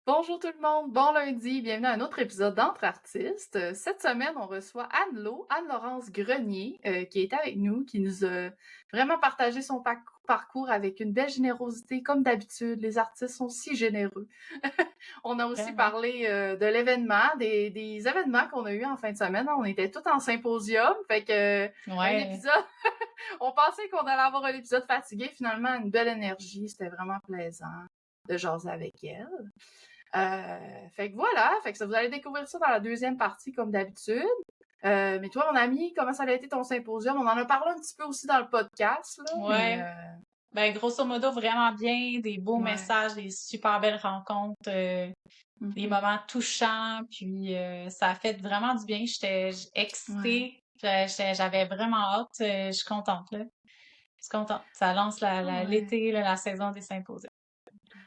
Bonjour tout le monde, bon lundi, bienvenue à un autre épisode d'Entre Artistes. Cette semaine, on reçoit Anne-Laurence Grenier, qui est avec nous, qui nous a vraiment partagé son parcours avec une belle générosité, comme d'habitude. Les artistes sont si généreux. On a aussi Vraiment. parlé de l'événement, des événements qu'on a eu en fin de semaine. On était tous en symposium, fait que un Ouais. épisode, on pensait qu'on allait avoir un épisode fatigué, finalement, une belle énergie, c'était vraiment plaisant de jaser avec elle. Fait que voilà, fait que ça, vous allez découvrir ça dans la deuxième partie comme d'habitude. Mais toi, mon ami, comment ça a été ton symposium? On en a parlé un petit peu aussi dans le podcast, là, mais Ouais. Ben, grosso modo, vraiment bien, des beaux ouais. messages, des super belles rencontres, des Mhm. moments touchants, puis ça a fait vraiment du bien. J'étais Ouais. excitée, j'avais vraiment hâte, je suis contente, là. Je suis contente. Ça lance Ouais. l'été, là, la saison des symposiums.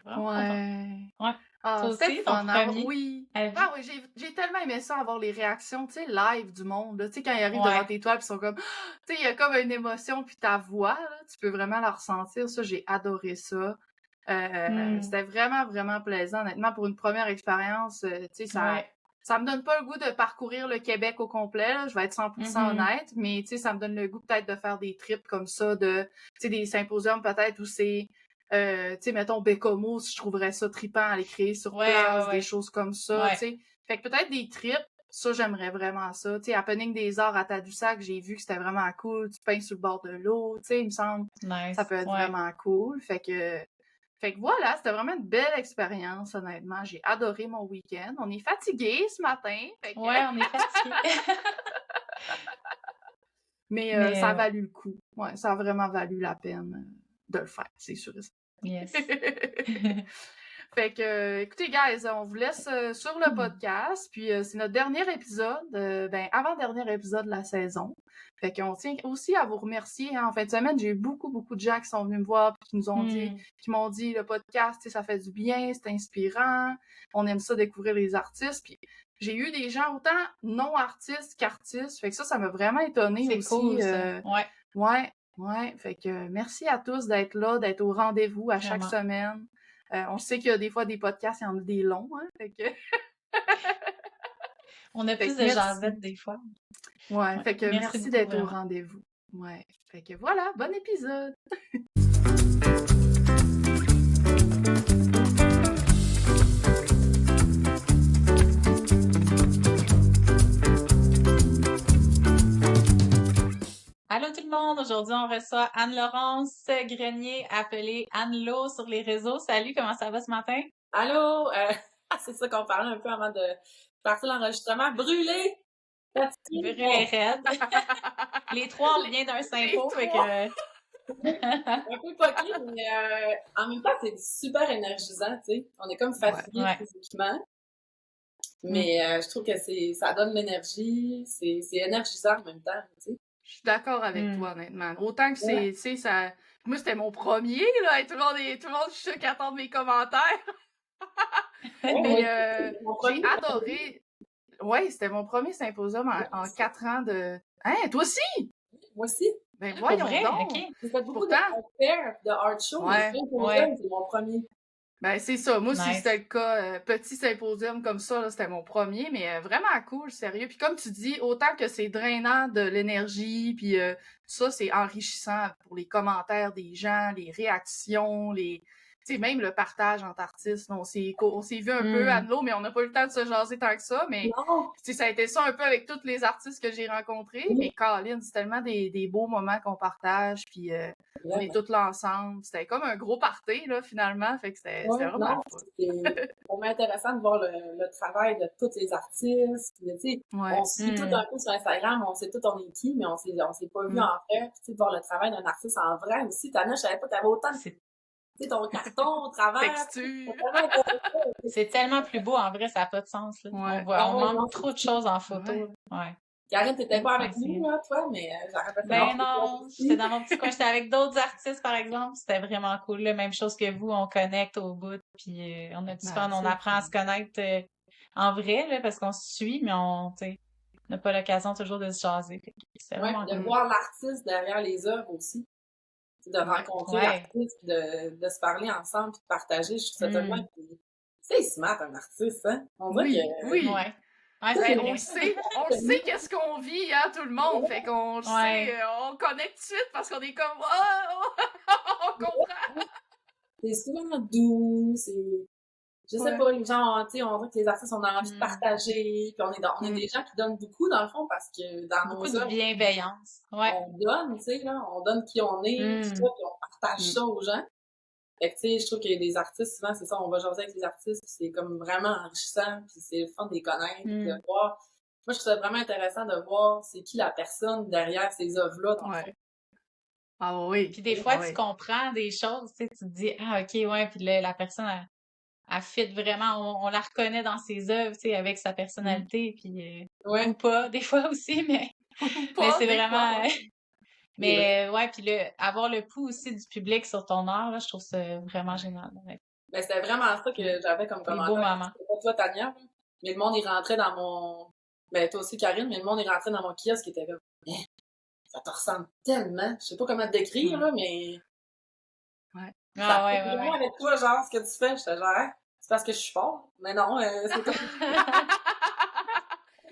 Vraiment contente. Ouais. Ouais. Ah, Toi c'était le aussi, ton fun. premier Oui. à Ah vie? oui, j'ai tellement aimé ça, avoir les réactions, tu sais, live du monde. Tu sais, quand ils arrivent devant Ouais. tes toiles, puis ils sont comme, tu sais, il y a comme une émotion, puis ta voix, là, tu peux vraiment la ressentir. Ça, j'ai adoré ça. Hmm. C'était vraiment, vraiment plaisant. Honnêtement, pour une première expérience, tu sais, Ouais. ça me donne pas le goût de parcourir le Québec au complet, là, je vais être 100% Mhm. honnête, mais tu sais, ça me donne le goût peut-être de faire des trips comme ça, tu sais, des symposiums peut-être où c'est, tu sais, mettons, Bécomo, je trouverais ça trippant à aller créer sur Ouais, ouais, place, des ouais. choses comme ça, tu Ouais. sais. Fait que peut-être des trips, ça, j'aimerais vraiment ça. Tu sais, Happening des Arts à Tadoussac, j'ai vu que c'était vraiment cool, tu peins sur le bord de l'eau, tu sais, il me semble, ça Nice. peut être Ouais. vraiment cool. Fait que voilà, c'était vraiment une belle expérience, honnêtement. J'ai adoré mon week-end. On est fatigué ce matin, fait que... Ouais, on est fatigué. mais ça a Mais ouais. valu le coup. Ouais, ça a vraiment valu la peine de le faire, c'est sûr et Yes. certain. Fait que, écoutez, guys, on vous laisse sur le podcast. Puis, c'est notre dernier épisode, ben, avant-dernier épisode de la saison. Fait qu'on tient aussi à vous remercier. Hein. En fin de semaine, j'ai eu beaucoup, beaucoup de gens qui sont venus me voir puis Hmm. qui m'ont dit, le podcast, ça fait du bien, c'est inspirant. On aime ça découvrir les artistes. Puis, j'ai eu des gens autant non-artistes qu'artistes. Fait que ça m'a vraiment étonnée C'est aussi. cool, ça. Ouais, Ouais, ouais. Fait que merci à tous d'être là, d'être au rendez-vous à chaque vraiment. semaine. On sait qu'il y a des fois des podcasts, il y en a des longs, hein. On a Fait plus que de merci. jasettes des fois. Ouais, Ouais. fait que Merci merci beaucoup, d'être au vraiment. rendez-vous. Ouais. Fait que voilà, bon épisode. Allô tout le monde! Aujourd'hui, on reçoit Anne-Laurence Grenier, appelée Anne-Lo sur les réseaux. Salut, comment ça va ce matin? Allô? C'est ça qu'on parlait un peu avant de partir l'enregistrement. Brûlé! Fatigué! Brûlé raide. Les trois, on Les, revient d'un les sympo, fait trois. que... Un peu poqué, mais en même temps, c'est super énergisant, tu sais. On est comme Ouais. fatigué Ouais. physiquement, Mm. mais je trouve que ça donne l'énergie, c'est énergisant en même temps, tu sais. Je suis d'accord avec Hmm. toi, honnêtement. Autant que Ouais. tu sais, ça. Moi, c'était mon premier, là. Et tout le monde, je suis sûre qui attend mes commentaires. Ouais, moi Mais aussi, c'est mon j'ai premier. adoré. Ouais, c'était mon premier symposium en 4 ans de. Hein, toi aussi? Moi aussi. Ben Pour voyons vrai? donc. OK. J'ai fait beaucoup de Pourtant, art fair, de art show, mais ouais. Ouais. symposium, c'est mon premier. Ben c'est ça. Moi aussi, c'était Nice. le cas. Petit symposium comme ça, là, c'était mon premier, mais vraiment cool, sérieux. Puis comme tu dis, autant que c'est drainant de l'énergie, puis ça, c'est enrichissant pour les commentaires des gens, les réactions, tu sais, même le partage entre artistes. Là, on s'est vu un peu, Hmm. Anne-Lo, mais on n'a pas eu le temps de se jaser tant que ça. Mais Non! tu sais, ça a été ça un peu avec tous les artistes que j'ai rencontrés. Mais Oui, Colin, c'est tellement des beaux moments qu'on partage. Puis on est vraiment. tous là ensemble. C'était comme un gros party, là, finalement. Fait que c'était Ouais, vraiment le non, fun. c'est vraiment intéressant de voir le travail de tous les artistes. Puis, tu sais, on Ouais. se suit tout Hmm. un peu sur Instagram, on sait tout on est qui, mais on s'est pas vu Mm. en vrai. Puis, tu sais, de voir le travail d'un artiste en vrai aussi. Tania, je savais pas que t'avais autant de, C'est tu sais, ton carton au travers. Texture. C'est vraiment intéressant. c'est tellement plus beau, en vrai, ça n'a pas de sens, là. Ouais. On Ah ouais, manque non, trop de c'est fou. choses en photo, Ouais. là. Ouais. Karine, t'étais pas Ouais, avec nous, là, toi, mais j'aurais préféré Ben que tu sois non, j'étais ici. dans mon petit coin, j'étais avec d'autres artistes, par exemple. C'était vraiment cool, là. Même chose que vous, on connecte au bout, puis on a du Ben, fun, on c'est le apprend à fun. se connaître en vrai, là, parce qu'on se suit, mais tu sais, on n'a pas l'occasion toujours de se jaser. Fait que c'était Ouais, vraiment puis de cool. Mm. voir l'artiste derrière les œuvres aussi. Tu sais, de Ouais. rencontrer Ouais. l'artiste, puis de se parler ensemble, puis de partager. Je trouve ça tellement. Hmm. C'est smart, un artiste, hein? On dirait Oui, que... oui. Ouais. Ouais, Ben, c'est on vrai. le sait qu'est-ce qu'on vit, hein, tout le monde. Fait qu'on le Ouais. sait, on connecte tout de suite parce qu'on est comme, oh, on comprend. C'est souvent doux, c'est... Je sais Ouais. pas, les gens, tu sais, on dirait que les artistes, on a envie de Mm. partager, puis on est des gens qui donnent beaucoup, dans le fond, parce que dans Beaucoup nos de œuvres, bienveillance. Ouais. on donne, tu sais, là, on donne qui on est, tout ça, Mm. puis on partage Mm. ça aux gens. Fait que, tu sais, je trouve qu'il y a des artistes, souvent, c'est ça, on va jaser avec les artistes, puis c'est comme vraiment enrichissant, puis c'est le fun de les connaître, puis de Mm. voir. Moi, je trouve ça vraiment intéressant de voir c'est qui la personne derrière ces œuvres-là, dans le fond. Ouais. Ah oui. Puis des fois, Ah tu oui. comprends des choses, tu sais, tu te dis, ah, ok, ouais, puis la personne, elle fit vraiment, on la reconnaît dans ses œuvres, tu sais, avec sa personnalité, puis Ouais. ou pas, des fois aussi, mais Pas c'est des fois, vraiment... ouais. Mais ouais, puis avoir le pouls aussi du public sur ton art, là, je trouve ça vraiment génial. Ouais. Ben, c'était vraiment ça que j'avais comme Des beaux commentaire. moments. C'était pas toi, Tania, là, mais le monde, il rentrait dans mon... Ben, toi aussi, Karine, mais le monde, il rentrait dans mon kiosque, qui était comme, eh, ça te ressemble tellement. Je sais pas comment te décrire, là, mais... Ah Ça ouais, fait ouais, vraiment ouais. avec toi, genre, ce que tu fais. J'étais genre, hein, c'est parce que je suis fort. Mais non, c'est comme...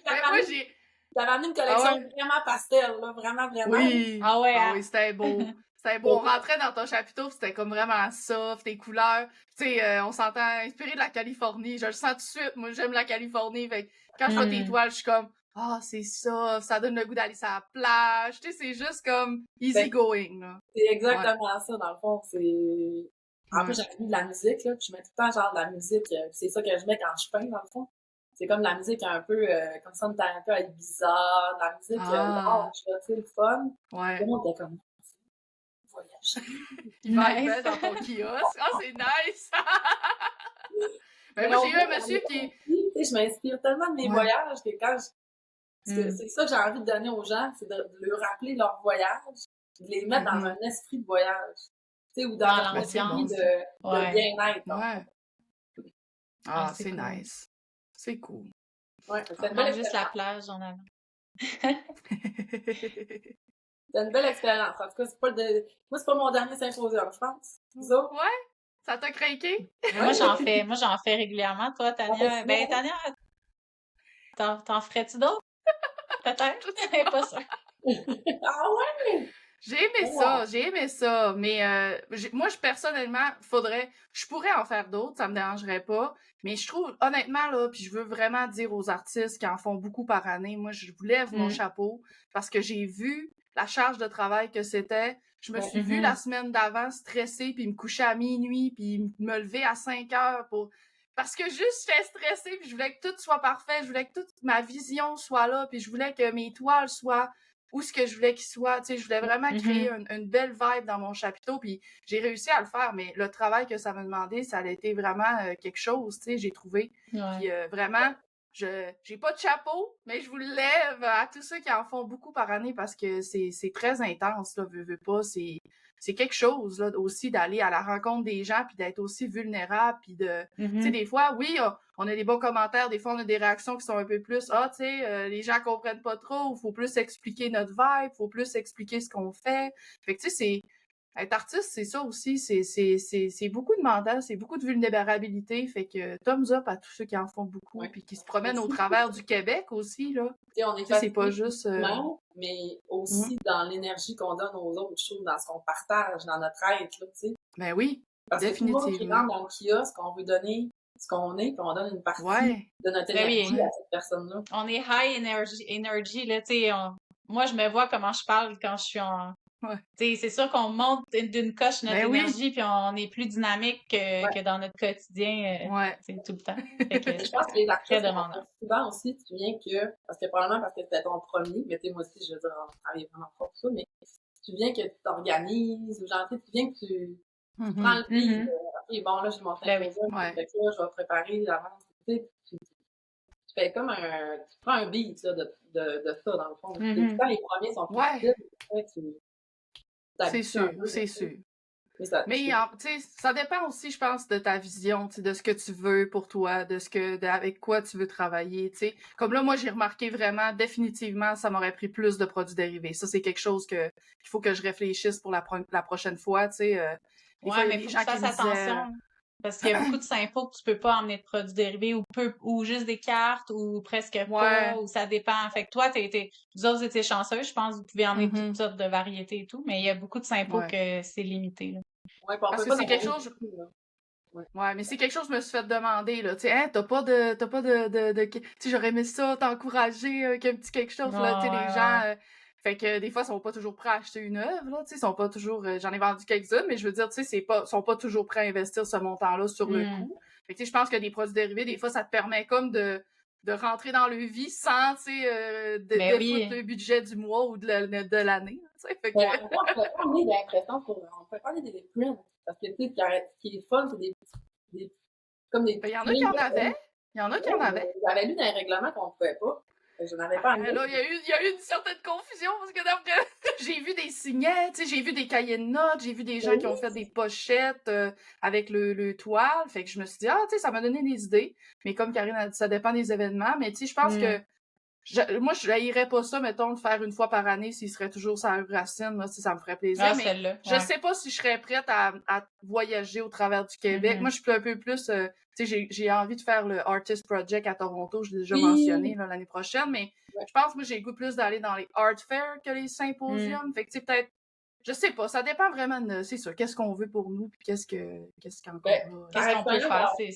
Mais moi, j'ai. J'avais amené une Ah collection ouais. vraiment pastel, là, vraiment, vraiment. Oui. Ah ouais, Ah hein? oui, c'était beau. C'était beau. On rentrait dans ton chapiteau, puis c'était comme vraiment soft, tes couleurs. Tu sais, on s'entend inspiré de la Californie. Je le sens tout de suite. Moi, j'aime la Californie. Fait que quand je vois tes Hmm. toiles, je suis comme, ah, c'est soft, ça donne le goût d'aller sur la plage. Tu sais, c'est juste comme easy going, là. C'est exactement ça, dans le fond. C'est... En plus, Ouais. j'avais mis de la musique, là, puis je mets tout le temps, genre, de la musique. C'est ça que je mets quand je peins, dans le fond. C'est comme de la musique un peu, comme ça, on était un peu à bizarre, de la musique Ah. large, là, tu sais, le fun. Ouais. Tout le monde était comme, voyage. Il va Nice. être dans ton kiosque. Ah, c'est nice! Ben, Mais moi, on j'ai eu voit un monsieur dans les qui. conflits, tu sais, je m'inspire tellement de mes Ouais. voyages que quand je... Hmm. C'est ça que j'ai envie de donner aux gens, c'est de leur rappeler leur voyage, de les mettre dans un esprit de voyage. Tu sais, ou dans Dans un esprit l'ambiance. de Ouais. bien-être. Ouais. Ah, Ah, c'est c'est cool. nice. C'est cool. Ouais, c'était On une belle manque juste la expérience. plage en avant. C'était une belle expérience. En tout cas, c'est pas moi, c'est pas mon dernier symposium, je pense. C'est ça? Ouais? Ça t'a craqué? Mais moi, j'en fais régulièrement. Toi, Tania, ben, Tania... t'en ferais-tu d'autres? Peut-être? Je suis pas sûre. Ah ouais? J'ai aimé ça, mais moi, personnellement, je pourrais en faire d'autres, ça me dérangerait pas, mais je trouve, honnêtement, là, puis je veux vraiment dire aux artistes qui en font beaucoup par année, moi, je vous lève mon chapeau, parce que j'ai vu la charge de travail que c'était, je me suis vue la semaine d'avant stressée, puis me coucher à minuit, puis me lever à 5 heures parce que juste, j'étais stressée, puis je voulais que tout soit parfait, je voulais que toute ma vision soit là, puis je voulais que mes toiles soient où ce que je voulais qu'il soit. Tu sais, je voulais vraiment créer une belle vibe dans mon chapiteau, puis j'ai réussi à le faire, mais le travail que ça m'a demandé, ça a été vraiment quelque chose, tu sais, j'ai trouvé. Ouais. Puis vraiment, j'ai pas de chapeau, mais je vous le lève à tous ceux qui en font beaucoup par année parce que c'est très intense, là, veux pas, c'est quelque chose, là, aussi d'aller à la rencontre des gens, puis d'être aussi vulnérable, puis de... Tu sais, des fois, oui, on a des bons commentaires, des fois, on a des réactions qui sont un peu plus, tu sais, les gens comprennent pas trop, il faut plus expliquer notre vibe, il faut plus expliquer ce qu'on fait. Fait que, tu sais, être artiste, c'est ça aussi, c'est beaucoup de mental, c'est beaucoup de vulnérabilité, fait que thumbs up à tous ceux qui en font beaucoup, puis qui se promènent au travers du Québec aussi, là. Tu sais, on est C'est pas fatigué juste... physiquement, mais aussi dans l'énergie qu'on donne aux autres, je trouve, dans ce qu'on partage, dans notre être, là, tu sais. Ben oui, Parce que tout le monde qui définitivement. rentre dans le kiosque, on veut donner ce qu'on est, puis on donne une partie Ouais. de notre Ben oui. énergie à cette personne-là. On est high energy, là, tu sais, moi, je me vois comment je parle quand je suis en... Ouais. Tu sais, c'est sûr qu'on monte d'une coche notre Ben oui. énergie, puis on est plus dynamique que dans notre quotidien, Ouais. c'est tout le temps. Fait que Je pense que les artistes, très demandant. souvent aussi, tu viens que, parce que probablement parce que c'était ton premier, mais tu sais, moi aussi, je veux dire, on travaille vraiment fort pour ça, mais tu viens que tu t'organises, ou genre, tu viens que tu prends le lead, ok, bon, là, j'ai mon Ben oui. symposium, Ouais. fait que là, je vais préparer l'avance, tu sais, tu fais comme tu prends un beat, là, de ça, dans le fond. Et quand les premiers sont plus Ouais. rapides, C'est sûr, c'est sûr. Mais tu sais, ça dépend aussi, je pense, de ta vision, tu sais, de ce que tu veux pour toi, avec quoi tu veux travailler, tu sais. Comme là, moi, j'ai remarqué vraiment, définitivement, ça m'aurait pris plus de produits dérivés. Ça, c'est quelque chose qu'il faut que je réfléchisse pour la prochaine fois, tu sais. Des fois, il y a mais des faut gens que tu qui fasses me disaient... attention. Parce qu'il y a beaucoup de sympos que tu peux pas emmener de produits dérivés ou juste des cartes ou presque pas, ou ça dépend. Fait que toi, vous autres étiez chanceux, je pense, vous pouvez emmener toutes sortes de variétés et tout, mais il y a beaucoup de sympos que c'est limité, là. Ouais, puis on Parce peut que pas c'est quelque chose. Ouais, mais c'est quelque chose que je me suis fait demander, là. Tu sais, hein, t'as pas de... Tu sais, j'aurais aimé ça, t'encourager, qu'un petit quelque chose, là. Tu sais, les gens... fait que des fois, ils sont pas toujours prêts à acheter une œuvre, là. Tu sais, ils sont pas toujours... j'en ai vendu quelques-unes, mais je veux dire, tu sais, sont pas toujours prêts à investir ce montant-là sur le coup. Fait que, tu sais, je pense que des produits dérivés, des fois, ça te permet comme de rentrer dans le vie sans, tu sais, défoutre le budget du mois ou de l'année, tu sais. Fait que... on peut pas amener d'impression on peut pas amener des prints. Parce que, tu sais, ce qui est fun, c'est comme des... Il y en a qui en avaient. Il y en a qui en avaient. J'avais lu dans les règlements qu'on pouvait pas. Je n'en avais pas amené. Là, il y a eu une certaine confusion parce que j'ai vu des signets, tu sais, j'ai vu des cahiers de notes, j'ai vu des gens qui ont fait des pochettes avec le toile. Fait que je me suis dit, tu sais, ça m'a donné des idées. Mais comme Karine a dit, ça dépend des événements. Mais tu sais, je pense que moi, je haïrais pas ça, mettons, le faire une fois par année s'il serait toujours sur la racine, là, si ça me ferait plaisir. Mais je sais pas si je serais prête à voyager au travers du Québec. Moi, je suis un peu plus... tu sais, j'ai envie de faire le Artist Project à Toronto, je l'ai déjà mentionné là, l'année prochaine, mais je pense que moi, j'ai le goût plus d'aller dans les art fairs que les symposiums. Fait que, tu sais, peut-être... Je sais pas, ça dépend vraiment de... C'est ça, qu'est-ce qu'on veut pour nous, puis qu'est-ce qu'encore là. Qu'est-ce qu'on peut faire, c'est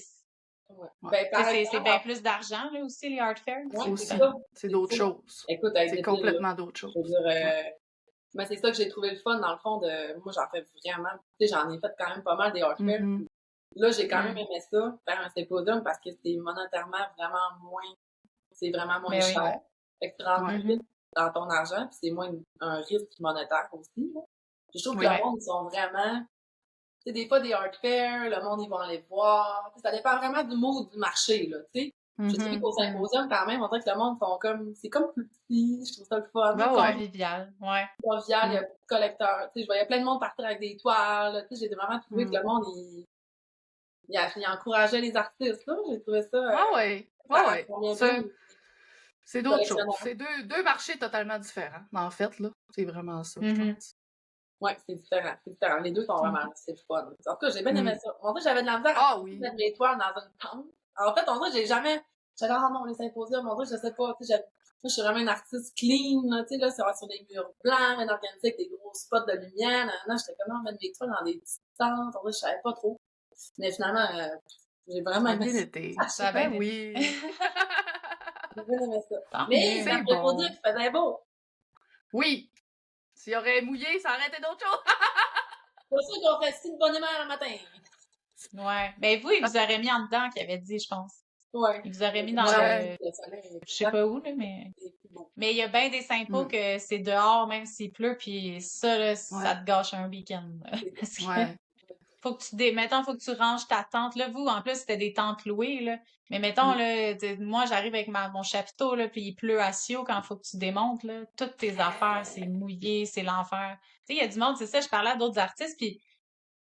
bien Ben, plus d'argent, là, aussi, les art fairs. C'est d'autres choses. Écoute, c'est complètement d'autres choses. Je veux dire, mais c'est ça que j'ai trouvé le fun, dans le fond, moi, j'en fais vraiment, tu sais, j'en ai fait quand même pas mal des art fairs. Là, j'ai quand même aimé ça, faire un symposium, parce que c'est monétairement vraiment moins cher. Fait que tu rentres vite dans ton argent, puis c'est moins un risque monétaire aussi, là. Puis je trouve que le monde, ils sont vraiment... Tu sais, des fois, des art fairs, le monde, ils vont aller voir. Ça dépend vraiment du mood du marché, là, tu sais. Je trouve qu'au symposium, quand même, on dirait que le monde sont comme... C'est comme plus petit, je trouve ça le fun. Convivial, Convivial, il y a beaucoup de collecteurs. Tu sais, je voyais plein de monde partir avec des toiles, tu sais, j'ai vraiment trouvé que le monde, il encourageait les artistes, là. J'ai trouvé ça... C'est d'autres choses. C'est deux marchés totalement différents, en fait, là. C'est vraiment ça, je pense. Ouais, c'est différent. Les deux sont vraiment, c'est le fun. En tout cas, j'ai bien aimé ça. En fait, j'avais de la misère à mettre mes toiles dans une tente. En fait, on dirait que j'avais, non, les symposiums, on dirait, je sais pas, tu sais, moi, je suis vraiment une artiste clean, là, tu sais, là, c'est sur des murs blancs, mais organisé avec des gros spots de lumière, j'étais comment mettre mes toiles dans des petites tentes, on dirait, je savais pas trop. Mais finalement, j'ai vraiment aimé ça. Ça va, oui. J'ai bien aimé ça. Mais, ça me faut dire qu'il faisait beau. Oui. S'il aurait mouillé, ça aurait été d'autres choses. C'est pour ça qu'on fait si de bonne humeur le matin. Ouais. Ben vous, il vous aurait mis en dedans qu'il avait dit, je pense. Ouais. Il vous aurait mis dans le je sais pas où, là, mais... Mais il y a bien des sympos que c'est dehors, même s'il pleut, puis ça, là, ça te gâche un week-end. Faut que faut que tu ranges ta tente, là. Vous, en plus, c'était des tentes louées, là. Mais mettons, là, moi, j'arrive avec mon chapiteau, là, puis il pleut à Sio quand faut que tu démontes, là. Toutes tes affaires, c'est mouillé, c'est l'enfer. Tu sais, il y a du monde, c'est ça, je parlais à d'autres artistes, puis,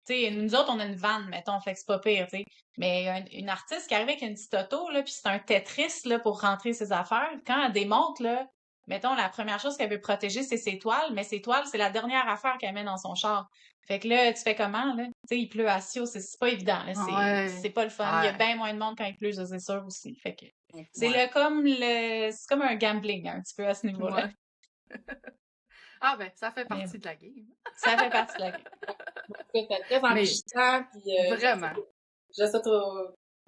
tu sais, nous autres, on a une vanne, mettons, fait que c'est pas pire, tu sais. Mais une artiste qui arrive avec une petite auto, là, puis c'est un Tetris, là, pour rentrer ses affaires. Quand elle démonte, là, mettons, la première chose qu'elle veut protéger, c'est ses toiles, mais ses toiles, c'est la dernière affaire qu'elle met dans son char. Fait que là, tu fais comment, là? Tu sais, il pleut à Sio, c'est pas évident, là. C'est pas le fun. Il y a bien moins de monde quand il pleut, c'est sûr aussi. Fait que c'est c'est comme un gambling, un petit peu, à ce niveau-là. Ah ben, ça fait partie de la game. Ça fait partie de la game. C'était très enrichissant, puis vraiment. Je souhaite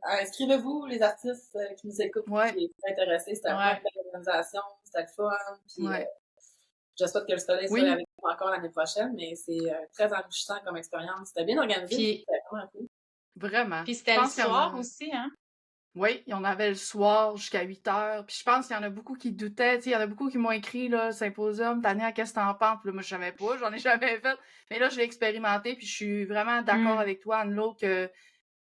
inscrivez-vous, les artistes qui nous écoutent, qui sont intéressés. C'était une belle organisation, c'était le fun, puis je souhaite que le soleil soit avec nous encore l'année prochaine, mais c'est très enrichissant comme expérience. C'était bien organisé, c'était vraiment cool. Vraiment. Puis c'était le soir aussi, hein? Oui, on avait le soir jusqu'à 8h. Puis je pense qu'il y en a beaucoup qui doutaient. Il y en a beaucoup qui m'ont écrit, là, symposium, Tania, qu'est-ce que t'en penses? Puis là, moi, je savais pas, j'en ai jamais fait. Mais là, je l'ai expérimenté, puis je suis vraiment d'accord avec toi, Anne-Lo, que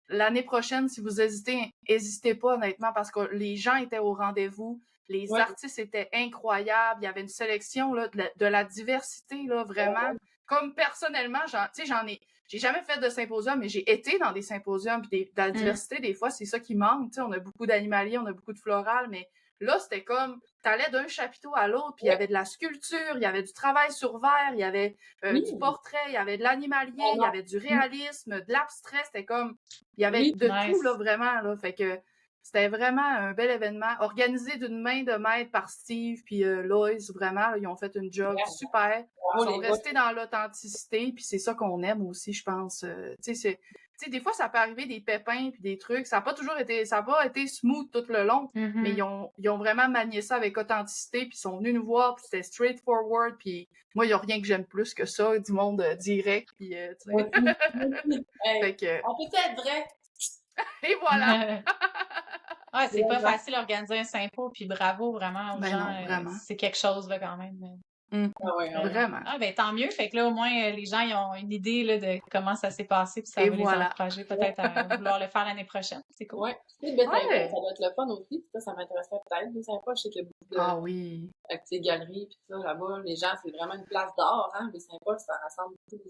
l'année prochaine, si vous hésitez, n'hésitez pas, honnêtement, parce que les gens étaient au rendez-vous. Les artistes étaient incroyables. Il y avait une sélection là, de la diversité, là, vraiment. Comme personnellement, j'ai jamais fait de symposium, mais j'ai été dans des symposiums. Puis de la diversité, des fois, c'est ça qui manque. On a beaucoup d'animaliers, on a beaucoup de floral, mais Là, c'était comme, t'allais d'un chapiteau à l'autre, puis il y avait de la sculpture, il y avait du travail sur verre, il y avait du portrait, il y avait de l'animalier, il y avait du réalisme, de l'abstrait, c'était comme, il y avait de tout, là, vraiment, là. Fait que c'était vraiment un bel événement, organisé d'une main de maître par Steve puis Loïs, vraiment, là, ils ont fait une job super. Ils sont restés dans l'authenticité, puis c'est ça qu'on aime aussi, je pense. Tu sais, des fois, ça peut arriver des pépins puis des trucs. Ça n'a pas été smooth tout le long, mais ils ont vraiment manié ça avec authenticité, puis ils sont venus nous voir, puis c'était straightforward, puis moi, il n'y a rien que j'aime plus que ça, du monde direct, puis tu sais. Fait que... On peut être vrai. Et voilà! Ouais, c'est pas facile d'organiser un Saint-Paul, puis bravo vraiment aux gens. Non, c'est quelque chose, là, quand même. Vraiment. Ah, ben tant mieux. Fait que là, au moins, les gens, ils ont une idée là, de comment ça s'est passé, puis ça va les encourager peut-être à vouloir le faire l'année prochaine. C'est cool. Ouais. Ça doit être le fun aussi. Ça m'intéresserait peut-être. Mais Saint-Paul, je sais qu'il y a beaucoup de galeries, puis ça, là-bas. Les gens, c'est vraiment une place d'art, hein. Mais Saint-Paul, ça rassemble tous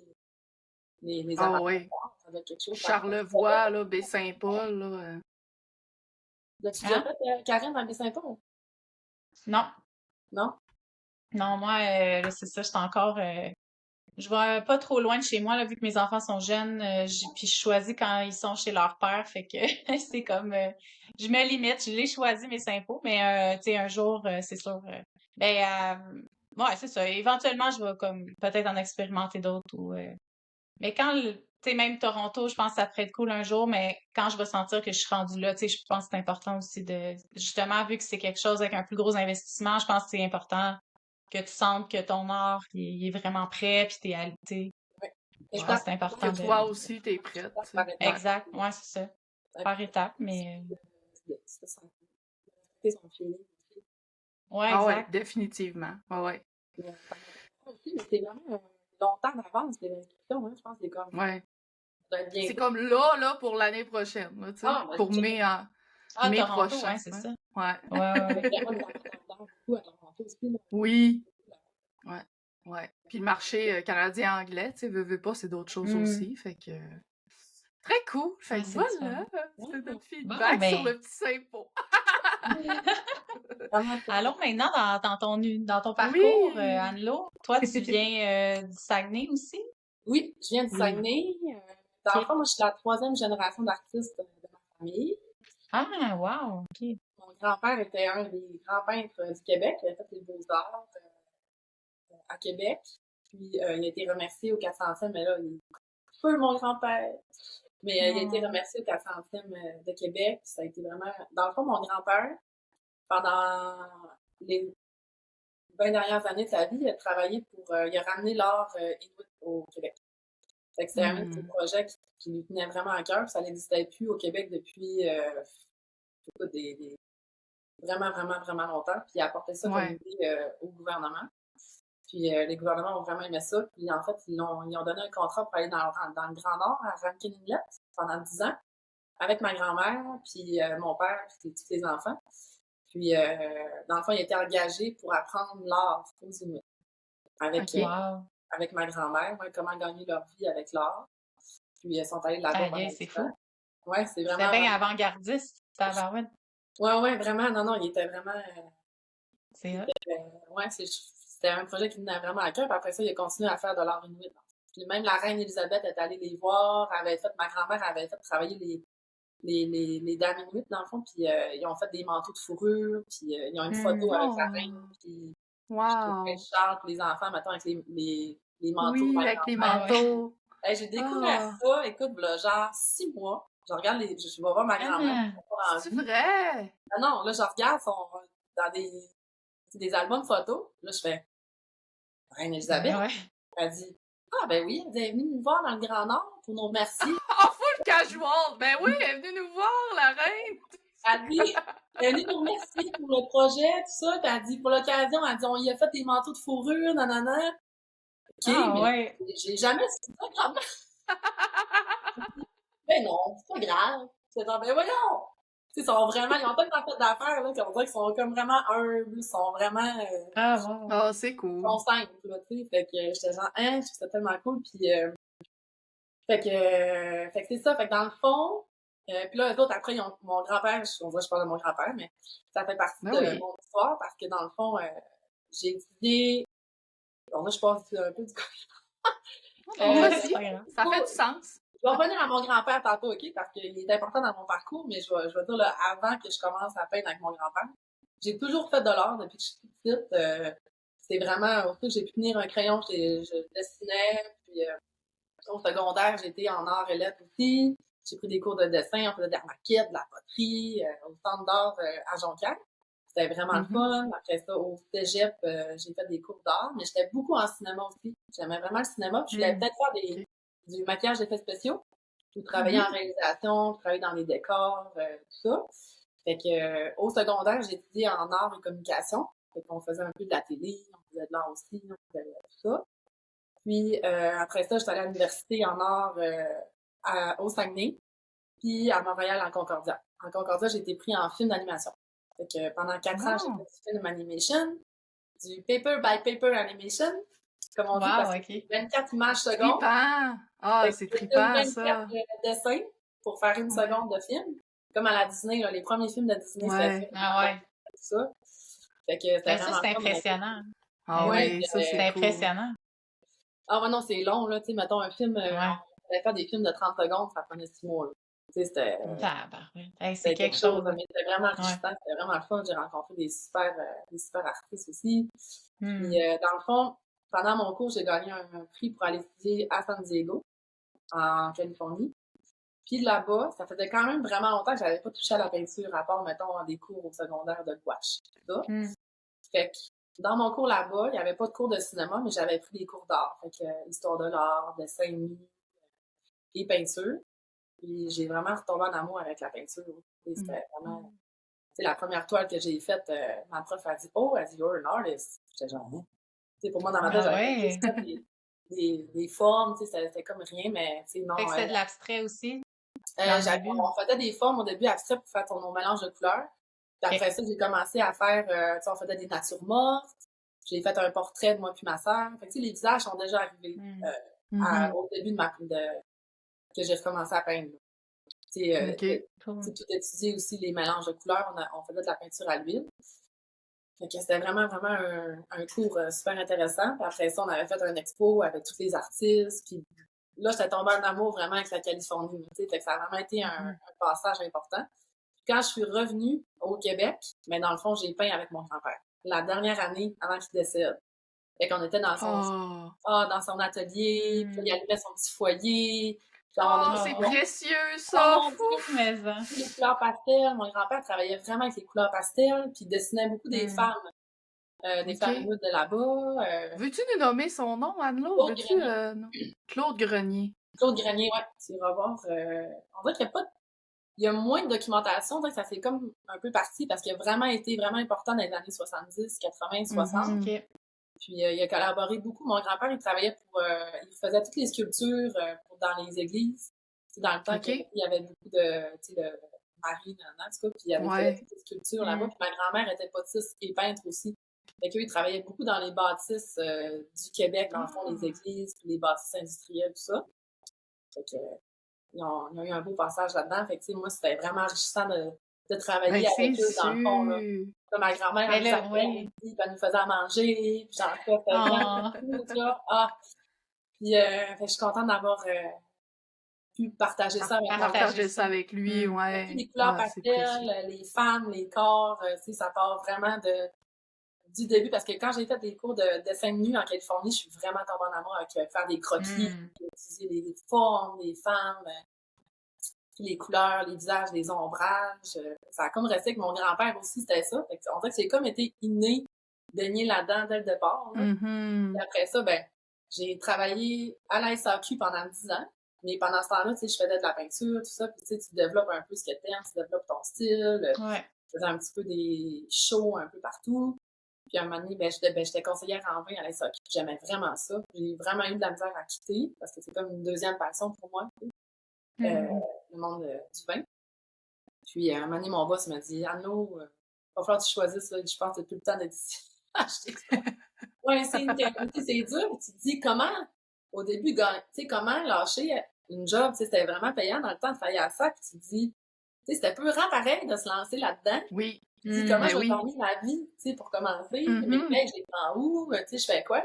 les ah oui. Ça doit être quelque chose. Charlevoix, là, Baie-Saint-Paul, là. L'as-tu déjà fait, Karine, dans Baie-Saint-Paul? Non. Non? Non, moi, c'est ça, j'étais encore... je vais pas trop loin de chez moi, là, vu que mes enfants sont jeunes, puis je choisis quand ils sont chez leur père, fait que c'est comme... je me limite, je l'ai choisi, mes Saint-Paul, mais, tu sais, un jour, c'est sûr... ouais, c'est ça. Éventuellement, je vais comme peut-être en expérimenter d'autres ou... Mais quand, tu sais, même Toronto, je pense que ça pourrait être cool un jour, mais quand je vais sentir que je suis rendue là, tu sais, je pense que c'est important aussi de... Justement, vu que c'est quelque chose avec un plus gros investissement, je pense que c'est important que tu sentes que ton art, il est vraiment prêt, puis t'es à l'été. Je pense que c'est important. Que toi aussi, t'es prête. Exact, ouais, c'est ça. Par étapes, mais... Ouais, exact. Ouais, définitivement. Ouais. C'est vraiment longtemps d'avance, les inscriptions, hein. Je pense que c'est comme... Ouais. C'est comme là, pour l'année prochaine, là, tu sais. Pour mai Toronto, prochain. Ouais, c'est ça. Ouais. Oui. Ouais. Puis le marché canadien-anglais, tu sais, veux pas, c'est d'autres choses aussi. Fait que... Très cool. Fait que voilà, c'était notre feedback sur le petit Saint-Paul. Allons maintenant dans ton parcours, Anne-Lo. Toi, tu viens du Saguenay aussi? Oui, je viens du Saguenay. Dans le fond, moi, je suis la 3e génération d'artistes de ma famille. Ah, wow! OK. Mon grand-père était un des grands peintres du Québec. Il a fait les Beaux-Arts à Québec. Puis, il a été remercié au 400e, mais là, il est peu mon grand-père. Mais il a été remercié au 400e de Québec. Ça a été vraiment... Dans le fond, mon grand-père, pendant les 20 dernières années de sa vie, il a travaillé pour... il a ramené l'art inuit au Québec. Fait que c'était un de ses projets qui lui tenait vraiment à cœur. Ça n'existait plus au Québec depuis vraiment, vraiment, vraiment longtemps. Puis il a apporté ça comme idée au gouvernement. Puis les gouvernements ont vraiment aimé ça. Puis en fait, ils ont donné un contrat pour aller dans le Grand Nord, à Rankin Inlet, pendant 10 ans, avec ma grand-mère, puis mon père, puis tous les enfants. Puis, dans le fond, il a été engagé pour apprendre l'art aux Inuits. Avec ma grand-mère, comment gagner leur vie avec l'art. Puis, ils sont allés là-bas pendant c'est fou. Ouais, c'est vraiment... C'était bien avant-gardiste, Ouais, vraiment. Non, il était vraiment... c'est hot. C'était un projet qui venait vraiment à cœur. Puis après ça, il a continué à faire de l'art inuit. Puis même la reine Elisabeth est allée les voir. Ma grand-mère avait fait travailler les dames inuites, dans le fond. Puis ils ont fait des manteaux de fourrure. Puis ils ont une photo avec la reine. Puis Charles, les enfants, maintenant, avec les manteaux. Oui, avec les manteaux. J'ai découvert ça, écoute, là, genre 6 mois. Je regarde je vais voir ma grand-mère. C'est vrai? Non, là, je regarde dans des albums photos. Là, je fais Reine Elisabeth. Elle dit ben oui, elle est venue nous voir dans le Grand Nord pour nous remercier. Full casual! Ben oui, elle est venue nous voir, la reine! Elle dit, elle est venue nous remercier pour le projet, tout ça. Puis elle dit, pour l'occasion, elle dit, on y a fait des manteaux de fourrure, nanana. Mais j'ai jamais su ça, grand-mère. Mais non, c'est pas grave. C'est genre, ben voyons! Ils sont vraiment, ils ont pas tant fait d'affaires, là, qu'on dirait qu'ils sont comme vraiment humbles, ils sont vraiment... c'est cool. Ils sont simples, là, tu sais. Fait que j'étais genre, je trouve ça tellement cool, puis... Fait que c'est ça. Fait que dans le fond, Puis là, eux autres, après, mon grand-père, on voit, je parle de mon grand-père, mais ça fait partie de mon histoire parce que dans le fond, j'ai étudié. Bon, là, je passe un peu du Vas-y, ça fait du sens. Je vais revenir à mon grand-père tantôt, OK? Parce qu'il est important dans mon parcours, mais je vais dire, là, avant que je commence à peindre avec mon grand-père, j'ai toujours fait de l'art depuis que je suis petite. C'est vraiment, au que j'ai pu tenir un crayon, je dessinais, puis au secondaire, j'étais en art et lettres aussi. J'ai pris des cours de dessin, on faisait de la maquette, de la poterie, au centre d'art à Jonquière. C'était vraiment le fun. Après ça, au cégep, j'ai fait des cours d'art, mais j'étais beaucoup en cinéma aussi. J'aimais vraiment le cinéma. Puis je voulais peut-être faire du maquillage d'effets spéciaux, ou travailler en réalisation, travailler dans les décors, tout ça. Fait que au secondaire, j'ai étudié en art et communication. Fait qu'on faisait un peu de la télé, on faisait de l'art aussi, on faisait tout ça. Puis après ça, j'étais allée à l'université en art au Saguenay, puis à Montréal en Concordia. En Concordia, j'ai été pris en film d'animation. Fait que pendant 4 ans, j'ai fait du film animation, du paper by paper animation, comme on dit, parce que c'est 24 images secondes. Trippant! Ah, c'est trippant, ça! 24 dessins pour faire une seconde de film. Comme à la Disney, là, les premiers films de Disney, c'était tout ça. Fait que c'était ça, c'est impressionnant. Ah oui, ça, c'est impressionnant. Ah ouais, non, c'est long, là. Tu sais, mettons un film, on allait faire des films de 30 secondes, ça prenait 6 mois, là. Tu sais, c'était... c'est quelque chose. Mais c'était vraiment enrichissant, c'était vraiment le fun. J'ai rencontré des super artistes aussi. Puis, dans le fond, pendant mon cours, j'ai gagné un prix pour aller étudier à San Diego, en Californie. Puis là-bas, ça faisait quand même vraiment longtemps que j'avais pas touché à la peinture, à part, mettons, des cours au secondaire de gouache. Fait que dans mon cours là-bas, il n'y avait pas de cours de cinéma, mais j'avais pris des cours d'art. Fait que histoire de l'art, dessin et peinture. Puis j'ai vraiment retombé en amour avec la peinture. C'était vraiment... Tu sais, la première toile que j'ai faite, ma prof a dit « Oh, elle dit, you're an artist. » J'étais genre, tu sais, pour moi, dans ma tête, j'avais des formes, tu sais, c'était comme rien, mais tu sais, non. Fait que c'est de l'abstrait aussi? On faisait des formes au début abstraites pour faire ton mélange de couleurs. Puis après ça, j'ai commencé à faire, tu sais, on faisait des natures mortes. J'ai fait un portrait de moi puis ma sœur. Fait que, tu sais, les visages sont déjà arrivés au début que j'ai recommencé à peindre. Tu sais, tout étudier aussi les mélanges de couleurs. On faisait de la peinture à l'huile. Fait que c'était vraiment, vraiment un cours super intéressant. Puis après ça, on avait fait un expo avec tous les artistes. Puis là, j'étais tombée en amour vraiment avec la Californie. Tu sais, fait que ça a vraiment été un passage important. Quand je suis revenue au Québec, mais dans le fond, j'ai peint avec mon grand-père. La dernière année, avant qu'il décède. Fait qu'on était dans son atelier, puis il allumait son petit foyer. C'est précieux, ça! Les couleurs pastel. Mon grand-père travaillait vraiment avec les couleurs pastel, puis il dessinait beaucoup des femmes. Des femmes de là-bas. Veux-tu nous nommer son nom, Anne-Laure? Claude Grenier. Claude Grenier, ouais. Tu vas voir. On dirait qu'il n'y a pas de... Il y a moins de documentation, donc ça fait comme un peu parti parce qu'il a vraiment été vraiment important dans les années 70, 80, 60. Puis il a collaboré beaucoup. Mon grand-père, il travaillait il faisait toutes les sculptures dans les églises. C'est dans le temps qu'il y avait beaucoup de, tu sais, de Marie, en tout cas, puis il avait fait toutes les sculptures là-bas. Puis ma grand-mère était potiste et peintre aussi. Fait qu'eux, ils travaillaient beaucoup dans les bâtisses du Québec, dans le fond, les églises, puis les bâtisses industrielles, tout ça. Fait que ils ont eu un beau passage là-dedans. Fait que, tu sais, moi, c'était vraiment enrichissant de travailler avec eux, dans le fond, là. Comme ma grand-mère, elle nous faisait à manger, puis j'en fais tout ça. Puis, fait que je suis contente d'avoir pu partager ça avec lui, Les couleurs pastel, les femmes, les corps, tu sais, ça part vraiment du début, parce que quand j'ai fait des cours de dessin de nu en Californie, je suis vraiment tombée en amour avec faire des croquis, utiliser les formes, les femmes, les couleurs, les visages, les ombrages. Ça a comme resté avec mon grand-père aussi, c'était ça. Fait on dirait que c'est comme été inné, baigné là-dedans dès le départ. Et après ça, ben, j'ai travaillé à la SAQ pendant 10 ans. Mais pendant ce temps-là, tu sais, je faisais de la peinture, tout ça, puis tu sais, tu développes un peu ce que t'aimes, tu développes ton style. Je faisais un petit peu des shows un peu partout. Puis à un moment donné, j'étais conseillère en vin à la SAQ. J'aimais vraiment ça. J'ai vraiment eu de la misère à quitter, parce que c'est comme une deuxième passion pour moi, le monde du vin. Puis à un moment donné, mon boss m'a dit « Anno, il va falloir que tu choisisses, là, je pense que t'as plus le temps d'être ici. » Ouais, c'est dur. Tu te dis comment, au début, tu sais, comment lâcher une job, tu sais, c'était vraiment payant dans le temps de travailler à ça, puis tu te dis, tu sais, c'était peurant pareil de se lancer là-dedans. Oui. Tu dis, comment je vais oui. gagner ma vie, tu sais, pour commencer, mes frais, je les prends où, tu sais, je fais quoi?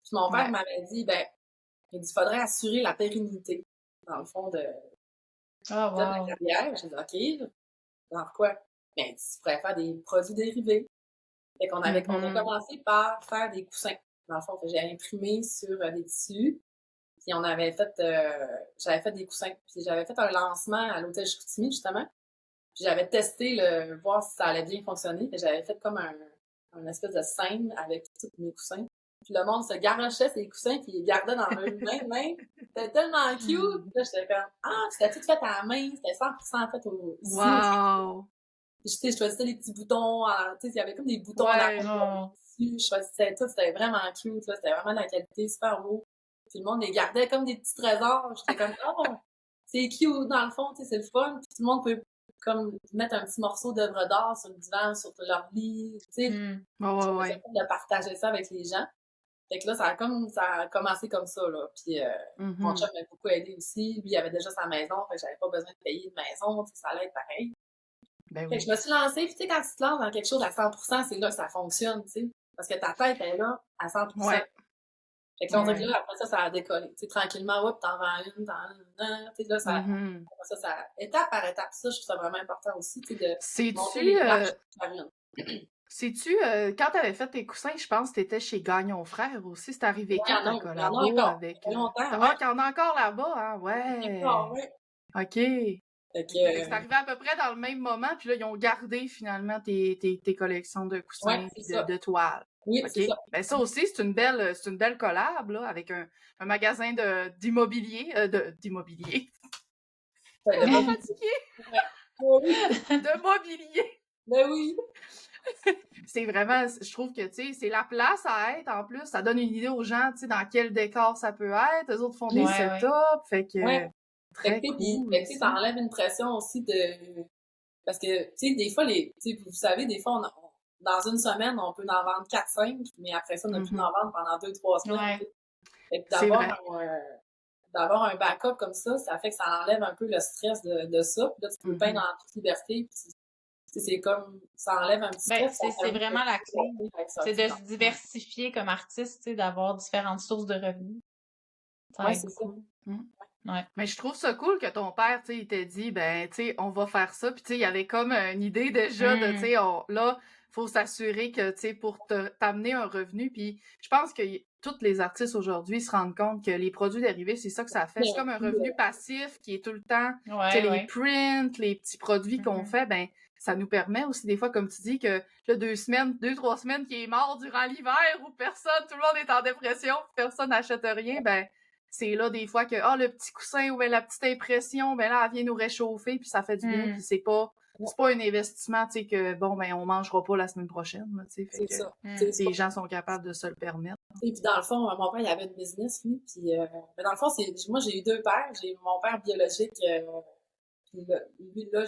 Puis mon père m'avait dit, ben, il dit, faudrait assurer la pérennité, dans le fond, de wow. ma carrière. J'ai dit, OK, genre quoi? Ben, tu pourrais faire des produits dérivés. Fait qu'on avait, on a commencé par faire des coussins. Dans le fond, j'ai imprimé sur des tissus. Puis on avait fait, j'avais fait des coussins. Puis j'avais fait un lancement à l'hôtel Chicoutimi, justement. Puis j'avais testé, voir si ça allait bien fonctionner. Puis j'avais fait comme un espèce de scène avec tous mes coussins. Puis le monde se garochait ses coussins, puis ils les gardait dans leurs mains. C'était tellement cute. Puis là, j'étais comme, c'était tout fait à la main. C'était 100% fait ici. Wow! Puis, je choisissais les petits boutons. Tu sais, il y avait comme des boutons dessus. Je choisissais tout. C'était vraiment cute. Là. C'était vraiment de la qualité super beau. Puis le monde les gardait comme des petits trésors. J'étais comme, c'est cute dans le fond. Tu sais, c'est le fun. Puis tout le monde peut comme mettre un petit morceau d'œuvre d'art sur le divan, sur leur lit. Tu sais, de partager ça avec les gens. Fait que là, ça a commencé comme ça, là. Puis mon chum m'a beaucoup aidé aussi. Lui, il avait déjà sa maison, fait que j'avais pas besoin de payer une maison, tu sais, ça allait être pareil. Ben fait que je me suis lancée, puis tu sais, quand tu te lances dans quelque chose à 100%, c'est là que ça fonctionne, tu sais. Parce que ta tête est là à 100%. Fait que là, on dirait que là, après ça a décollé. Tu sais, tranquillement, t'en vends une, tu sais, là, ça, étape par étape, ça, je trouve ça vraiment important aussi, tu sais, de monter les marches par une. Sais-tu, quand t'avais fait tes coussins, je pense que t'étais chez Gagnon Frères aussi. C'est arrivé quand ta collabo avec... qu'il y en a encore là-bas, hein? Ouais. OK. C'est arrivé à peu près dans le même moment, puis là, ils ont gardé finalement tes collections de coussins de toiles. Oui, c'est ça. Ben, ça aussi, c'est une belle collab, là, avec un magasin d'immobilier. D'immobilier. T'es pas fatigué? De mobilier. Ben oui. C'est vraiment, je trouve que, tu sais, c'est la place à être, en plus. Ça donne une idée aux gens, tu sais, dans quel décor ça peut être. Eux autres font des setups, fait que... Très cool. Fait que, ça enlève une pression aussi de... Parce que, tu sais, des fois, vous savez, des fois, dans une semaine, on peut en vendre 4-5, mais après ça, on a pu en vendre pendant 2-3 semaines. Fait que d'avoir un backup comme ça fait que ça enlève un peu le stress de ça. Puis là, tu peux peindre en toute liberté. Puis c'est comme, ça enlève un petit stress. C'est vraiment la clé. C'est de se diversifier comme artiste, tu sais, d'avoir différentes sources de revenus. Oui, c'est ça. Ouais. Mais je trouve ça cool que ton père, tu sais, il t'a dit, ben, tu sais, on va faire ça. Puis, tu sais, il y avait comme une idée déjà de, tu sais, là, faut s'assurer que, tu sais, pour t'amener un revenu. Puis, je pense que tous les artistes aujourd'hui se rendent compte que les produits dérivés, c'est ça que ça fait. C'est comme un revenu passif qui est tout le temps, tu sais, les prints, les petits produits qu'on fait, ben, ça nous permet aussi des fois, comme tu dis, que là, 2-3 semaines qui est mort durant l'hiver où tout le monde est en dépression, personne n'achète rien, ben, c'est là des fois que le petit coussin ou ben la petite impression, ben là, elle vient nous réchauffer, puis ça fait du bien, puis c'est pas un investissement, tu sais, que bon, ben on mangera pas la semaine prochaine, tu sais, fait que les gens sont capables de se le permettre. Et puis dans le fond, mon père, il avait une business, lui, puis dans le fond, moi, j'ai eu 2 pères. J'ai mon père biologique, puis lui, là,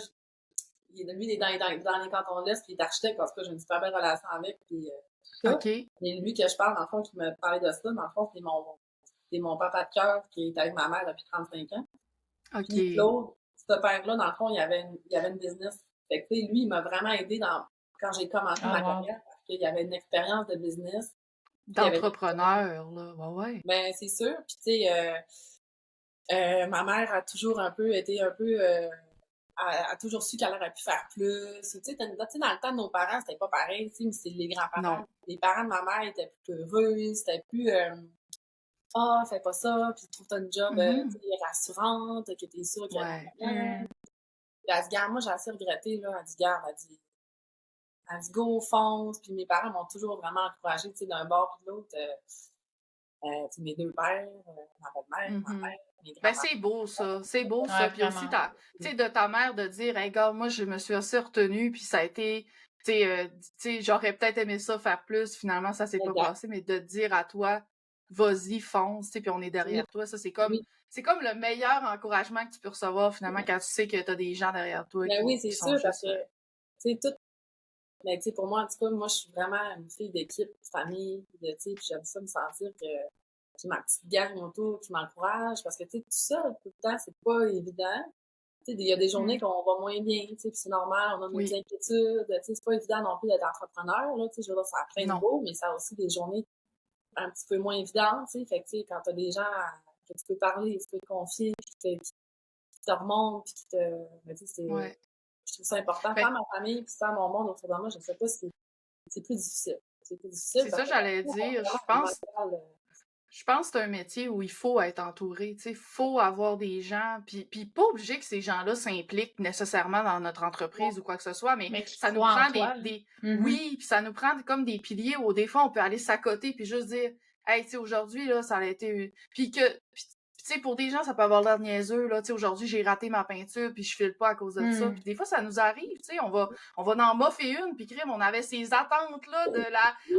lui, il est dans les cantons de l'Est, puis il est architecte, parce que j'ai une super belle relation avec, puis tout ça. Et lui que je parle, dans le fond, qui me parlait de ça, dans le fond, c'est mon papa de cœur qui est avec ma mère depuis 35 ans. Puis Claude, ce père-là, dans le fond, il avait une business. Fait que, lui, il m'a vraiment aidé quand j'ai commencé ma carrière, parce qu'il y avait une expérience de business. D'entrepreneur, là, ouais. Ben, c'est sûr. Puis, tu sais, ma mère a toujours été a toujours su qu'elle aurait pu faire plus. Tu sais, dans le temps de nos parents, c'était pas pareil, tu sais, mais c'est les grands-parents. Non. Les parents de ma mère étaient plus heureux, c'était plus... fais pas ça, puis trouve-toi une job rassurante, que t'es sûre qu'il y a elle dit, garde, moi, j'ai assez regretté, là. Elle dit, garde, elle dit, go, fonce. Puis mes parents m'ont toujours vraiment encouragée, tu sais, d'un bord puis de l'autre. Mes 2 pères, ma belle-mère, ma mère, mes grands-parents. Ben, c'est beau, ça. C'est beau, ça. Puis aussi, tu sais, de ta mère de dire, hey, gars, moi, je me suis assez retenue, puis ça a été, tu sais, j'aurais peut-être aimé ça faire plus, finalement, ça s'est pas passé, mais de dire à toi, vas-y, fonce, tu sais, puis on est derrière toi. Ça, c'est comme le meilleur encouragement que tu peux recevoir, finalement, quand tu sais que t'as des gens derrière toi. Ben oui, c'est sûr, parce que, tu sais, mais tu sais, pour moi, en tout cas, moi, je suis vraiment une fille d'équipe, de famille, tu sais, puis j'aime ça me sentir que j'ai ma petite gang autour qui m'encourage, parce que, tu sais, tout ça, tout le temps, c'est pas évident. Tu sais, il y a des journées qu'on va moins bien, tu sais, puis c'est normal, on a nos inquiétudes, tu sais, c'est pas évident non plus d'être entrepreneur, là, tu sais, je veux dire, ça a plein de beau, mais ça a aussi des journées un petit peu moins évidentes, tu sais, fait que, tu sais, quand t'as des gens que tu peux parler, tu peux te confier, qui te remontent, puis qui te... Mais tu sais, je trouve ça important. Faire ma famille, puis faire mon monde autour de moi, je sais pas si c'est plus difficile. C'est plus difficile. C'est ça, j'allais dire. Je pense que c'est un métier où il faut être entouré, tu sais, il faut avoir des gens, puis pas obligé que ces gens-là s'impliquent nécessairement dans notre entreprise ou quoi que ce soit, mais ça nous prend oui, puis ça nous prend comme des piliers où des fois on peut aller s'accoter puis juste dire, hey, tu sais, aujourd'hui là, ça a été, puis tu sais, pour des gens, ça peut avoir l'air niaiseux, là, tu sais, aujourd'hui, j'ai raté ma peinture, puis je file pas à cause de ça. Puis des fois, ça nous arrive, tu sais, on va en moffer une, puis crime, on avait ces attentes-là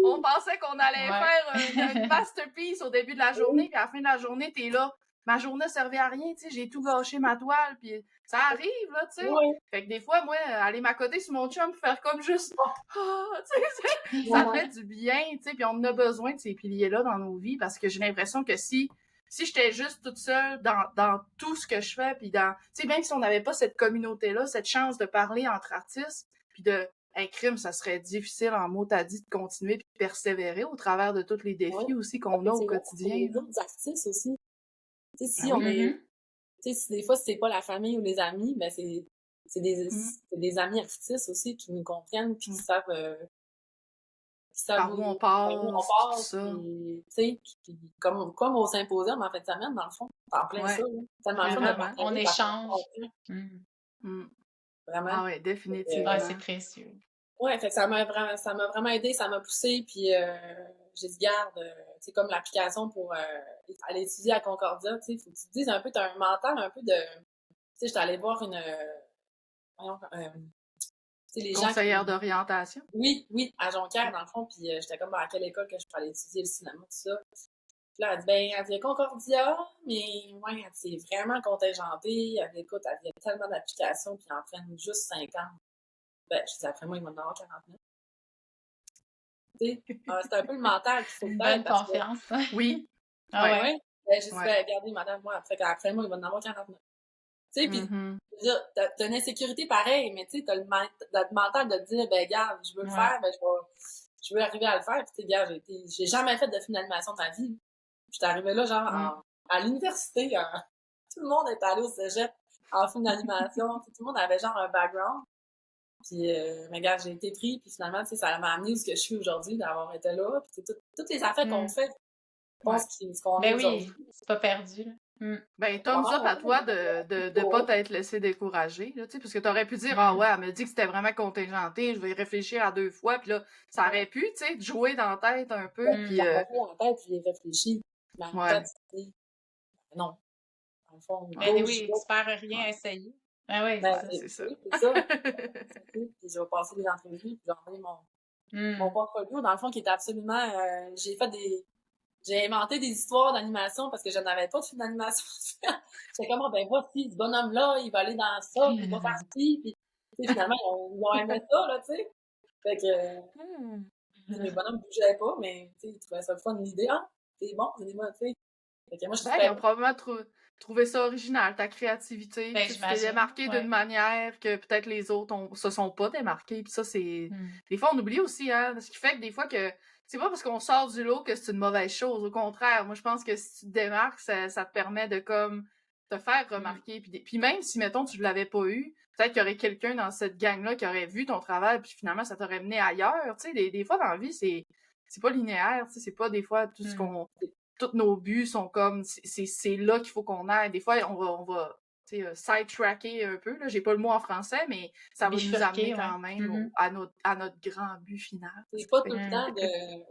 on pensait qu'on allait faire une masterpiece au début de la journée, puis à la fin de la journée, t'es là, ma journée servait à rien, tu sais, j'ai tout gâché ma toile, puis ça arrive, là, tu sais. Fait que des fois, moi, aller m'accoter sur mon chum, faire comme juste, tu sais, ça fait du bien, tu sais, puis on en a besoin de ces piliers-là dans nos vies, parce que j'ai l'impression que si j'étais juste toute seule dans tout ce que je fais, puis tu sais, même si on n'avait pas cette communauté-là, cette chance de parler entre artistes, puis crime, ça serait difficile en mots t'as dit de continuer puis de persévérer au travers de tous les défis aussi qu'on a au quotidien. Les autres artistes aussi. Tu sais, si on est... Tu sais, des fois, si c'est pas la famille ou les amis, ben c'est des amis artistes aussi qui nous comprennent puis qui savent... Par où on passe, tu sais, comme au symposium en fin de semaine, dans le fond, en plein ça, tellement fun. On échange. Vraiment. Ah ouais, définitivement. C'est précieux. Ouais, fait que ça m'a vraiment aidé, ça m'a poussé, puis j'ai dit, garde, tu sais, comme l'application pour aller étudier à Concordia, tu sais, faut que tu te dises un peu, t'as un mental un peu de... Tu sais, j'étais allée voir une... les conseillère d'orientation? Oui, à Jonquière, dans le fond, puis j'étais comme, à quelle école que je peux aller étudier le cinéma, tout ça. Puis là, elle dit, Concordia, mais ouais, c'est vraiment contingenté. Elle dit, écoute, il y a tellement d'applications, puis ils en prennent juste 50. Ben, je dis, après moi, ils vont en avoir 49. Tu sais, c'est un peu le mental qu'il faut faire. Bonne confiance. Oui. Ben, je dis, regardez, madame, moi, après moi, ils vont en avoir 49. Tu sais, puis, je veux dire, t'as une insécurité pareille, mais tu sais, t'as le mental de te dire, ben, regarde, je veux le faire, ben, je veux arriver à le faire. Puis, tu sais, regarde, j'ai jamais fait de film d'animation de ma vie. J'étais arrivée là, genre, à l'université, tout le monde était allé au cégep en film d'animation. Tout le monde avait genre un background. Puis, mais regarde, j'ai été pris, puis finalement, tu sais, ça m'a amené où ce que je suis aujourd'hui, d'avoir été là. Puis, toutes les affaires qu'on fait, je pense qu'on est aujourd'hui. Oui, c'est pas perdu, là. Ben, thumbs up à toi de pas t'être laissé décourager, là, tu sais, parce que t'aurais pu dire, ah ouais, elle me dit que c'était vraiment contingenté, je vais y réfléchir à 2 fois, puis là, ça aurait pu, tu sais, jouer dans la tête un peu, puis... Ça aurait joué dans la tête, puis j'ai réfléchi. Mais en tête, non. En fond, oui, tu perds rien à essayer. Ah oui, c'est ça. C'est ça. Puis je vais passer des entrevues, puis j'ai envoyé mon portfolio, dans le fond, qui était absolument... J'ai inventé des histoires d'animation parce que je n'avais pas de film d'animation. J'étais comme, ben voici, ce bonhomme-là, il va aller dans ça, puis il va faire ci, puis finalement, ils ont aimé ça, là, tu sais. Fait que le bonhomme bougeait pas, mais tu sais, il trouvait ça le fun, l'idée. Ah, c'est bon, tu sais. Fait que moi, ils ont probablement trouvé ça original, ta créativité. Tu t'es démarqué d'une manière que peut-être les autres se sont pas démarqués. Puis ça, c'est... Des fois, on oublie aussi, hein, ce qui fait que des fois que c'est pas parce qu'on sort du lot que c'est une mauvaise chose. Au contraire, moi, je pense que si tu te démarques, ça te permet de comme te faire remarquer. Puis même si, mettons, tu l'avais pas eu, peut-être qu'il y aurait quelqu'un dans cette gang-là qui aurait vu ton travail, puis finalement, ça t'aurait mené ailleurs. Tu sais, des fois, dans la vie, c'est pas linéaire. Tu sais, c'est pas des fois tout ce qu'on... Tous nos buts sont comme... C'est là qu'il faut qu'on aille. Des fois, on va side-tracker un peu, là. J'ai pas le mot en français, mais ça va nous amener quand même à notre grand but final. C'est pas tout le temps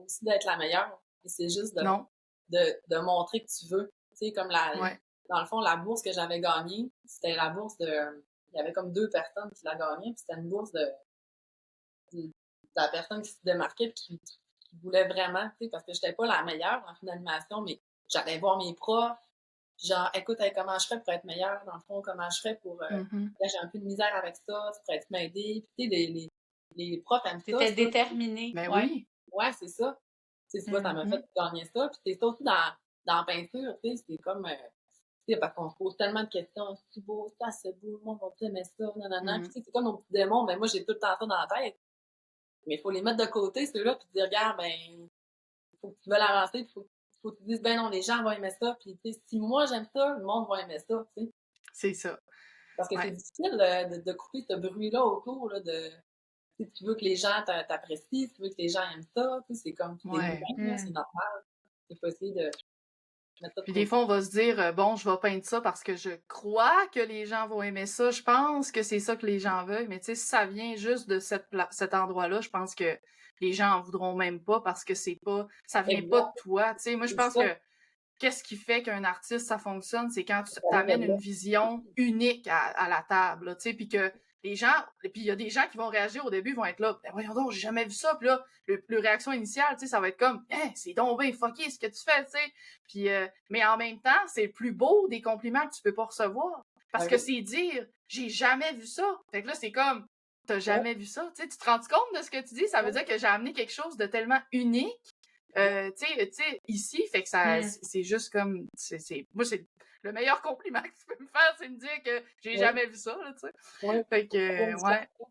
aussi d'être la meilleure. C'est juste de montrer que tu veux. Tu sais, comme dans le fond, la bourse que j'avais gagnée, c'était la bourse de... Il y avait comme 2 personnes qui la gagnaient, puis c'était une bourse de la personne qui se démarquait et qui voulait vraiment, tu sais, parce que j'étais pas la meilleure en film d'animation, mais j'allais voir mes profs, genre, écoute, comment je ferais pour être meilleure, dans le fond, comment je ferais pour... là, j'ai un peu de misère avec ça, tu pourrais m'aider. Puis, tu sais, les profs aiment ça. T'étais déterminée. Ben oui. Ouais, c'est ça. Tu sais, ça m'a fait gagner ça. Puis, c'est surtout dans la peinture, tu sais, c'est comme, tu sais, parce qu'on se pose tellement de questions, c'est beau, ça, c'est beau, le monde va aimer ça, nanana. Puis, tu sais, c'est comme nos petits démons, mais moi, j'ai tout le temps ça dans la tête. Mais il faut les mettre de côté, ceux-là, puis te dire, regarde, ben, il faut que tu veuilles avancer, il faut que tu dises, ben non, les gens vont aimer ça, puis, tu sais, si moi j'aime ça, le monde va aimer ça, tu sais. C'est ça. Parce que c'est difficile de couper ce bruit-là autour, là, si tu veux que les gens t'apprécient, si tu veux que les gens aiment ça, tu sais, c'est comme, c'est normal. Il faut essayer de mettre ça de Puis des côté. fois, on va se dire, bon, je vais peindre ça parce que je crois que les gens vont aimer ça. Je pense que c'est ça que les gens veulent. Mais tu sais, si ça vient juste de cet endroit-là, je pense que les gens en voudront même pas parce que ça vient pas de toi. Tu sais, moi, je pense que qu'est-ce qui fait qu'un artiste, ça fonctionne, c'est quand tu t'amènes une vision unique à la table, là, tu sais, puis que les gens, puis il y a des gens qui vont réagir au début, vont être là, ben voyons donc, j'ai jamais vu ça, puis là, le réaction initiale, tu sais, ça va être comme, c'est donc bien fucké ce que tu fais, tu sais, puis, mais en même temps, c'est le plus beau des compliments que tu peux pas recevoir, parce que c'est dire, j'ai jamais vu ça, fait que là, c'est comme, t'as jamais vu ça, tu sais, tu te rends compte de ce que tu dis, ça veut dire que j'ai amené quelque chose de tellement unique, tu sais, ici, fait que ça, c'est juste comme, moi, c'est le meilleur compliment que tu peux me faire, c'est me dire que j'ai jamais vu ça, là, tu sais. Fait que,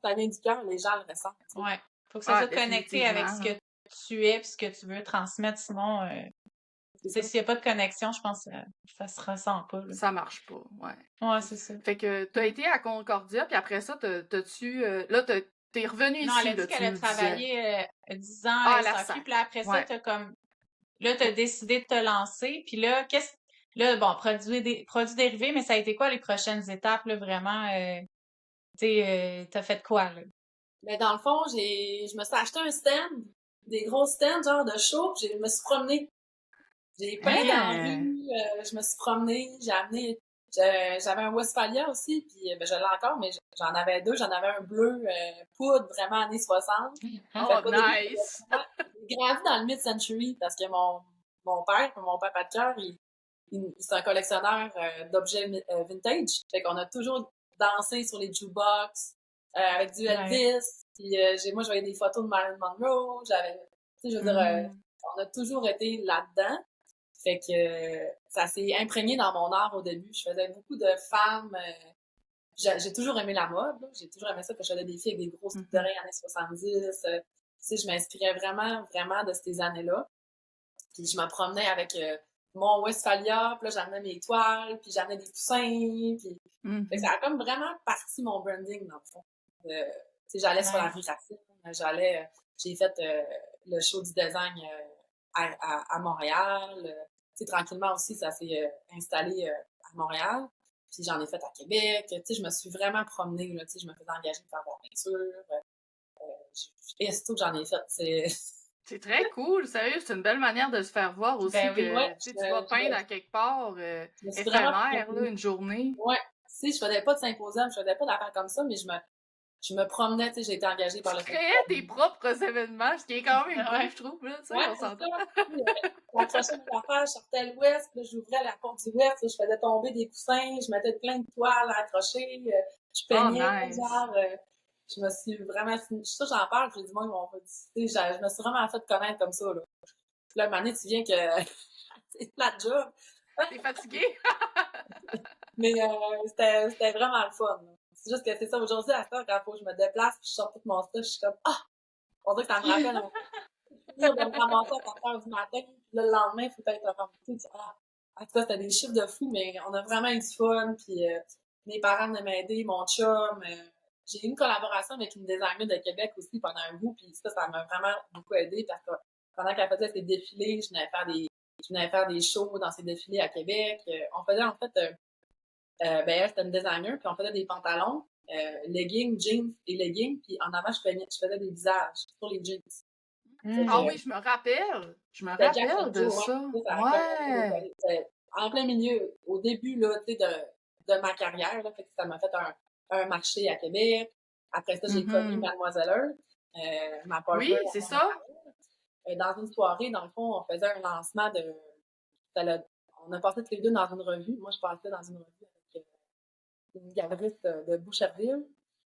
Ça vient du cœur, les gens le ressentent. Ouais. Faut que ça soit connecté avec ce que tu es et ce que tu veux transmettre, sinon, s'il n'y a pas de connexion, je pense que ça se ressent pas. Là. Ça marche pas, ouais. Ouais, c'est ça. Fait que t'as été à Concordia, puis après ça, t'as-tu, là, t'es revenu ici, non, elle a dit qu'elle a travaillé 10 ans à la SAQ, puis là, après ça, t'as décidé de te lancer, puis là, bon, produits dérivés, mais ça a été quoi les prochaines étapes, là, vraiment, t'as fait quoi, là? Mais dans le fond, je me suis acheté un stand, des gros stands, genre de show, puis je me suis promenée. J'ai peint dans la rue, je me suis promenée, j'avais un Westphalia aussi, puis ben, je l'ai encore, mais j'en avais deux. J'en avais un bleu poudre, vraiment années 60. Oh, nice! J'ai grandi dans le mid-century parce que mon père pas de cœur, c'est un collectionneur d'objets vintage. Fait qu'on a toujours dansé sur les jukebox avec du Elvis. Puis moi, je voyais des photos de Marilyn Monroe. Tu sais, je veux dire, on a toujours été là-dedans. Fait que ça s'est imprégné dans mon art au début. Je faisais beaucoup de femmes. J'ai toujours aimé la mode. Là. J'ai toujours aimé ça que je faisais des filles avec des grosses boucles d'oreilles années 70. Tu sais, je m'inspirais vraiment, vraiment de ces années-là. Puis je me promenais avec mon Westphalia, puis là, j'amenais mes toiles, puis j'amenais des coussins, puis fait que ça a comme vraiment parti mon branding, dans le fond. Tu sais, j'allais sur la rue Racine, j'ai fait le show du design à Montréal. Tu sais, tranquillement aussi, ça s'est installé à Montréal. Puis j'en ai fait à Québec. Tu sais, je me suis vraiment promenée, là. Tu sais, je me faisais engager pour faire de la peinture. Et c'est tout que j'en ai fait. C'est très cool, sérieux, c'est une belle manière de se faire voir aussi tu vas peindre à quelque part éphémère, là, une journée. Ouais, tu sais, je faisais pas de symposium, je faisais pas d'affaires comme ça, mais je me promenais, tu sais, j'ai été engagée par le Tu créais tes propres événements, ce qui est quand même cool, je trouve, là, tu sais, on s'entend. J'accrochais mes affaires, je sortais à l'ouest, puis là, j'ouvrais la porte du ouest, je faisais tomber des coussins, je mettais plein de toiles accrochées, je peignais, genre, je me suis vraiment, ça j'en parle, j'ai dit, moi, ils m'ont pas dit, je me suis vraiment fait connaître comme ça, là. Puis là, un moment donné, tu viens que c'est plat de job. T'es fatigué? Mais c'était vraiment le fun. Là. C'est juste que c'est ça, aujourd'hui, à ça, quand il faut que je me déplace, puis je sors tout mon stuff, je suis comme, on dirait que ça me rappelle de me ramasser à 4 heures du matin, puis là, le lendemain, il faut être remonté, en tout cas, c'était des chiffres de fou, mais on a vraiment eu du fun, puis mes parents venaient m'aider, mon chum, j'ai eu une collaboration avec une designer de Québec aussi pendant un bout, puis ça m'a vraiment beaucoup aidé parce que pendant qu'elle faisait ses défilés, je venais faire des shows dans ses défilés à Québec. On faisait en fait, elle c'était une designer, puis on faisait des pantalons, leggings, jeans et leggings, puis en avant je faisais des visages sur les jeans. Ah oui, je me rappelle de ça. Ouais. En plein milieu, au début là, tu sais, de ma carrière, là, fait que ça m'a fait un marché à Québec. Après ça, j'ai connu Mademoiselle ma partner. Oui, c'est ça. Dans une soirée, dans le fond, on faisait un lancement on a passé tous les deux dans une revue. Moi, je passais dans une revue avec une galeriste de Boucherville.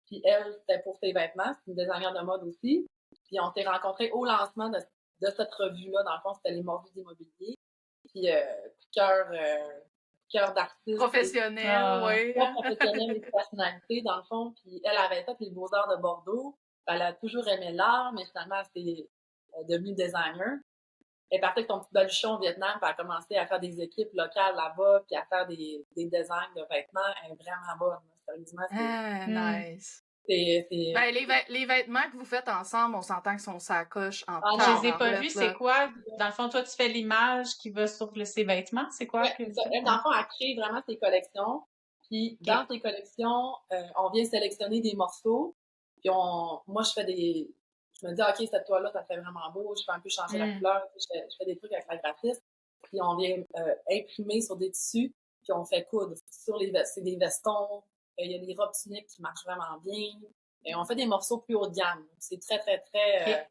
Puis elle, c'était pour ses vêtements. C'est une designer de mode aussi. Puis on s'est rencontrés au lancement de cette revue-là. Dans le fond, c'était les Mordus d'immobilier. puis cœur d'artiste. Professionnel, oui. Pas professionnel et de personnalité, dans le fond. Puis elle avait fait les Beaux-Arts de Bordeaux. Elle a toujours aimé l'art, mais finalement, elle s'est devenue designer. Elle est partie avec son petit baluchon au Vietnam, puis elle a commencé à faire des équipes locales là-bas, puis à faire des designs de vêtements. Elle est vraiment bonne. Sérieusement, nice. Ben, les vêtements que vous faites ensemble, on s'entend qu'ils sont sacoches en je les ai pas vus, c'est quoi? Dans le fond, toi, tu fais l'image qui va sur ces vêtements, c'est quoi? Ouais, dans le fond, elle crée vraiment ses collections. Puis dans tes collections, on vient sélectionner des morceaux. Puis moi, je me dis, OK, cette toile-là, ça fait vraiment beau. Je peux un peu changer la couleur. Je fais des trucs avec la graphiste. Puis on vient imprimer sur des tissus. Puis on fait coudre. C'est des vestons. Il y a des robes tuniques qui marchent vraiment bien. Et on fait des morceaux plus haut de gamme. C'est très, très, très...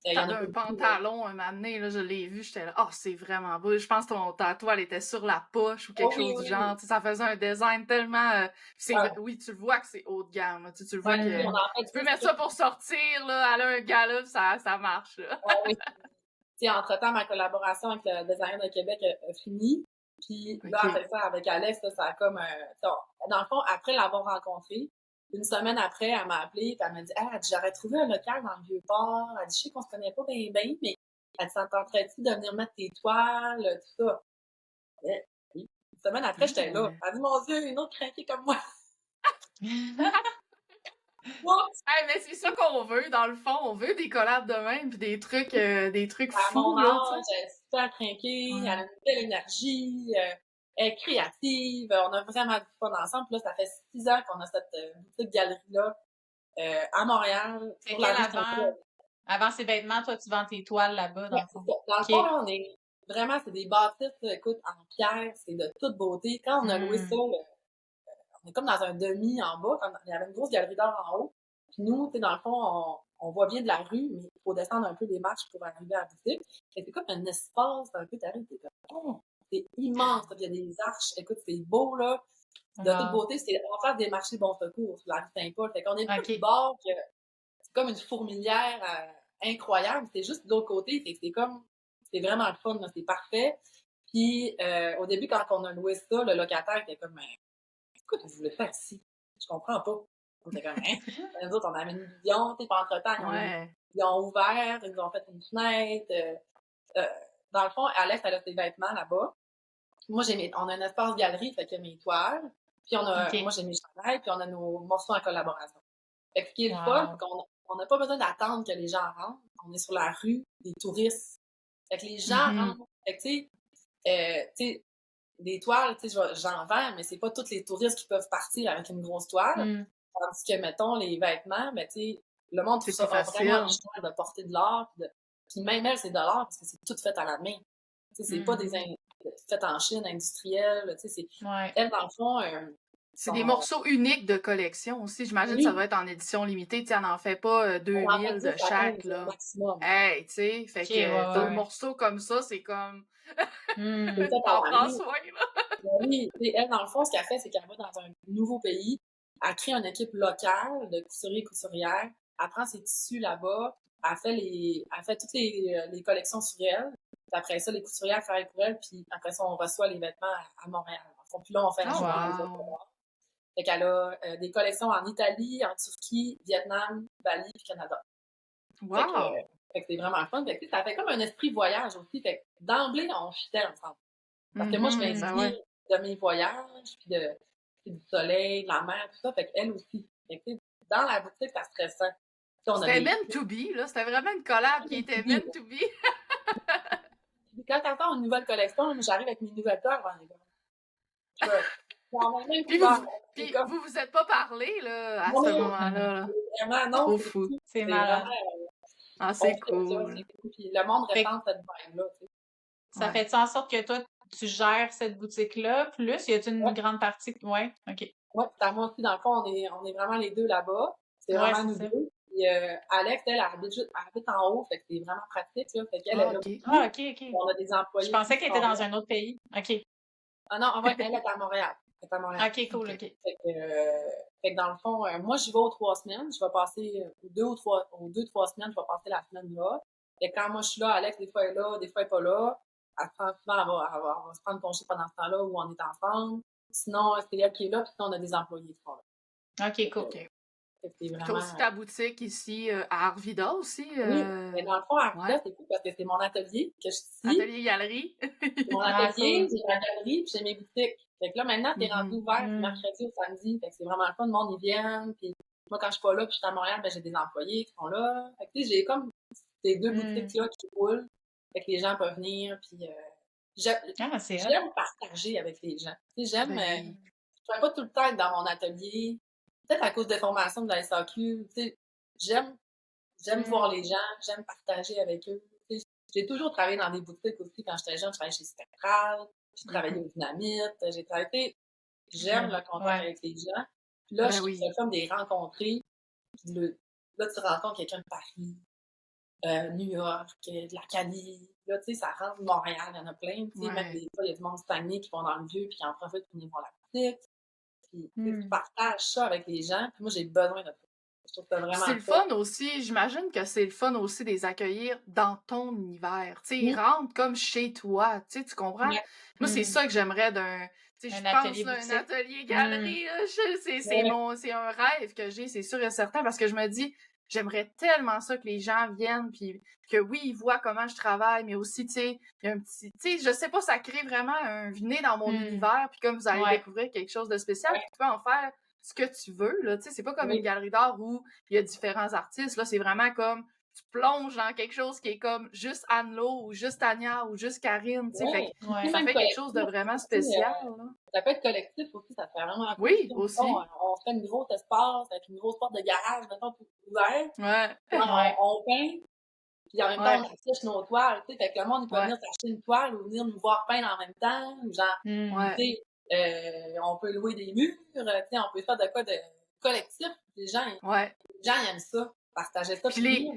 T'avais un pantalon un moment donné, là, je l'ai vu, j'étais là, oh, c'est vraiment beau. Je pense que ta toile était sur la poche ou quelque chose du genre. Ça faisait un design tellement... Oui, tu le vois que c'est haut de gamme. Tu le vois que tu peux mettre ça pour sortir, là, aller à un gala, ça marche. Là. Entre-temps, ma collaboration avec le designer de Québec a fini. Puis là, après ça, avec Alex, ça a comme... dans le fond, après l'avoir rencontré, une semaine après, elle m'a appelée et elle m'a dit « Ah, j'aurais trouvé un local dans le Vieux-Port. » Elle dit « Je sais qu'on se connaît pas bien, mais elle s'entendrait-tu de venir mettre tes toiles, tout ça? » Une semaine après, j'étais là. Elle dit « Mon Dieu, une autre craquée comme moi! » mais c'est ça qu'on veut, dans le fond. On veut des collabs de même puis des trucs fous. À mon âge, elle est super craquée, elle a une belle énergie, elle est créative, on a vraiment du fun ensemble. Puis là, ça fait 6 ans qu'on a cette boutique galerie-là à Montréal. Avant ces vêtements, toi, tu vends tes toiles là-bas, dans le fond. Dans le fond, là, c'est des bâtisses, écoute, en pierre, c'est de toute beauté. Quand on a loué ça, on est comme dans un demi en bas, il y avait une grosse galerie d'art en haut. Puis nous, tu sais, dans le fond, on voit bien de la rue, mais il faut descendre un peu des marches pour arriver à la boutique. C'est comme un espace un peu taré, c'est immense, il y a des arches, écoute, c'est beau, là. De toute beauté, c'est en face des marchés Bon Secours, sur la rue Saint-Paul. Fait qu'on est plus du bord que c'est comme une fourmilière incroyable. C'est juste de l'autre côté, c'est vraiment le fun, là, c'est parfait. Puis au début, quand on a loué ça, le locataire était comme écoute, vous voulez faire ici? Je comprends pas. On était comme nous autres, on avait une vision, tu sais, pas entre-temps, ils ont ouvert, ils nous ont fait une fenêtre. Dans le fond, Alex, elle a ses vêtements là-bas. Moi, on a un espace galerie, fait qu'il y a mes toiles. Puis moi, j'ai mes chandails, puis on a nos morceaux en collaboration. Fait que ce qui est le fun, c'est qu'on n'a pas besoin d'attendre que les gens rentrent. On est sur la rue des touristes. Fait que les gens rentrent. Fait que, tu sais, des toiles, tu sais, j'en vends, mais c'est pas tous les touristes qui peuvent partir avec une grosse toile. Tandis que, mettons, les vêtements, ben, tu sais, le monde trouve ça vraiment cher de porter de l'art. Puis même elle, c'est de l'art parce que c'est tout fait à la main. Tu sais, c'est pas des fait en Chine, industriel. Tu sais, elle, dans le fond... c'est des morceaux uniques de collection aussi. J'imagine que ça doit être en édition limitée. Tu sais, elle n'en fait pas 2000 de chaque, là. Hey, tu sais, fait que deux morceaux comme ça, c'est comme... T'en prends soin, là. Oui, elle, dans le fond, ce qu'elle fait, c'est qu'elle va dans un nouveau pays, elle crée une équipe locale de couturiers et couturières, elle prend ses tissus là-bas, elle fait toutes les collections sur elle, puis après ça, les couturières travaillent pour elle, puis après ça, on reçoit les vêtements à Montréal. Puis là, on fait un choix. Fait qu'elle a des collections en Italie, en Turquie, Vietnam, Bali et Canada. Wow! Fait que c'est vraiment fun. Fait que ça fait comme un esprit voyage aussi. Fait que d'emblée, on fitait ensemble. Parce que moi, je m'inspire de mes voyages, puis du soleil, de la mer, tout ça. Fait qu'elle aussi. Fait que dans la boutique, ça se ressent. C'était meant to be, là. C'était vraiment une collab qui était meant to be. Puis quand t'entends une nouvelle collection, j'arrive avec mes nouvelles toiles. Puis vous vous êtes pas parlé, là, à ce moment-là. Vraiment, non. Trop fou. C'est malade. C'est cool. Puis le monde ressent cette vibe-là. Ça fait en sorte que toi, tu gères cette boutique-là, plus y a-t-il une grande partie? Ouais, OK. Ouais, puis moi aussi, dans le fond, on est vraiment les deux là-bas. C'est vraiment nous deux. Puis Alex, elle habite en haut, fait que c'est vraiment pratique, là. Fait qu'elle OK. On a des employés. Je pensais qu'elle était dans un autre pays. OK. Ah non, elle est à Montréal. OK, cool, OK. Fait que dans le fond, moi, j'y vais aux 3 semaines. Je vais passer aux 2-3 semaines, je vais passer la semaine là. Et quand moi, je suis là, Alex, des fois, elle est là, des fois, elle n'est pas là. souvent, elle va se prendre congé pendant ce temps-là où on est ensemble. Sinon, c'est elle qui est là, puis on a des employés qui sont là. OK, cool. OK. C'est T'as aussi ta boutique ici à Arvida aussi. Oui, mais dans le fond, Arvida, c'est cool parce que c'est mon atelier que je suis. Atelier-galerie. C'est mon atelier, j'ai ma galerie, puis j'ai mes boutiques. Fait que là, maintenant, t'es rendu ouvert du mercredi au samedi. Fait que c'est vraiment le fun, le monde, ils viennent. Puis moi, quand je suis pas là, puis je suis à Montréal, ben j'ai des employés qui sont là. Fait que tu sais, j'ai comme ces deux boutiques-là qui roulent. Fait que les gens peuvent venir, puis j'aime partager avec les gens. Tu sais, j'aime... je ne pas tout le temps être dans mon atelier. Peut-être à cause des formations de la SAQ. Tu sais, j'aime voir les gens, j'aime partager avec eux. Tu sais, j'ai toujours travaillé dans des boutiques aussi. Quand j'étais jeune, je travaillais chez Spectral, j'ai travaillé au Dynamite, j'ai travaillé... J'aime le contact avec les gens. Puis là, je trouve ça comme des rencontrer. Puis là, tu rencontres quelqu'un de Paris, New York, de la Cali. Là, tu sais, ça rentre de Montréal, il y en a plein. Tu sais, même des fois, il y a du monde stagné qui vont dans le vieux puis qui en profitent pour venir voir la boutique. Puis tu partages ça avec les gens. Puis moi, j'ai besoin de ça. Je trouve ça vraiment c'est le fun aussi. J'imagine que c'est le fun aussi de les accueillir dans ton univers. Tu sais, ils rentrent comme chez toi. Tu sais, tu comprends? Moi, c'est ça que j'aimerais d'un... Tu sais, je pense, là, un atelier galerie, c'est un rêve que j'ai, c'est sûr et certain, parce que je me dis, j'aimerais tellement ça que les gens viennent, puis que oui, ils voient comment je travaille, mais aussi, tu sais, il y a un petit... Tu sais, je sais pas, ça crée vraiment un nez dans mon univers, puis comme vous allez découvrir quelque chose de spécial, puis tu peux en faire ce que tu veux, là, tu sais, c'est pas comme une galerie d'art où il y a différents artistes, là, c'est vraiment comme tu plonges dans quelque chose qui est comme juste Anne-Lo ou juste Tania ou juste Karine, tu sais, ça fait quelque chose de vraiment spécial, là. Ça peut être collectif aussi, ça fait vraiment cool. Oui, aussi. On fait une grosse espace avec une grosse porte de garage, mettons, tout ouvert. On peint, puis en même temps, on affiche nos toiles, tu sais, fait que le monde, il peut venir s'acheter une toile ou venir nous voir peindre en même temps, ou genre, tu sais, on peut louer des murs, tu sais, on peut faire de quoi de collectif. Les gens, ils aiment ça, partager ça, puis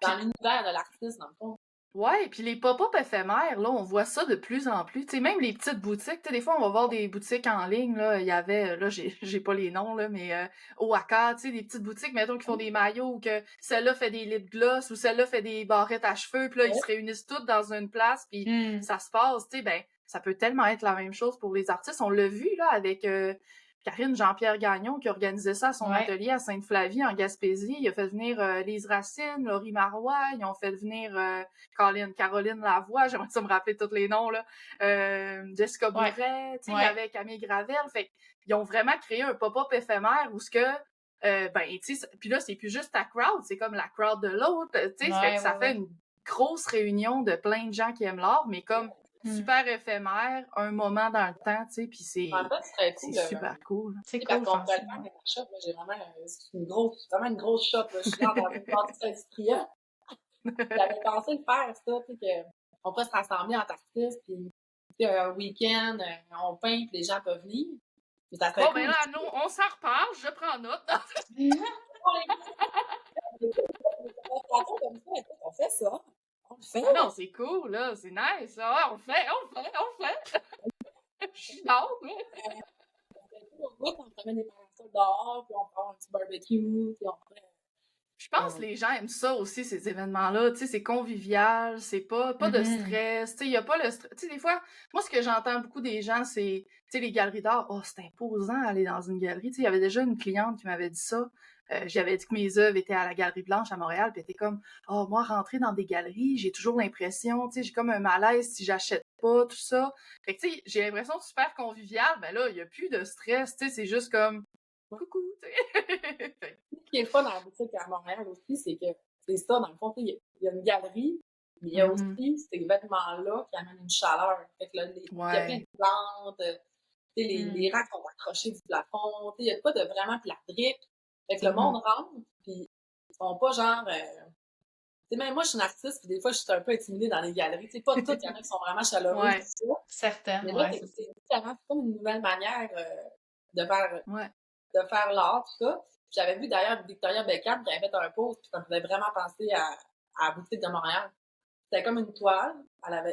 dans l'univers de l'artiste, dans le fond. Ouais, puis les pop-up éphémères, là, on voit ça de plus en plus. Tu sais, même les petites boutiques, tu sais, des fois, on va voir des boutiques en ligne, là, il y avait, là, j'ai pas les noms, là, mais au Waka, tu sais, des petites boutiques, mettons, qui font des maillots, ou que celle-là fait des lip gloss, ou celle-là fait des barrettes à cheveux, puis là, ils se réunissent toutes dans une place, puis ça se passe, tu sais, ben, ça peut tellement être la même chose pour les artistes. On l'a vu, là, avec... Karine Jean-Pierre Gagnon qui organisait ça à son atelier à Sainte-Flavie en Gaspésie. Il a fait venir Lise Racine, Laurie Marois, ils ont fait venir Caroline Lavoie, j'aimerais ça me rappeler tous les noms, là. Jessica Bourret, il y avait Camille Gravel. Fait ils ont vraiment créé un pop-up éphémère où ce que puis là, c'est plus juste ta crowd, c'est comme la crowd de l'autre. Fait que ça fait une grosse réunion de plein de gens qui aiment l'art, mais comme super éphémère, un moment dans le temps, tu sais, puis c'est super cool. C'est cool. Cool, parce qu'on peut le faire avec la shop, moi, j'ai vraiment vraiment une grosse shop, là. Je suis là dans une bâtisse industrielle. J'avais pensé le faire, ça, tu sais, qu'on peut se rassembler en artistes, puis un week-end, on peint, puis les gens peuvent venir. Ça fait bon, ben là, nous, on s'en reparle, je prends note. On fait ça. On le fait. Non, c'est cool, là. C'est nice. On le fait. Je suis down, on promène des parasols dehors, puis on prend un petit barbecue, puis on prend... Je pense que les gens aiment ça aussi, ces événements-là. Tu sais, c'est convivial, c'est pas de stress. Tu sais, il y a pas le stress. Tu sais, des fois, moi, ce que j'entends beaucoup des gens, c'est, tu sais, les galeries d'art, oh, c'est imposant d'aller dans une galerie. Tu sais, il y avait déjà une cliente qui m'avait dit ça. J'avais dit que mes œuvres étaient à la Galerie Blanche à Montréal, puis elle était comme, oh, moi, rentrer dans des galeries, j'ai toujours l'impression, tu sais, j'ai comme un malaise si j'achète pas, tout ça. Fait que, tu sais, j'ai l'impression de super convivial. Ben là, il y a plus de stress, tu sais, c'est juste comme, coucou, tu sais. Ce qui est le fun dans la boutique à Montréal aussi, c'est que c'est ça, dans le fond, il y a une galerie, mais il y a aussi ces vêtements-là qui amènent une chaleur. Fait que là, il y a plein de plantes, les racks sont accrochés du plafond, il y a pas de vraiment plâtrique. Fait que le monde rentre, puis ils sont pas genre... même moi, je suis une artiste, puis des fois, je suis un peu intimidée dans les galeries. Pas toutes, il y en a qui sont vraiment chaleureux. Certaines, mais là, c'est différent. C'est comme une nouvelle manière de faire l'art, tout ça. J'avais vu d'ailleurs Victoria Beckham qui avait fait un post, puis ça me faisait vraiment penser à la boutique de Montréal. C'était comme une toile.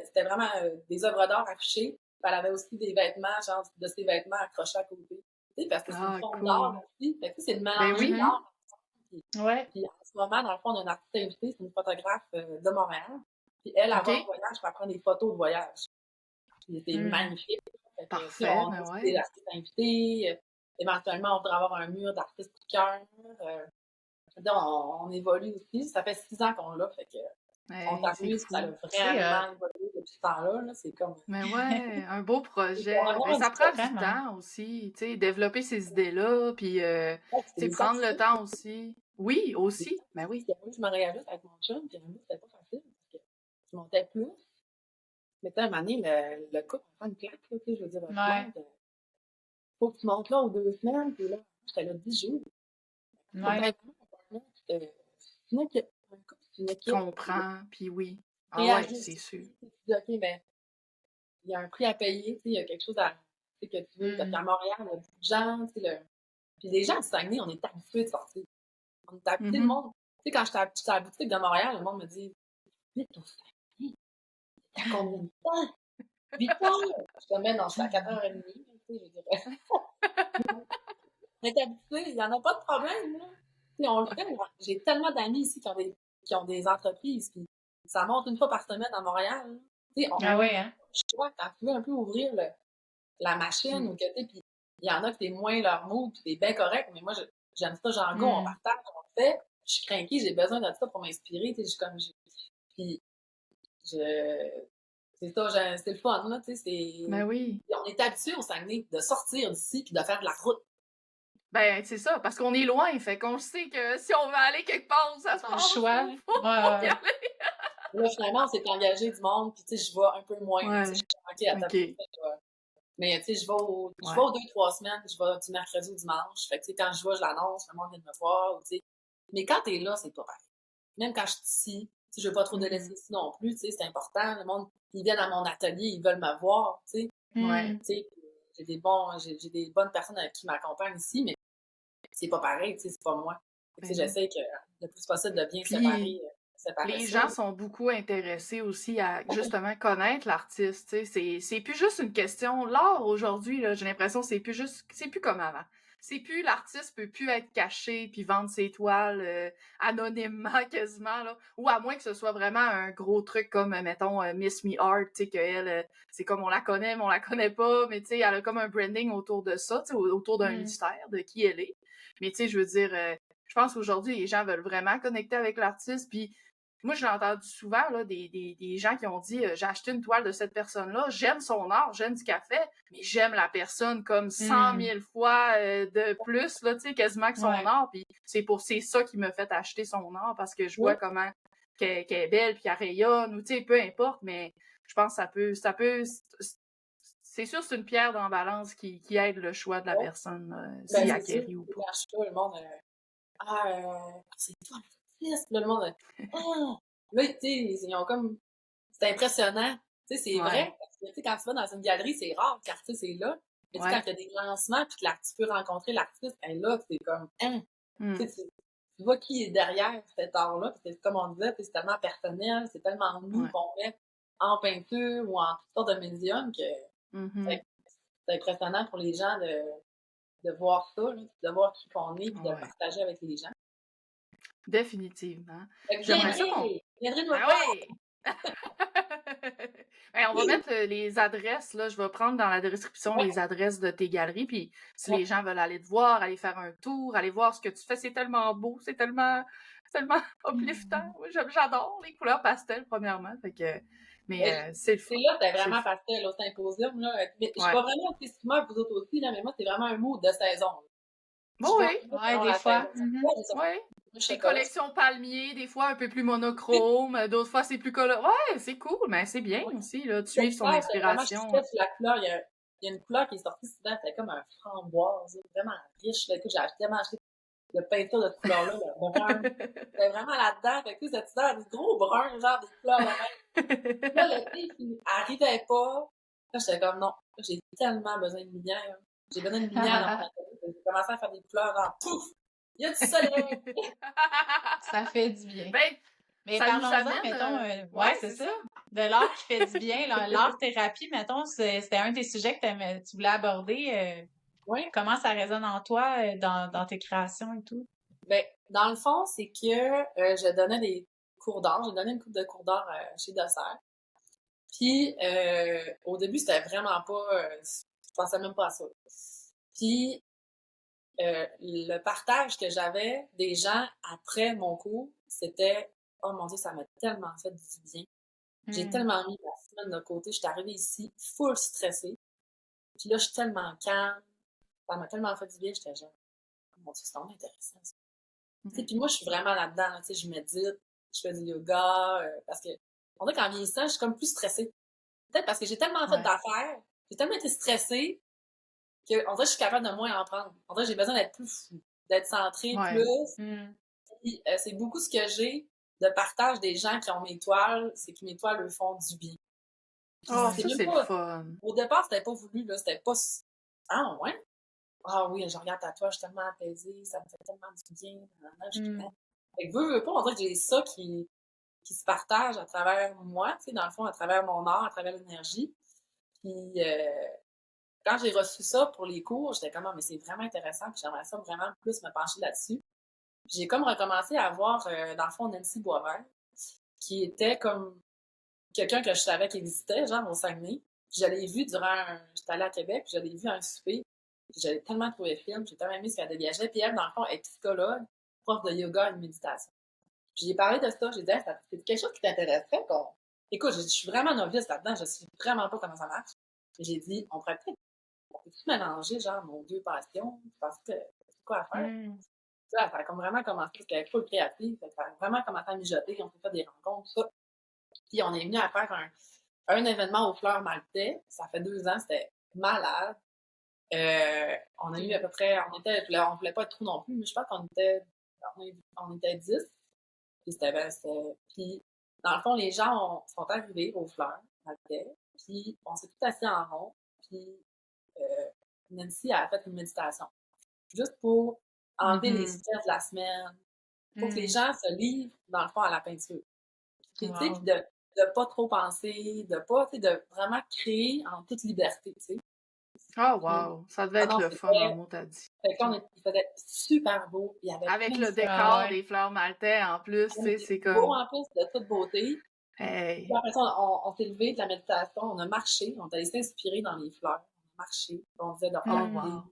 C'était vraiment des œuvres d'art affichées. Puis elle avait aussi des vêtements, genre de ses vêtements accrochés à côté. Parce que c'est une forme d'art aussi. Fait que c'est une mélange d'art. Puis en ce moment, dans le fond, on a un artiste invité, c'est une photographe de Montréal. Puis elle va OK. en voyage pour prendre des photos de voyage. C'était magnifique. Parfait, on ben a ouais. des artistes invités. Éventuellement, on voudrait avoir un mur d'artistes coup de cœur. On évolue aussi. Ça fait 6 ans qu'on l'a, fait que on s'amuse. Ça a vraiment évolué depuis ce temps-là. Là. C'est comme... Mais ouais, un beau projet. vraiment Ben, ça prend du vraiment. temps aussi, tu sais, développer ces idées-là, puis tu sais, prendre le temps aussi. Oui, aussi, ben oui. Je me réajuste avec mon chum, puis un bout, c'était pas facile, parce que je montais plus. Mais tu sais, à un moment donné, le couple, on prend une claque, là, tu sais, je veux dire, faut que tu montes là aux 2 semaines, puis là, j'étais là 10 jours. Ouais. C'est une équipe. Un couple, c'est une équipe. Comprends, puis oui. Ah Et ouais, c'est sûr. tu dis, OK, ben, il y a un prix à payer, tu sais, il y a quelque chose à, tu sais, que tu veux, parce qu'à Montréal, il y a beaucoup de gens, tu sais, puis les gens du Saguenay, on est habitués de sortir. On est habitués, le monde. Tu sais, quand j'étais à la boutique de Montréal, le monde me dit, vite au Saguenay, t'as combien de temps? 8 heures! Je te mets dans, j'étais à 4h30, tu sais, je dirais. On est habitués, il n'y en a pas de problème, là. Tu sais, on le fait. J'ai tellement d'amis ici qui ont des entreprises, puis ça monte une fois par semaine à Montréal. Tu sais, Ah ouais, hein? je vois quand tu veux un peu ouvrir la machine, ou que, tu sais, puis il y en a qui t'es moins leur mot, puis t'es bien correct, mais moi, j'aime ça, j'en go, on partage, on le fait. Je suis craquée, j'ai besoin de ça pour m'inspirer, tu sais, puis c'est ça, c'est le fun, là, tu sais, Ben oui. on est habitués au Saguenay de sortir d'ici puis de faire de la route. Ben, c'est ça, parce qu'on est loin, fait qu'on sait que si on veut aller quelque part, ça se passe. Un choix. Faut y aller. Là, finalement, on s'est engagé du monde, puis tu sais, je vais un peu moins. Tu sais, je suis à ta mais tu sais, je vais aux 2-3 semaines, je vais du mercredi au dimanche. Fait que tu sais, quand je vais, je l'annonce, le monde vient de me voir, tu sais. Mais quand t'es là, c'est pas pareil. Même quand je suis ici, tu sais, je veux pas trop de laisser ici non plus, tu sais, c'est important. Le monde, ils viennent à mon atelier, ils veulent me voir, tu sais. Ouais. Tu sais, j'ai des bonnes personnes qui m'accompagnent ici, mais c'est pas pareil, tu sais, c'est pas moi. Tu sais, j'essaie que le plus possible de bien séparer les ça. gens sont beaucoup intéressés aussi à justement connaître l'artiste. Tu sais, c'est plus juste une question. L'art aujourd'hui, là, j'ai l'impression que c'est plus comme avant. C'est plus l'artiste peut plus être caché puis vendre ses toiles anonymement quasiment là, ou à moins que ce soit vraiment un gros truc comme mettons Miss Me Art, tu sais qu'elle c'est comme on la connaît mais on la connaît pas, mais tu sais elle a comme un branding autour de ça, tu sais autour d'un mystère de qui elle est. Mais tu sais je veux dire je pense qu'aujourd'hui les gens veulent vraiment connecter avec l'artiste puis moi, j'ai entendu souvent là, des gens qui ont dit j'ai acheté une toile de cette personne-là, j'aime son art, j'aime du café, mais j'aime la personne comme 100 000 fois de plus, là, tu sais, quasiment que son art. Puis c'est ça qui me fait acheter son art parce que je vois comment qu'elle est belle, puis qu'elle rayonne, ou tu sais, peu importe, mais je pense que ça peut. C'est sûr, c'est une pierre dans la balance qui aide le choix de la personne, s'il acquérit ou pas. Le monde, c'est toi l'artiste, le monde, là, tu sais, ils ont comme, c'est impressionnant, tu sais, c'est vrai, parce que, tu sais, quand tu vas dans une galerie, c'est rare que l'artiste est là, mais quand il y a des lancements, puis que tu peux rencontrer l'artiste, ben là, c'est comme, tu sais, tu vois qui est derrière cet art-là, puis comme on disait, c'est tellement personnel, c'est tellement nous qu'on met en peinture ou en toutes sortes de médiums que c'est impressionnant pour les gens de voir ça, là, de voir qui qu'on est, puis de le partager avec les gens. Définitivement. J'aimerais ça qu'on... Viendrez nous voir! On va mettre les adresses, là, je vais prendre dans la description les adresses de tes galeries, puis si les gens veulent aller te voir, aller faire un tour, aller voir ce que tu fais, c'est tellement beau, c'est tellement upliftant. J'adore les couleurs pastel, premièrement, fait que... Mais c'est le fun. C'est là, c'était vraiment pastel, au symposium, là. Mais je suis pas vraiment testimonial, vous autres aussi, là, mais moi, c'est vraiment un mood de saison. Oui, des fois. Oui. Des collections palmiers, des fois un peu plus monochrome, d'autres fois c'est plus coloré. Ouais, c'est cool, mais c'est bien aussi, là, de suivre son inspiration. Vraiment, la couleur, il y a une couleur qui est sortie souvent, c'était comme un framboise, vraiment riche. Là, j'ai tellement acheté de peinture de cette couleur-là, le brun. C'était vraiment là-dedans, fait que cette couleur, des gros bruns, genre des couleurs de même. Là, l'été, il arrivait pas. Là, j'étais comme, non, j'ai tellement besoin de lumière. J'ai besoin de lumière dans ma tête. J'ai commencé à faire des couleurs, genre, pouf! Il y a du soleil! Ça fait du bien. Mais ça parlons-en, mettons, c'est ça. De l'art qui fait du bien, l'art-thérapie, mettons, c'était un des sujets que tu voulais aborder. Comment ça résonne en toi, dans tes créations et tout? Ben, dans le fond, c'est que je donnais des cours d'art. J'ai donné une couple de cours d'art chez Dessert. Puis, au début, c'était vraiment pas... je pensais même pas à ça. Puis, le partage que j'avais des gens après mon cours, c'était « Oh mon Dieu, ça m'a tellement fait du bien. J'ai tellement mis la semaine de côté. Je suis arrivée ici full stressée. Puis là, je suis tellement calme. Ça m'a tellement fait du bien. J'étais genre, oh mon Dieu, c'est vraiment intéressant, ça. » Puis moi, je suis vraiment là-dedans. Là, je médite, je fais du yoga. Parce que, on dirait qu'en vieillissant, je suis comme plus stressée. Peut-être parce que j'ai tellement fait d'affaires, j'ai tellement été stressée, qu'on dirait que je suis capable de moins en prendre. On dirait que j'ai besoin d'être plus fou, d'être centrée plus. Puis, c'est beaucoup ce que j'ai de partage des gens qui ont mes toiles, c'est que mes toiles leur font du bien. Ça, c'est le fun. Au départ, c'était pas voulu, là. C'était pas... Ah, ouais? Ah oui, je regarde ta toile, je suis tellement apaisée, ça me fait tellement du bien. Fait que veux pas, on dirait que j'ai ça qui se partage à travers moi, tu sais, dans le fond, à travers mon art, à travers l'énergie. Puis, quand j'ai reçu ça pour les cours, j'étais comme, mais c'est vraiment intéressant, puis j'aimerais ça vraiment plus me pencher là-dessus. Puis j'ai comme recommencé à voir, dans le fond, Nancy Boisvert, qui était comme quelqu'un que je savais qui existait, genre au Saguenay. Puis je l'ai vu j'étais allée à Québec, puis je l'ai vu à un souper. Puis j'avais tellement trouvé film, j'ai tellement aimé ce qu'elle dégageait. Puis elle, dans le fond, elle est psychologue, prof de yoga et de méditation. Puis j'ai parlé de ça, j'ai dit, c'est quelque chose qui t'intéresserait, qu'on... Écoute, je suis vraiment novice là-dedans, je sais vraiment pas comment ça marche. Et j'ai dit, on peut mélanger, genre, nos deux passions, parce que c'est quoi à faire? Ça a comme vraiment commencé, parce qu'elle est full créative, ça a vraiment commencé à mijoter, on s'est fait des rencontres, tout ça. Puis on est venu à faire un événement aux Fleurs Maltais, ça fait 2 ans, c'était malade. On a eu à peu près, on voulait pas être trop non plus, mais je pense qu'on était 10. Puis puis dans le fond, les gens sont arrivés aux Fleurs Maltais, puis on s'est tout assis en rond, puis Nancy a fait une méditation. Juste pour enlever les stress de la semaine, pour que les gens se livrent, dans le fond, à la peinture. Puis, tu sais, de pas trop penser, de pas, tu sais, de vraiment créer en toute liberté, tu sais. Oh, wow! Ça devait être le fun, mon mot, t'as dit. Fait qu'on il faisait super beau. Avec le décor des fleurs maltais, en plus, tu sais, c'est comme... beau, en plus, de toute beauté. Hey. Puis après ça, on s'est levé de la méditation, on a marché, on est allé s'inspirer dans les fleurs. On a marché, on disait de regarder.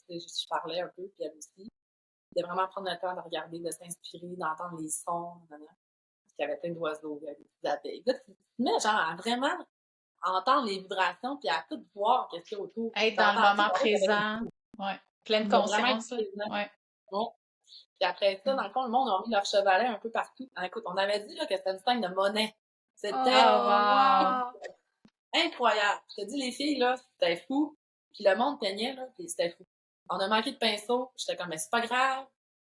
Je parlais un peu, puis elle aussi. De vraiment prendre le temps de regarder, de s'inspirer, d'entendre les sons. Parce qu'il y avait plein d'oiseaux, il y avait des abeilles. Là, tu te mets genre à vraiment entendre les vibrations, puis à tout voir qu'est-ce qu'il y a autour. Être dans le moment présent. Ouais. Pleine conscience. Ouais. Bon. Puis après ça, dans le fond, le monde a mis leur chevalet un peu partout. Écoute, on avait dit là, que c'était une scène de monnaie. C'était incroyable. Je te dis, les filles, là, c'était fou. Puis le monde peignait, là, puis c'était fou. On a manqué de pinceau. J'étais comme, mais c'est pas grave.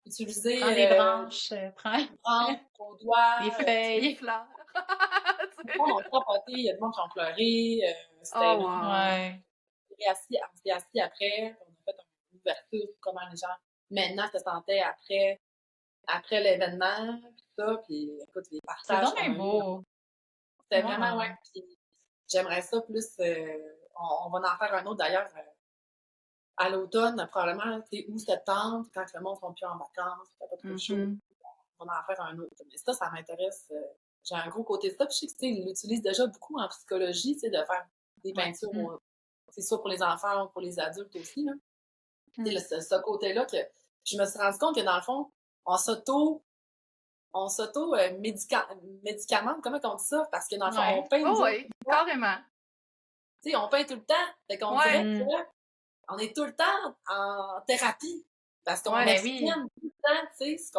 Utiliser... Prends des branches, prends au doigt. Des feuilles. Des fleurs. On a capoté, il y a des gens qui ont pleuré. C'était on s'est assis après. On a fait une ouverture sur comment les gens maintenant se sentaient après l'événement. Puis ça, puis écoute, les partages. C'est vraiment beau. C'était vraiment, Puis j'aimerais ça plus... on va en faire un autre d'ailleurs à l'automne, probablement, ou septembre, quand le monde ne sont plus en vacances, c'est pas trop chaud. On va en faire un autre. Mais ça m'intéresse. J'ai un gros côté de ça. Puis je sais que ils l'utilisent déjà beaucoup en psychologie, de faire des peintures. C'est soit pour les enfants ou pour les adultes aussi. Là. Ce côté-là que je me suis rendu compte que dans le fond, on médicamente, comment on dit ça? Parce que dans le fond, on peint. Oui, carrément. Tu sais, on peint tout le temps. Fait qu'on dirait qu'on est tout le temps en thérapie. Parce qu'on exprime tout le temps, tu sais,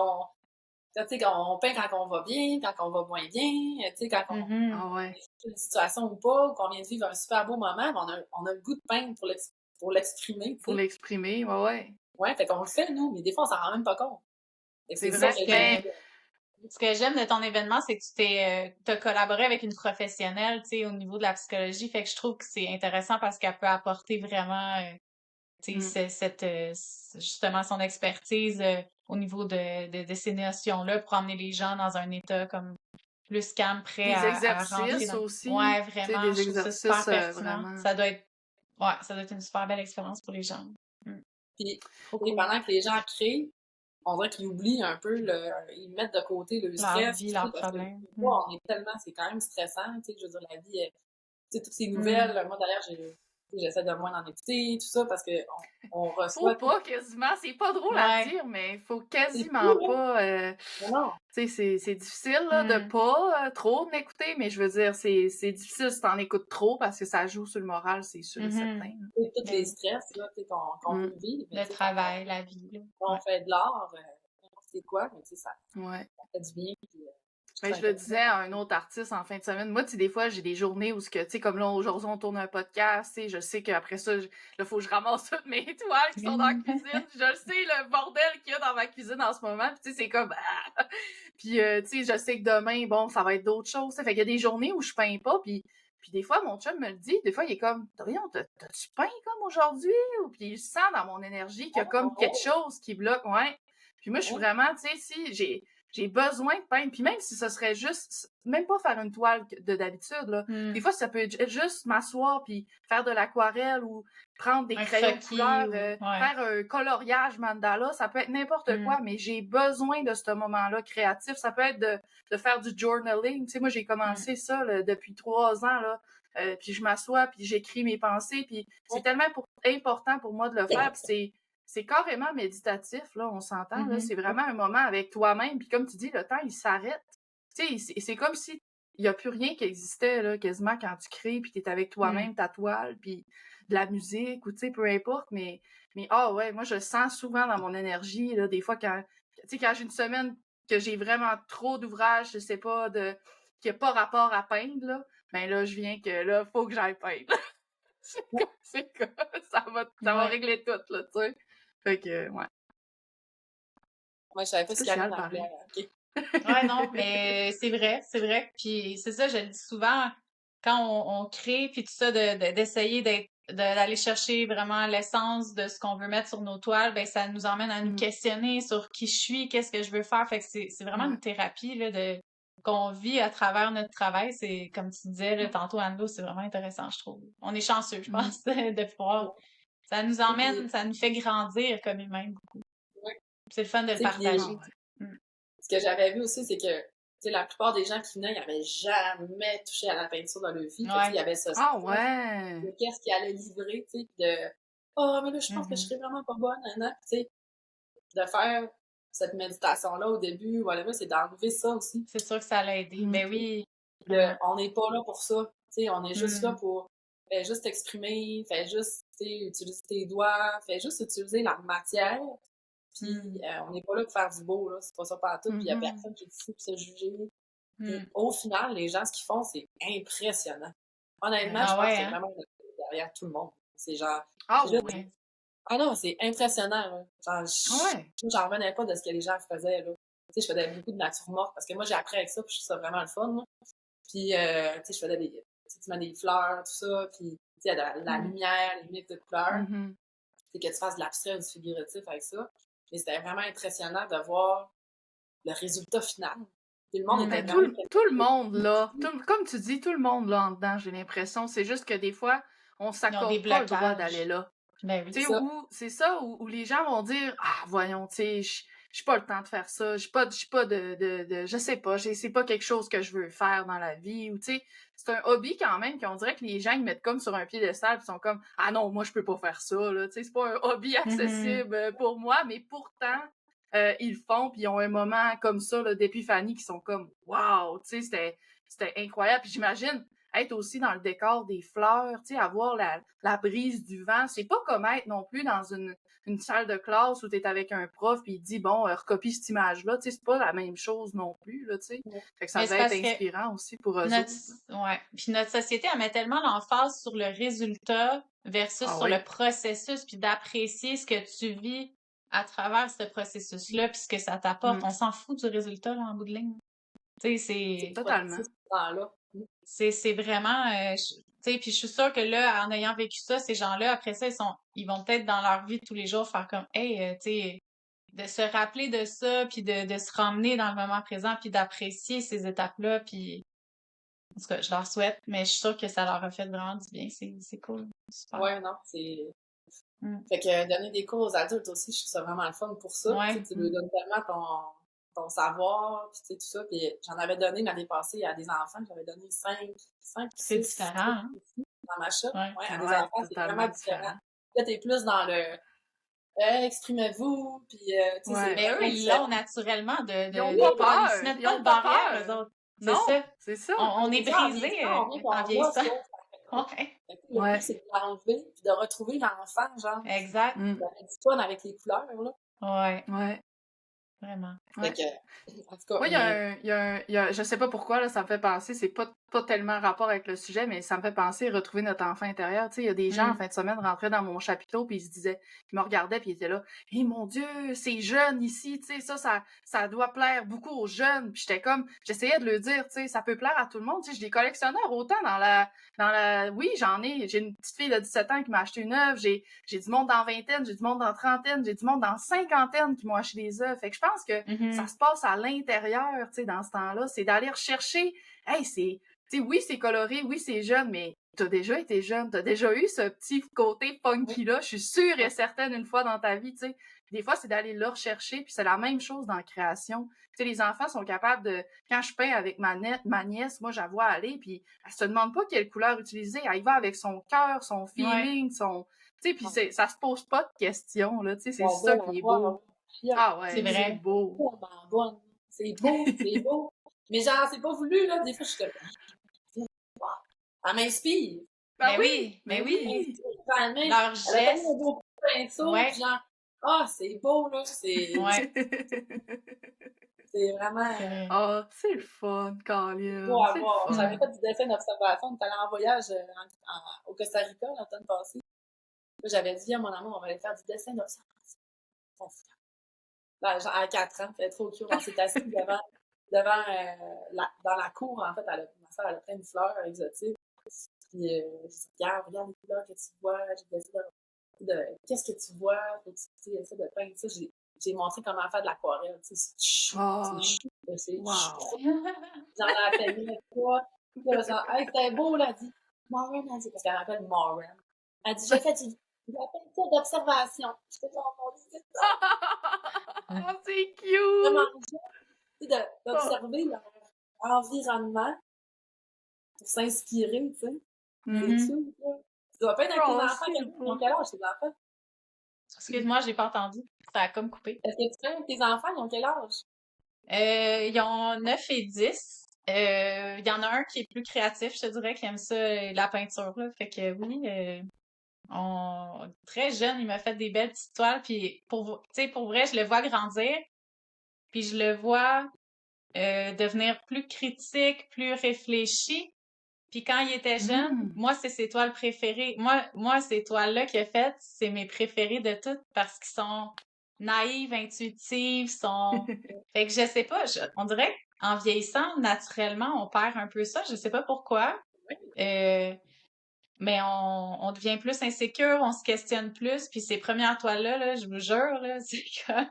on peint quand on va bien, quand on va moins bien, tu sais, quand on est dans une situation ou pas, ou qu'on vient de vivre un super beau moment, on a le goût de peindre pour l'exprimer. Pour l'exprimer, Ouais, fait qu'on le fait, nous, mais des fois, on s'en rend même pas compte. C'est vrai que ce que j'aime de ton événement, c'est que tu t'as collaboré avec une professionnelle, tu sais, au niveau de la psychologie, fait que je trouve que c'est intéressant parce qu'elle peut apporter vraiment, tu sais, justement son expertise au niveau de ces notions-là pour emmener les gens dans un état comme plus calme, prêt à rentrer dans... aussi. Ouais, vraiment, des exercices, ça super pertinent. Vraiment. Ça doit être une super belle expérience pour les gens. Puis, pendant que les gens créent, on dirait qu'ils oublient un peu, ils mettent de côté le Leur stress. vie, leurs problèmes. On est tellement, c'est quand même stressant, tu sais, je veux dire, la vie, tu sais, toutes ces nouvelles, moi d'ailleurs, j'essaie de moins en écouter, tout ça, parce que on reçoit... Faut pas, quasiment, c'est pas drôle à dire, mais faut quasiment fou, pas... non. Tu sais, c'est difficile là, de pas trop m'écouter, mais je veux dire, c'est difficile si t'en écoutes trop parce que ça joue sur le moral, c'est sûr et certain. Tous les stress là, qu'on peut vivre. Le travail, la vie. Là. On fait de l'art, c'est quoi, mais tu sais, ça fait du bien. Puis, je le disais à un autre artiste en fin de semaine. Moi, tu sais, des fois, j'ai des journées où, tu sais, comme là, aujourd'hui, on tourne un podcast, tu sais, je sais qu'après ça, là, faut que je ramasse toutes mes toiles qui sont dans la cuisine. Je le sais, le bordel qu'il y a dans ma cuisine en ce moment. Puis, tu sais, c'est comme... Puis, tu sais, je sais que demain, bon, ça va être d'autres choses. Fait qu'il y a des journées où je peins pas, puis des fois, mon chum me le dit. Des fois, il est comme, voyons, t'as-tu peint comme aujourd'hui? Puis, il sent dans mon énergie qu'il y a comme quelque chose qui bloque, ouais. Puis moi, je suis vraiment, tu sais, si j'ai besoin de peindre. Puis même si ce serait juste, même pas faire une toile de d'habitude, là. Des fois, ça peut être juste m'asseoir puis faire de l'aquarelle ou prendre des crayons de couleur, faire un coloriage mandala. Ça peut être n'importe quoi, mais j'ai besoin de ce moment-là créatif. Ça peut être de faire du journaling. Tu sais, moi, j'ai commencé ça là, depuis 3 ans, là. Puis je m'assois, puis j'écris mes pensées, puis c'est tellement important pour moi de le faire, puis c'est carrément méditatif, là, on s'entend, là. C'est vraiment un moment avec toi-même. Puis comme tu dis, le temps, il s'arrête. Tu sais, c'est comme si il n'y a plus rien qui existait, là, quasiment quand tu crées, puis tu es avec toi-même, ta toile, puis de la musique, ou tu sais, peu importe. Mais ouais, moi, je sens souvent dans mon énergie, là, des fois, quand j'ai une semaine que j'ai vraiment trop d'ouvrages, je sais pas, qui n'a pas rapport à peindre, là, ben là, je viens que là, faut que j'aille peindre. c'est comme, ça va régler tout, là, tu sais. Fait que, ouais. Moi, je savais pas ce qu'il y avait dans le OK. Ouais, non, mais c'est vrai. Puis c'est ça, je le dis souvent, quand on crée, puis tout ça, d'essayer d'aller chercher vraiment l'essence de ce qu'on veut mettre sur nos toiles, ben ça nous emmène à nous questionner sur qui je suis, qu'est-ce que je veux faire. Fait que c'est vraiment une thérapie, là, qu'on vit à travers notre travail. C'est, comme tu disais, là, tantôt, Anne-Lo, c'est vraiment intéressant, je trouve. On est chanceux, je pense, de pouvoir... Ça nous emmène, ça nous fait grandir comme humains, beaucoup. C'est le fun de le partager. Ce que j'avais vu aussi, c'est que la plupart des gens qui venaient, ils n'avaient jamais touché à la peinture dans leur vie. Il y avait ça. Ouais! Qu'est-ce qu'ils allaient livrer, tu sais, de « Oh, mais là, je pense que je serais vraiment pas bonne, tu sais, de faire cette méditation-là au début, voilà, c'est d'enlever ça aussi. C'est sûr que ça l'a aidé. Ben oui. On n'est pas là pour ça. Tu sais, on est juste là pour juste t'exprimer, fais juste utiliser tes doigts, fais juste utiliser la matière. Puis on n'est pas là pour faire du beau, là. C'est pas ça partout. Puis il y a personne qui est ici pour se juger. Puis, au final, les gens, ce qu'ils font, c'est impressionnant. Honnêtement, je pense que c'est vraiment derrière tout le monde. C'est genre... Ah non, c'est impressionnant, là. Genre, j'en revenais pas de ce que les gens faisaient, là. Tu sais, je faisais beaucoup de nature morte parce que moi, j'ai appris avec ça, puis je trouve ça vraiment le fun, là. Puis, tu sais, je faisais tu mets des fleurs, tout ça, puis, tu sais, la lumière, les mix de couleurs. C'est que tu fasses de l'abstrait ou du figuratif avec ça. Mais c'était vraiment impressionnant de voir le résultat final. Tout le monde était tout le monde, là. Comme tu dis, tout le monde, là, en dedans, j'ai l'impression. C'est juste que des fois, on s'accorde pas le droit d'aller là. Ben oui, c'est ça, où les gens vont dire « Ah, voyons, tu sais, j'ai pas le temps de faire ça, j'ai pas de je sais pas, c'est pas quelque chose que je veux faire dans la vie. » Ou, tu sais, c'est un hobby quand même qu'on dirait que les gens, ils mettent comme sur un piédestal pis sont comme « Ah non, moi, je peux pas faire ça, là. » Tu sais, c'est pas un hobby accessible pour moi, mais pourtant, ils le font pis ils ont un moment comme ça, là, d'épiphanie qui sont comme « Wow! » Tu sais, c'était incroyable. Puis j'imagine être aussi dans le décor des fleurs, tu sais, avoir la brise du vent. C'est pas comme être non plus dans une salle de classe où t'es avec un prof puis il dit, bon, recopie cette image-là. Tu sais, c'est pas la même chose non plus, là, tu sais. Fait que ça va être inspirant aussi pour eux autres. Ouais. Puis notre société, elle met tellement l'emphase sur le résultat versus sur le processus, puis d'apprécier ce que tu vis à travers ce processus-là, puis ce que ça t'apporte. On s'en fout du résultat, là, en bout de ligne. Tu sais, c'est... Totalement. C'est vraiment... tu sais, puis je suis sûre que là, en ayant vécu ça, ces gens-là, après ça, ils vont peut-être dans leur vie de tous les jours faire comme, hey, tu sais, de se rappeler de ça, puis de se ramener dans le moment présent, puis d'apprécier ces étapes-là, puis en tout cas, je leur souhaite, mais je suis sûre que ça leur a fait vraiment du bien. C'est cool. Super. Ouais, non, c'est... Fait que donner des cours aux adultes aussi, je trouve ça vraiment le fun pour ça. Ouais. Tu leur donnes tellement ton savoir, puis tout ça. Puis j'en avais donné l'année passée à des enfants, j'avais donné 5 C'est 6 différent, hein? dans ma shop. Ouais. Ouais, à des Ouais, enfants, c'est totalement vraiment différent. différent. Là, t'es plus dans le exprimez-vous, puis tu sais, c'est Mais eux, vraiment ils différent. l'ont naturellement Ils ont pas peur. Ils se mettent Ils pas ont de pas barrière, eux peur. autres. C'est Non, ça. c'est ça. On est Ça, en brisé vieillissant, on vient qu'on en voit vieillissant. ça. Ouais. Fait que le Ouais. but, c'est de l'enlever, puis de retrouver l'enfant, genre, Exact. Mm. qui avait du fun avec les couleurs, là. Ouais, Ouais. vraiment. Fait Ouais. que, en tout cas, Moi, je sais pas pourquoi, là, ça me fait penser, c'est pas tellement rapport avec le sujet, mais ça me fait penser retrouver notre enfant intérieur. Tu sais, il y a des gens en fin de semaine rentraient dans mon chapiteau puis ils se disaient, ils me regardaient puis ils étaient là, hé mon Dieu, c'est jeune ici, tu sais, ça doit plaire beaucoup aux jeunes. Puis j'étais comme, j'essayais de le dire, tu sais, ça peut plaire à tout le monde. Tu sais, j'ai des collectionneurs autant oui, j'ai une petite fille de 17 ans qui m'a acheté une œuvre, j'ai du monde dans vingtaine, j'ai du monde dans trentaine, j'ai du monde dans cinquantaine qui m'ont acheté des œuvres. Fait que je pense que ça se passe à l'intérieur, tu sais, dans ce temps-là. C'est d'aller rechercher, tu sais, oui, c'est coloré, oui, c'est jeune, mais t'as déjà été jeune, t'as déjà eu ce petit côté funky-là, je suis sûre et certaine une fois dans ta vie, tu sais. Des fois, c'est d'aller le rechercher, puis c'est la même chose dans la création. Tu sais, les enfants sont capables de... Quand je peins avec ma nièce, moi, je la vois aller, puis elle se demande pas quelle couleur utiliser, elle y va avec son cœur, son feeling, son... Tu sais, puis ça se pose pas de questions, là, tu sais, c'est ça qui est beau. Ah ouais, C'est vrai. c'est beau. tellement bonne. C'est beau, c'est beau. Mais genre, c'est pas voulu, là. Des fois, je suis comme, elle m'inspire. Ben oui, ben oui. Leur Elle a geste. un beau pinceau, Ouais. puis genre, c'est beau, là. C'est Ouais. c'est vraiment Ah, c'est le fun, Colin. beau à C'est le voir. fun. J'avais fait du dessin d'observation. On est allé en voyage au Costa Rica l'automne passé. Là, j'avais dit à mon amour, on va aller faire du dessin d'observation. Là, genre, à 4 ans, c'était trop cute. On s'est assis dans la cour, en fait. Ma soeur, elle a plein de fleurs exotiques. Puis, je dis, regarde les couleurs que tu vois. J'ai essayé qu'est-ce que tu vois? Faut que tu essaies de peindre ça. J'ai montré comment faire de l'aquarelle. Tu sais, c'est Wow. J'en ai appelé avec toi. Puis là, genre, hey, c'était beau, là. Elle dit, Maureen, elle dit, parce qu'elle m'appelle Maureen. Elle dit, j'ai fait une peinture d'observation. Je te dis, Oh, c'est cute! vraiment, d'observer leur environnement pour s'inspirer, tu sais. C'est tout, là. Tu dois pas être avec tes enfants. Ils ont quel âge, tes enfants? Excuse-moi, j'ai pas entendu. Ça a comme coupé. Est-ce que tu peins avec tes enfants? Ils ont quel âge? Ils ont 9 et 10. Il y en a un qui est plus créatif, je te dirais, qui aime ça, la peinture, là. Fait que oui, très jeune, il m'a fait des belles petites toiles. Puis pour vrai, je le vois grandir. Puis je le vois devenir plus critique, plus réfléchi. Puis quand il était jeune, moi, c'est ses toiles préférées. Moi, ces toiles-là qu'il a faites, c'est mes préférées de toutes parce qu'ils sont naïves, intuitives, Fait que je sais pas, on dirait qu'en vieillissant, naturellement, on perd un peu ça. Je sais pas pourquoi. Mais on devient plus insécure, on se questionne plus. Puis ces premières toiles-là, là, je vous jure, là, c'est comme...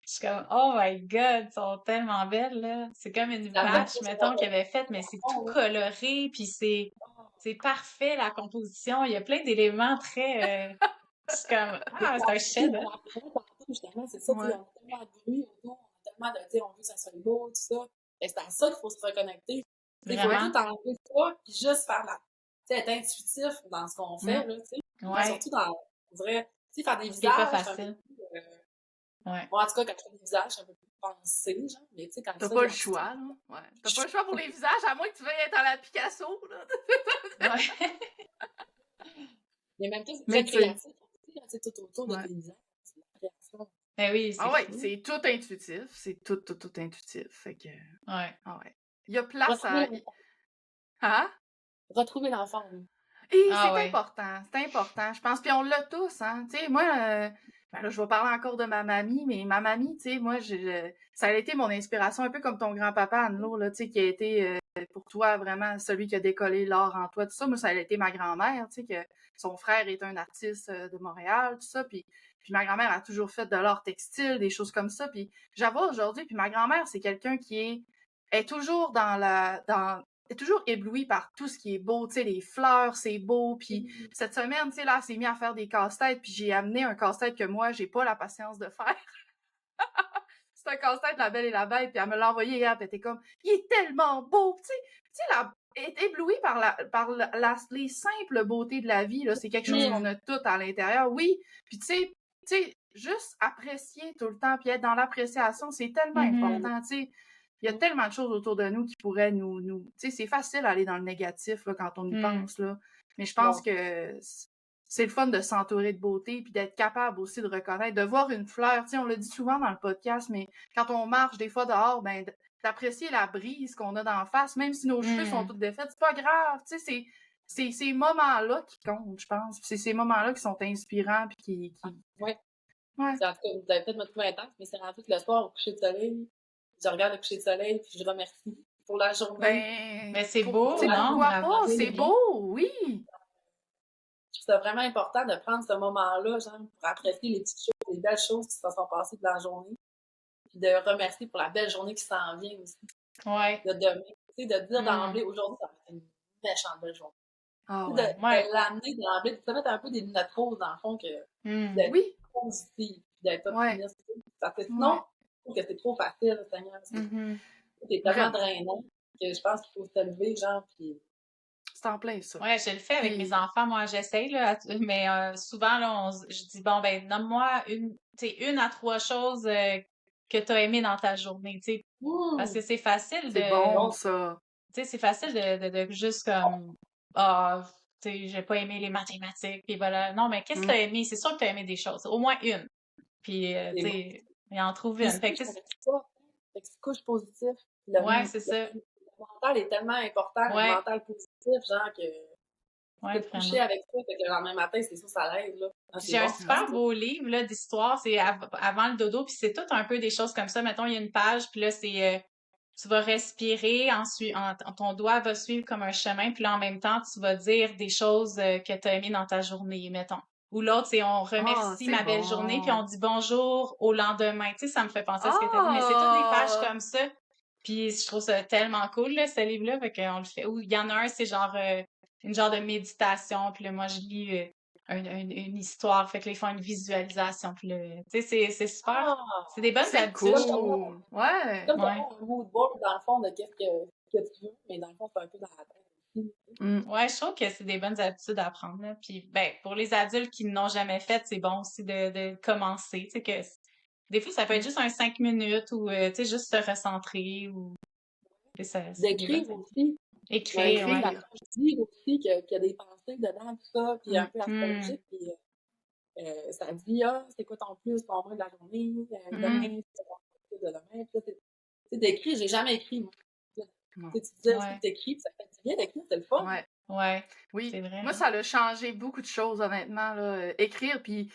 Je suis comme, oh my god, elles sont tellement belles, là. C'est comme une vache, mettons, qu'il avait faite, mais c'est tout coloré, puis c'est parfait, la composition. Il y a plein d'éléments très... c'est comme, c'est un chef-d'œuvre. Justement, c'est ça, on a tellement de bruit autour, on a tellement de, on veut que ça soit beau, tout ça. Et c'est à ça qu'il faut se reconnecter. Il faut tout enlever ça, puis juste faire être intuitif dans ce qu'on fait, là, tu sais. Surtout dans, on dirait, tu sais, faire des visages. C'est pas facile. Ouais. Bon, en tout cas, quand tu fais des visages, c'est un peu plus pensé, genre. Mais tu sais, quand t'as pas le choix, là. Ouais. T'as pas le choix pour les visages, à moins que tu veuilles être à la Picasso, là. Mais même plus, c'est créatif. Tu sais, tout autour de tes visages. C'est la création. Ben oui, c'est c'est tout intuitif. C'est tout intuitif. Fait que... Ouais. Ah ouais. Il y a place à... Hein? Retrouver l'enfant. Et c'est important. C'est important, je pense. Puis on l'a tous, hein. Tu sais, moi... Ben là, je vais parler encore de ma mamie, mais ma mamie, tu sais, moi, ça a été mon inspiration, un peu comme ton grand-papa, Anne-Laure, là, tu sais, qui a été, pour toi, vraiment, celui qui a décollé l'art en toi, tout ça. Moi, ça a été ma grand-mère, tu sais, que son frère est un artiste de Montréal, tout ça, puis ma grand-mère a toujours fait de l'art textile, des choses comme ça, puis j'avoue aujourd'hui, puis ma grand-mère, c'est quelqu'un qui est toujours dans toujours éblouie par tout ce qui est beau, tu sais, les fleurs, c'est beau, puis cette semaine, tu sais, là, elle s'est mise à faire des casse-têtes, puis j'ai amené un casse-tête que moi, j'ai pas la patience de faire. C'est un casse-tête, La Belle et la Bête, puis elle me l'a envoyé hier, puis elle était comme, il est tellement beau, tu sais, elle est éblouie par les simples beautés de la vie, là, c'est quelque chose qu'on a tout à l'intérieur, oui, puis tu sais, juste apprécier tout le temps, puis être dans l'appréciation, c'est tellement important, tu sais. Il y a tellement de choses autour de nous qui pourraient nous... Tu sais, c'est facile d'aller dans le négatif là, quand on y pense, là. Mais je pense que c'est le fun de s'entourer de beauté puis d'être capable aussi de reconnaître, de voir une fleur. Tu sais, on le dit souvent dans le podcast, mais quand on marche des fois dehors, ben d'apprécier la brise qu'on a d'en face, même si nos cheveux sont toutes défaits, c'est pas grave. Tu sais, c'est ces moments-là qui comptent, je pense. C'est ces moments-là qui sont inspirants puis qui... Oui. Ouais. En tout cas, vous allez peut-être me trouver intense, mais c'est rendu que le soir, au coucher de soleil, je regarde le coucher de soleil puis je remercie pour la journée. Mais c'est beau, non? Pourquoi pas? C'est beau, oui! Je trouve ça vraiment important de prendre ce moment-là, genre, pour apprécier les petites choses, les belles choses qui se sont passées de la journée. Puis de remercier pour la belle journée qui s'en vient aussi. Ouais. De demain. Tu sais, de dire d'emblée, aujourd'hui, ça va être une méchante belle journée. De l'amener d'emblée, de mettre un peu des lunettes roses dans le fond, d'être positive, d'être optimiste. Parce que sinon, je trouve que c'est trop facile, Seigneur. C'est tellement drainant que je pense qu'il faut se lever, genre, puis... C'est en plein, ça. Ouais, je le fais avec mes enfants. Moi, j'essaye, là, mais souvent, là, je dis, bon, ben, nomme-moi une à 3 choses que tu as aimées dans ta journée, tu sais. Parce que c'est facile de... C'est bon, ça. Tu sais, c'est facile de juste comme... Ah, tu sais, j'ai pas aimé les mathématiques, puis voilà. Non, mais qu'est-ce que t'as aimé? C'est sûr que t'as aimé des choses. Au moins une. Puis, tu sais, il en trouve une. Fait que c'est couche positive. Ouais, c'est ça. Le mental est tellement important, le mental positif, genre que tu peux te coucher avec ça, fait que le lendemain matin, c'est sûr, ça l'aide, là. J'ai un super beau livre, là, d'histoire, c'est avant le dodo, puis c'est tout un peu des choses comme ça. Mettons, il y a une page, puis là, c'est... tu vas respirer, ensuite, ton doigt va suivre comme un chemin, puis là, en même temps, tu vas dire des choses que tu as aimées dans ta journée, mettons. Ou l'autre, c'est on remercie ma belle journée, puis on dit bonjour au lendemain. Tu sais, ça me fait penser à ce que tu as dit, mais c'est toutes des pages comme ça. Puis je trouve ça tellement cool, là, ce livre-là, fait qu'on le fait. Ou il y en a un, c'est genre une genre de méditation, puis là, moi, je lis une histoire, fait que là, ils font une visualisation, puis là, tu sais, c'est super. C'est des bonnes habitudes. Cool. Ouais. Comme un mood board, dans le fond, de qu'est-ce que tu veux, mais dans le fond, c'est un peu dans la tête aussi. Ouais, je trouve que c'est des bonnes habitudes à prendre, là. Puis, ben, pour les adultes qui ne l'ont jamais fait, c'est bon aussi de commencer, tu sais, que des fois, ça peut être juste un 5 minutes ou, tu sais, juste se recentrer ou... D'écrire aussi. Écrire, ouais. Dire aussi qu'il y a des pensées dedans, tout ça, puis un peu astrologique, puis ça dit, c'est quoi ton plus, ton moins de la journée, demain, c'est ton plus de demain, puis c'est d'écrire, j'ai jamais écrit, moi. Tu dis, t'écris, puis ça fait du bien d'écrire, c'est le fun. Ouais. Oui. C'est vrai. Moi, ça a changé beaucoup de choses, honnêtement, là. Écrire, puis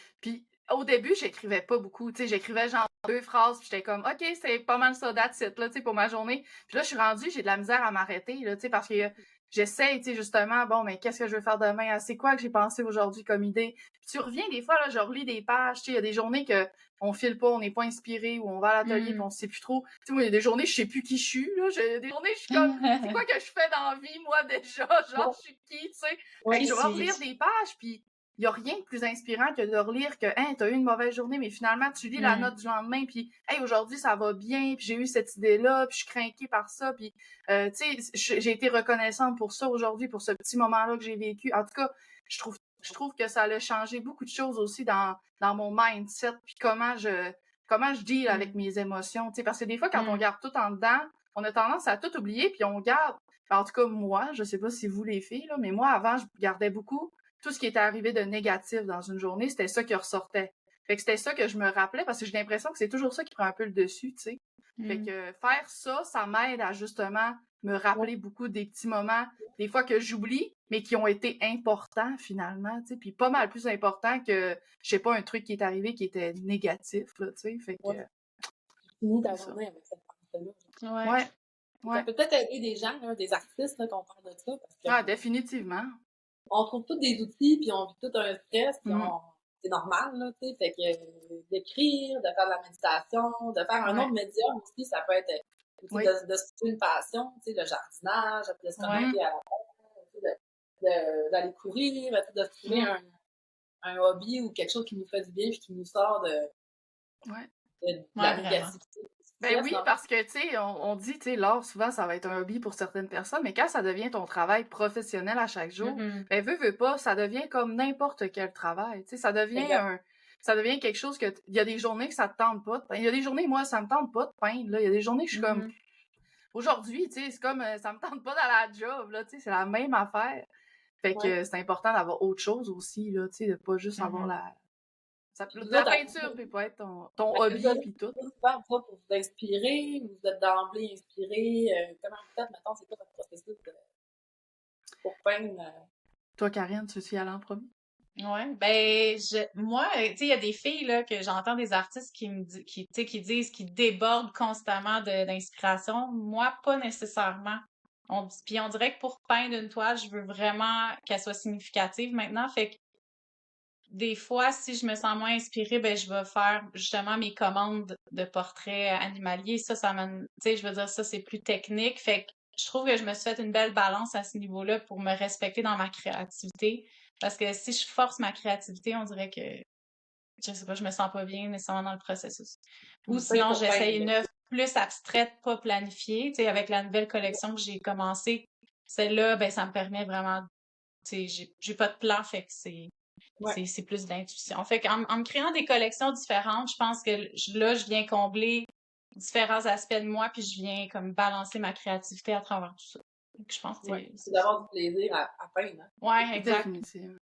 au début, j'écrivais pas beaucoup, tu sais, j'écrivais genre 2 phrases, puis j'étais comme, OK, c'est pas mal ça, that's it, là, tu sais, pour ma journée. Puis là, je suis rendue, j'ai de la misère à m'arrêter, là, tu sais, parce que j'essaie, tu sais, justement, bon, mais qu'est-ce que je veux faire demain? C'est quoi que j'ai pensé aujourd'hui comme idée? Puis tu reviens, des fois, là, je relis des pages, tu sais, il y a des journées que on file pas, on n'est pas inspiré, ou on va à l'atelier, puis on sait plus trop. Tu sais, moi, il y a des journées, je sais plus qui je suis, là. Des journées, je suis comme, c'est quoi que je fais dans la vie, moi, déjà? Genre, je suis qui, tu sais? Fait que je vais relire des pages, puis il n'y a rien de plus inspirant que de relire que, hein, t'as eu une mauvaise journée, mais finalement, tu lis la note du lendemain, puis, hey, aujourd'hui, ça va bien, puis j'ai eu cette idée-là, puis je suis craquée par ça, puis, tu sais, j'ai été reconnaissante pour ça aujourd'hui, pour ce petit moment-là que j'ai vécu. En tout cas, je trouve que ça a changé beaucoup de choses aussi dans mon mindset, puis comment je deal avec mes émotions, tu sais, parce que des fois, quand on garde tout en dedans, on a tendance à tout oublier, puis on garde, en tout cas, moi, je sais pas si vous les filles, là, mais moi, avant, je gardais beaucoup tout ce qui était arrivé de négatif dans une journée, c'était ça qui ressortait. Fait que c'était ça que je me rappelais, parce que j'ai l'impression que c'est toujours ça qui prend un peu le dessus, tu sais. Fait que faire ça, ça m'aide à justement me rappeler beaucoup des petits moments, des fois que j'oublie, mais qui ont été importants finalement, tu sais, puis pas mal plus importants que, je sais pas, un truc qui est arrivé qui était négatif, là, tu sais, fait que... Finis ta journée avec cette pensée-là. Ouais. Ça peut peut-être aider des gens, là, des artistes, là, qu'on parle de ça, parce que... définitivement. On trouve tous des outils, puis on vit tout un stress, puis c'est normal, là, tu sais, fait que d'écrire, de faire de la méditation, de faire un autre médium aussi, ça peut être Oui. De se trouver une passion, tu sais, le jardinage, de se connecter à la terre, d'aller courir, de se trouver un hobby ou quelque chose qui nous fait du bien puis qui nous sort de la négativité. Ben oui, parce que, tu sais, on dit, tu sais, l'art, souvent, ça va être un hobby pour certaines personnes, mais quand ça devient ton travail professionnel à chaque jour, ben veux pas, ça devient comme n'importe quel travail, tu sais, ça devient quelque chose que, il y a des journées que ça te tente pas de peindre. Il y a des journées, moi, ça me tente pas de peindre, là. Il y a des journées que je suis comme, aujourd'hui, tu sais, c'est comme, ça me tente pas d'aller à la job, là, tu sais, c'est la même affaire. Fait que c'est important d'avoir autre chose aussi, là, tu sais, de pas juste avoir la peinture peut pas être ton hobby pis tout. Vous faire pour vous inspirer, vous êtes d'emblée inspiré. Comment vous faites, mettons, c'est quoi votre processus pour peindre? Toi, Karine, tu veux y aller en premier? Ouais, ben moi, tu sais, il y a des filles là que j'entends des artistes qui disent qu'ils débordent constamment d'inspiration. Moi, pas nécessairement. Puis on dirait que pour peindre une toile, je veux vraiment qu'elle soit significative maintenant. Fait que des fois, si je me sens moins inspirée, ben je vais faire justement mes commandes de portraits animaliers. Ça mène, tu sais, je veux dire, ça c'est plus technique. Fait que je trouve que je me suis fait une belle balance à ce niveau-là pour me respecter dans ma créativité. Parce que si je force ma créativité, on dirait que, je sais pas, je me sens pas bien nécessairement dans le processus. Ou sinon, j'essaye une œuvre plus abstraite, pas planifiée. Tu sais, avec la nouvelle collection que j'ai commencée, celle-là, ben ça me permet vraiment, tu sais, j'ai pas de plan, fait que c'est plus d'intuition. Fait qu'en me créant des collections différentes, je pense que là, je viens combler différents aspects de moi, puis je viens comme balancer ma créativité à travers tout ça. Donc, je pense que c'est d'avoir du plaisir à peindre. Hein? Ouais, exact. Définitivement.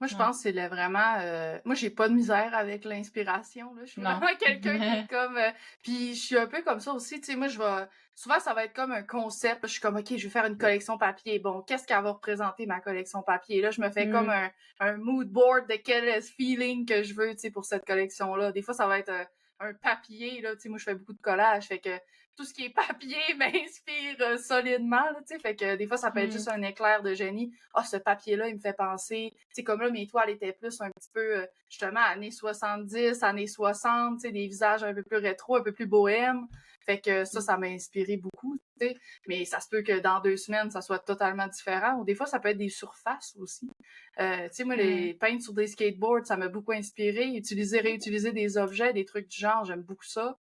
Moi, je pense que c'est vraiment... moi, j'ai pas de misère avec l'inspiration. Je suis vraiment quelqu'un qui est comme... puis je suis un peu comme ça aussi. Tu sais, moi, je vais... Souvent, ça va être comme un concept. Là, je suis comme, OK, je vais faire une collection papier. Bon, qu'est-ce qu'elle va représenter, ma collection papier? Là, je me fais comme un mood board de quel feeling que je veux, tu sais, pour cette collection-là. Des fois, ça va être un papier. Là, tu sais, moi, je fais beaucoup de collage. Fait que tout ce qui est papier m'inspire solidement, là, tu sais, fait que des fois, ça peut être juste un éclair de génie. Ah, ce papier-là, il me fait penser, tu sais, comme là, mes toiles étaient plus un petit peu, justement, années 70, années 60, tu sais, des visages un peu plus rétro, un peu plus bohèmes. Fait que ça m'a inspiré beaucoup, tu sais. Mais ça se peut que dans 2 semaines, ça soit totalement différent. Ou des fois, ça peut être des surfaces aussi. Tu sais, moi, les peindre sur des skateboards, ça m'a beaucoup inspiré. Réutiliser des objets, des trucs du genre, j'aime beaucoup ça.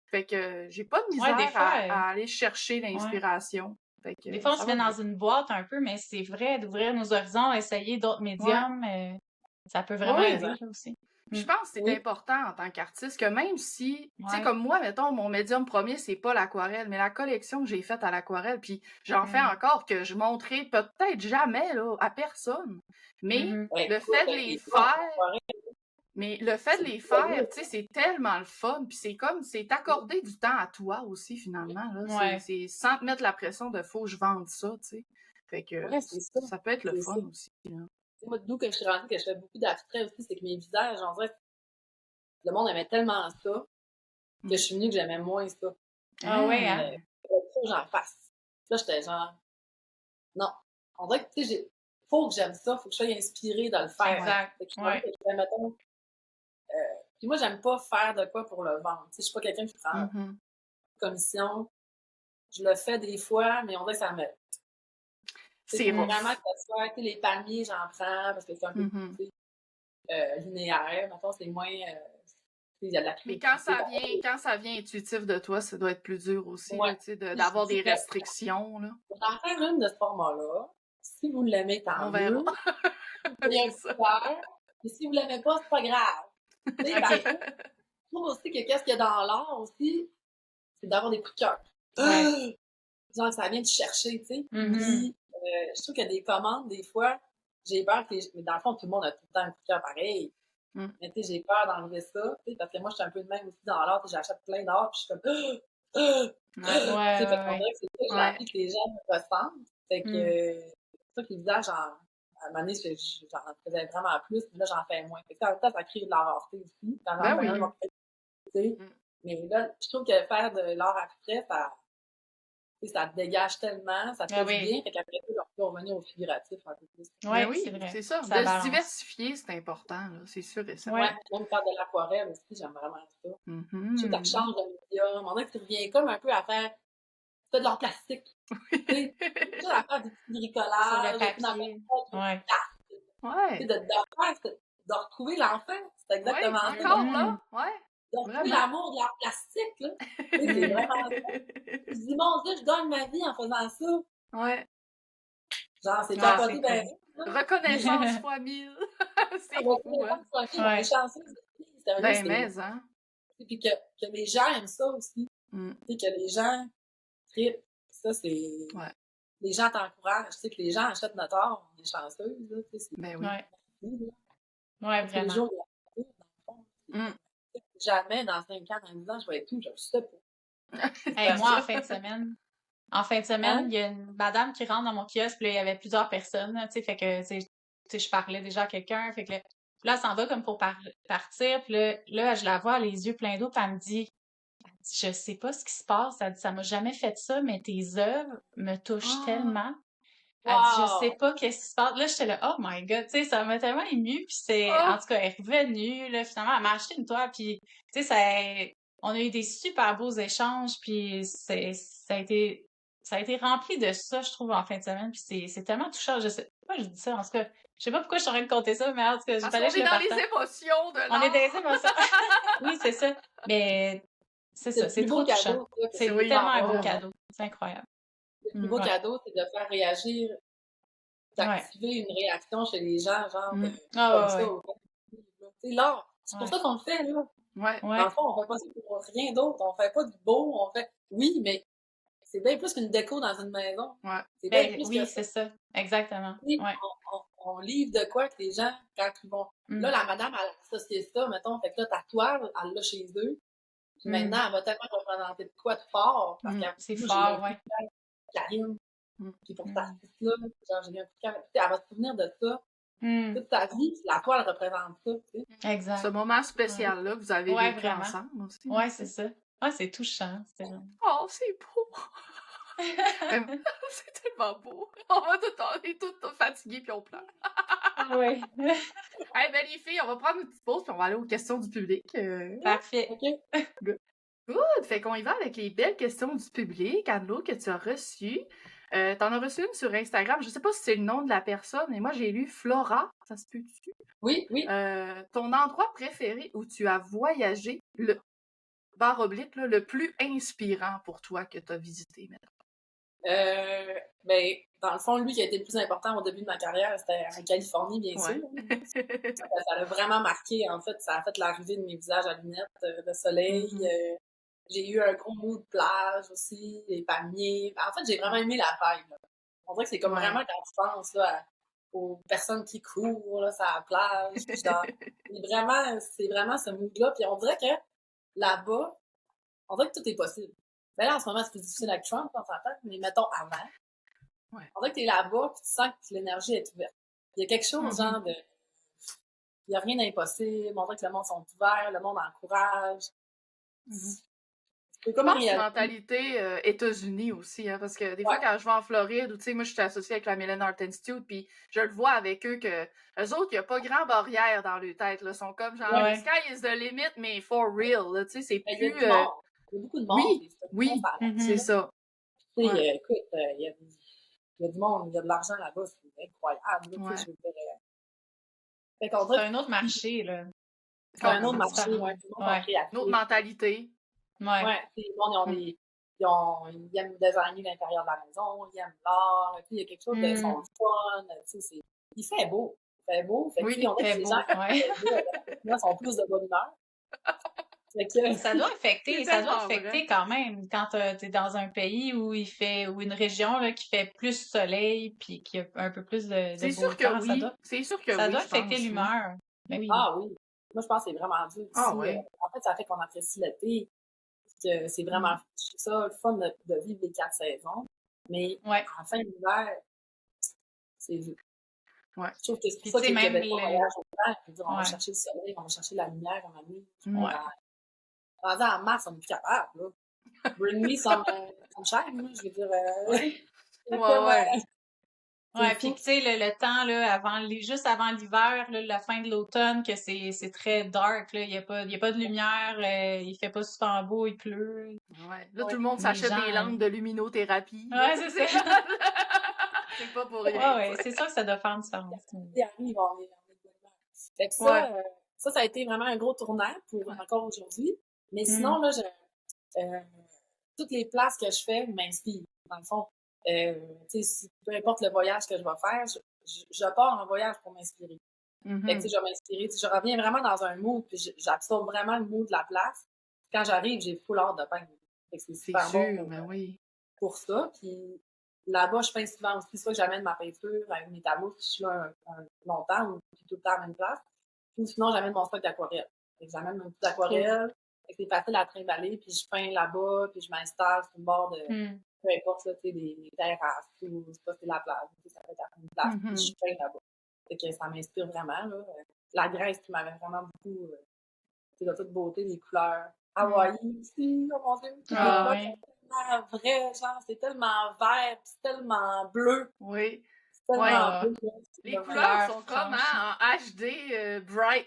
Fait que j'ai pas de misère à aller chercher l'inspiration. Ouais. Des fois, on se met dans une boîte un peu, mais c'est vrai d'ouvrir nos horizons, essayer d'autres médiums, ça peut vraiment aider là aussi. Je pense que c'est important en tant qu'artiste que même si, tu sais, comme moi, mettons, mon médium premier, c'est pas l'aquarelle, mais la collection que j'ai faite à l'aquarelle, puis j'en fais encore que je montrerai peut-être jamais là, à personne. Mais le fait de les faire... Mais le fait de les faire, tu sais, c'est tellement le fun, puis c'est accorder du temps à toi aussi, finalement, là. C'est sans te mettre la pression de « faut que je vende ça », tu sais. Fait que ça peut être le fun aussi, là. Moi, d'où que je suis rentrée, que je fais beaucoup d'abstrait aussi, c'est que mes visages, en vrai, le monde aimait tellement ça que je suis venue que j'aimais moins ça. Ah ouais, hein? Faut que j'en fasse. Là, j'étais genre, non. On dirait que, tu sais, faut que j'aime ça, faut que je sois inspirée de le faire. Exact. Mettons, puis moi, j'aime pas faire de quoi pour le vendre. Tu sais, je suis pas quelqu'un qui prend commission. Je le fais des fois, mais on dirait que ça me... C'est vraiment que ça soit, tu sais, les palmiers, j'en prends parce que c'est un peu plus linéaire. Mettons, c'est moins... il y a de la mais quand ça vient intuitif de toi, ça doit être plus dur aussi, tu sais, d'avoir des restrictions, là. J'en fais une de ce format-là. Si vous l'aimez, tant mieux. C'est ça. Et si vous l'aimez pas, c'est pas grave. Je trouve aussi que qu'est-ce qu'il y a dans l'art aussi, c'est d'avoir des coups de cœur. Genre, ça vient de chercher, tu sais. Puis, je trouve qu'il y a des commandes, des fois, j'ai peur que mais dans le fond, tout le monde a tout le temps un coup de cœur pareil. Mais tu sais, j'ai peur d'enlever ça, tu sais, parce que moi, je suis un peu de même aussi dans l'art, j'achète plein d'art, puis je suis comme, tu sais, fait qu'on dirait que c'est ça que j'ai envie que les gens me ressentent. Fait que, c'est ça que les visages, à un moment donné, j'en faisais vraiment plus, mais là, j'en fais moins. Fait que, en même temps, ça crée de la rareté aussi. Mais là, je trouve que faire de l'art abstrait, ça te dégage tellement, ça te fait du bien. Fait qu'après tout, peut revenir au figuratif un peu plus. Ben Oui, oui, c'est vrai. c'est ça. Ça De se balance. diversifier, c'est important, là, c'est sûr et certain. Ouais. Ouais, même faire de l'aquarelle aussi, j'aime vraiment ça. Je sais que ça Mhm. change de médium. On dirait que tu reviens comme un peu à faire de l'art plastique. Tu sais, juste à faire des petits Sur le bricolages, et puis dans papier. le Ouais. Ouais, de retrouver l'enfant, c'est ouais, exactement ça. encore Mhm. là, ouais, De retrouver vraiment. l'amour de l'art plastique, là. Tu sais, c'est vraiment ça. Je dis, mon Dieu, je gagne ma vie en faisant ça. Ouais, Genre, c'est Ouais, capoté, c'est ben, cool. là. reconnaissance fois 1000. On C'est va fou, hein? on est Ouais. chanceux. Sérieux, Ben, mais, hein? puis que les gens aiment ça aussi. Mm. Tu sais, que les gens trippent. Ça, c'est... Ouais, Les gens t'encouragent. Tu sais, que les gens achètent notre art. On est chanceux, là. Tu sais, ben oui. Ouais. c'est fou, là. Ouais, Tous les vraiment. jours, il y a tout, dans le fond. Mm. Jamais, dans 5 ans, dans 10 ans, je vais être tout. Je le sais pas. Hey, C'est moi, ça. en fin de semaine, Hein? il y a une madame qui rentre dans mon kiosque, puis là, il y avait plusieurs personnes, là, tu sais, fait que, tu sais, je parlais déjà à quelqu'un, fait que là, elle s'en va comme pour partir, puis là, je la vois, les yeux pleins d'eau, puis elle me dit, je sais pas ce qui se passe, elle dit, ça m'a jamais fait ça, mais tes œuvres me touchent Ah, tellement. Elle dit, je sais Wow! pas qu'est-ce qui se passe. Là, j'étais là, oh my god, tu sais, ça m'a tellement émue, puis en ah, tout cas, elle est revenue, là, finalement, elle m'a acheté une toile, puis, tu sais, on a eu des super beaux échanges, puis ça a été rempli de ça, je trouve, en fin de semaine, puis c'est tellement touchant, je sais pas, je dis ça, en tout cas, je sais pas pourquoi je suis en train de compter ça, mais en tout cas, il parce fallait qu'on que je est le dans les partage. émotions de On est des l'art. émotions. Oui, c'est ça. Mais c'est C'est ça, le c'est plus beau trop touchant. cadeau, ça, que tu C'est peux Oui, tellement un beau avoir. vraiment. cadeau. C'est incroyable. Le plus Mm. beau Ouais. cadeau, c'est de faire réagir, Ouais. d'activer une réaction chez les gens, genre, Mm. comme Ah, ça. ouais, Tu sais, l'art, c'est pour ouais. ça qu'on le fait, là. Ouais, Dans Ouais. le fond, on fait pas ça pour rien d'autre. On fait pas du beau, on fait... Oui, mais c'est bien plus qu'une déco dans une maison. ouais. C'est bien Ben plus que oui, ça. c'est ça. Exactement. Oui, Ouais. on livre de quoi que les gens, quand ils vont... Là, Mm. la madame, elle a associé ça, mettons, fait que là, ta toile, elle l'a chez eux. Puis Mm. maintenant, elle va tellement représenter de quoi de fort, parce Mm. que C'est moi, j'ai eu un fort, coup de ouais. cœur pour Karine, Mm. puis pour cet Mm. artiste-là, genre, j'ai eu un coup de cœur. Puis elle va se souvenir de ça Mm. toute sa vie, puis la toile représente ça, tu sais. Ce Exact. moment Ouais. spécial-là que vous avez Ouais, vécu vraiment. ensemble aussi. Ouais, c'est ça. Ouais, c'est touchant. C'est vraiment. Oh, c'est beau! C'est tellement beau! On est toutes fatiguées puis on pleure. Ouais. Hey, ben les filles, on va prendre une petite pause puis on va aller aux questions du public. Parfait. OK? Good! Fait qu'on y va avec les belles questions du public, Anne-Lo, que tu as reçues. T'en as reçu une sur Instagram. Je sais pas si c'est le nom de la personne, mais moi j'ai lu Flora. Ça se peut-tu? Oui, oui. Ton endroit préféré où tu as voyagé, le barre oblique, là, le plus inspirant pour toi que tu as visité, maintenant. Ben, dans le fond, lui qui a été le plus important au début de ma carrière, c'était en Californie, bien sûr. Ça l'a vraiment marqué, en fait. Ça a fait l'arrivée de mes visages à lunettes, le soleil. J'ai eu un gros mot de plage aussi, les palmiers. En fait, j'ai vraiment aimé la vibe, là. On dirait que c'est comme vraiment quand tu penses là, aux personnes qui courent là, sur la plage. Puis genre, c'est vraiment ce mood-là. Puis on dirait que là-bas, on dirait que tout est possible. Mais là, en ce moment, c'est plus difficile avec Trump, on s'entend, mais mettons avant. On dirait que t'es là-bas, puis tu sens que l'énergie est ouverte. Il y a quelque chose, genre de... Il n'y a rien d'impossible. On dirait que le monde sont ouverts, le monde encourage. Je pense que c'est une mentalité États-Unis aussi, hein, parce que des fois, quand je vais en Floride, ou tu sais, moi, je suis associée avec la Millen Art Institute, puis je le vois avec eux que eux autres, il n'y a pas grand barrière dans leur tête, là. Ils sont comme genre, the sky is the limit, mais for real, là, tu sais, c'est plus... Il y a beaucoup de monde. Oui, c'est ça. Tu sais, écoute, il y a du monde, il y a de l'argent là-bas, c'est incroyable. Là, je veux dire, c'est un autre marché, là. C'est un autre marché, ouais. Tout le monde est créatif. Une autre mentalité. Ouais, les monde, ils aiment designer l'intérieur de la maison, ils aiment l'art, puis il y a quelque chose de son fun, tu sais, il fait beau. Il fait beau, fait que, on dirait que les gens sont plus de bonne humeur. Ça doit affecter quand même quand t'es dans un pays où ou une région là, qui fait plus soleil puis qui a un peu plus de c'est beau sûr temps. que oui. C'est sûr que ça oui, doit je affecter pense, l'humeur. Mais oui. Ah oui. Moi, je pense que c'est vraiment dur aussi. En fait, ça fait qu'on apprécie l'été. Que c'est vraiment, je trouve ça le fun de vivre les 4 saisons. Mais à la fin de l'hiver, c'est dur. Ouais. Je trouve que c'est pour ça que les Québécois voyagent autant. Je veux dire, on va chercher le soleil, on va chercher la lumière, on va nuit. Rendu en mars, on est plus capable, là. Bring me some sunshine, je veux dire. Ouais, puis tu sais, le temps, là, juste avant l'hiver, là, la fin de l'automne, que c'est très dark, là, il y a pas de lumière, il fait pas super beau, il pleut. Ouais. Là, tout le monde s'achète des lampes de luminothérapie. Ouais, c'est ça. C'est pas pour Ouais, rien. ouais, c'est sûr que ça doit faire une différence. Fait que ça a été vraiment un gros tournant pour encore aujourd'hui. Mais sinon, là, toutes les places que je fais m'inspirent. Dans le fond, peu importe le voyage que je vais faire, je pars en voyage pour m'inspirer. Fait que, je vais m'inspirer. Je reviens vraiment dans un mood, puis j'absorbe vraiment le mood de la place. Quand j'arrive, j'ai full hâte de peindre. Fait que c'est super sûr, bon mais oui. pour ça. Puis là-bas, je peins souvent aussi, soit que j'amène ma peinture avec mes tableaux, puis je suis là longtemps, ou tout le temps à la même place. Ou sinon, j'amène mon stock d'aquarelle. J'amène mon petit aquarelle. C'est facile à trimballer, puis je peins là-bas, puis je m'installe sur le bord de, peu importe, là, tu sais, des terrasses, ou c'est la plage, ça peut être une place, puis je peins là-bas. Fait que ça m'inspire vraiment, là. La Grèce qui m'avait vraiment beaucoup, de toute beauté, des couleurs. Hawaï aussi, oh mon Dieu, c'est tellement vrai, genre, c'est tellement vert, c'est tellement bleu. Oui. C'est tellement bleu. Les couleurs sont comme en HD,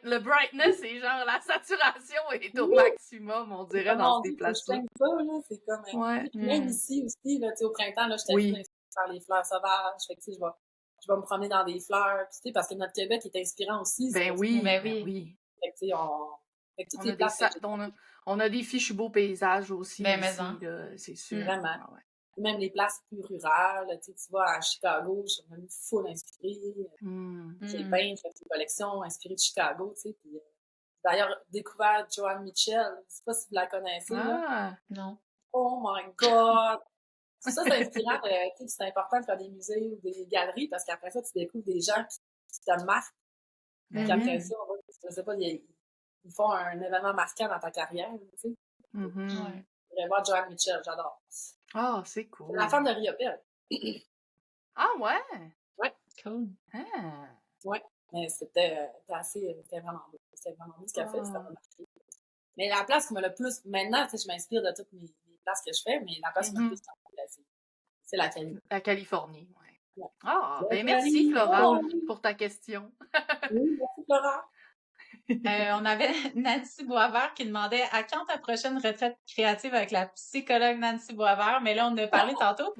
le brightness, c'est genre la saturation est au maximum, on dirait, dans ces places-là. C'est comme même ici aussi, là, au printemps, là, j'étais inspirée par les fleurs sauvages. Fait que, je vais me promener dans des fleurs, puis, parce que notre Québec est inspirant aussi. Ben oui. Fait que, on a des fichus beaux paysages aussi ici, c'est sûr. Vraiment. Même les places plus rurales, tu vas à Chicago, je suis même full inspirée. J'ai peint, j'ai fait une collection inspirée de Chicago, tu sais. Puis, d'ailleurs, découvert Joan Mitchell, je sais pas si vous la connaissez. Non. Oh my God! Ça, c'est inspirant, c'est important de faire des musées ou des galeries, parce qu'après ça, tu découvres des gens qui te marquent. Puis après ça, je sais pas, ils font un événement marquant dans ta carrière, tu sais. Je voudrais voir Joan Mitchell, j'adore. Ah, c'est cool. C'est la femme de Riopelle. Ah ouais? Ouais. Cool. Ah. Ouais. Mais c'était vraiment beau. C'était vraiment beau ce qu'elle fait, ça m'a marqué. Mais la place qui m'a le plus, maintenant, tu sais, je m'inspire de toutes mes places que je fais, mais la place qui m'a le plus marqué, c'est la Californie. La Californie, oui. Ah, ben merci Flora pour ta question. Oui, merci Flora. On avait Nancy Boisvert qui demandait à quand ta prochaine retraite créative avec la psychologue Nancy Boisvert, mais là, on en a parlé tantôt.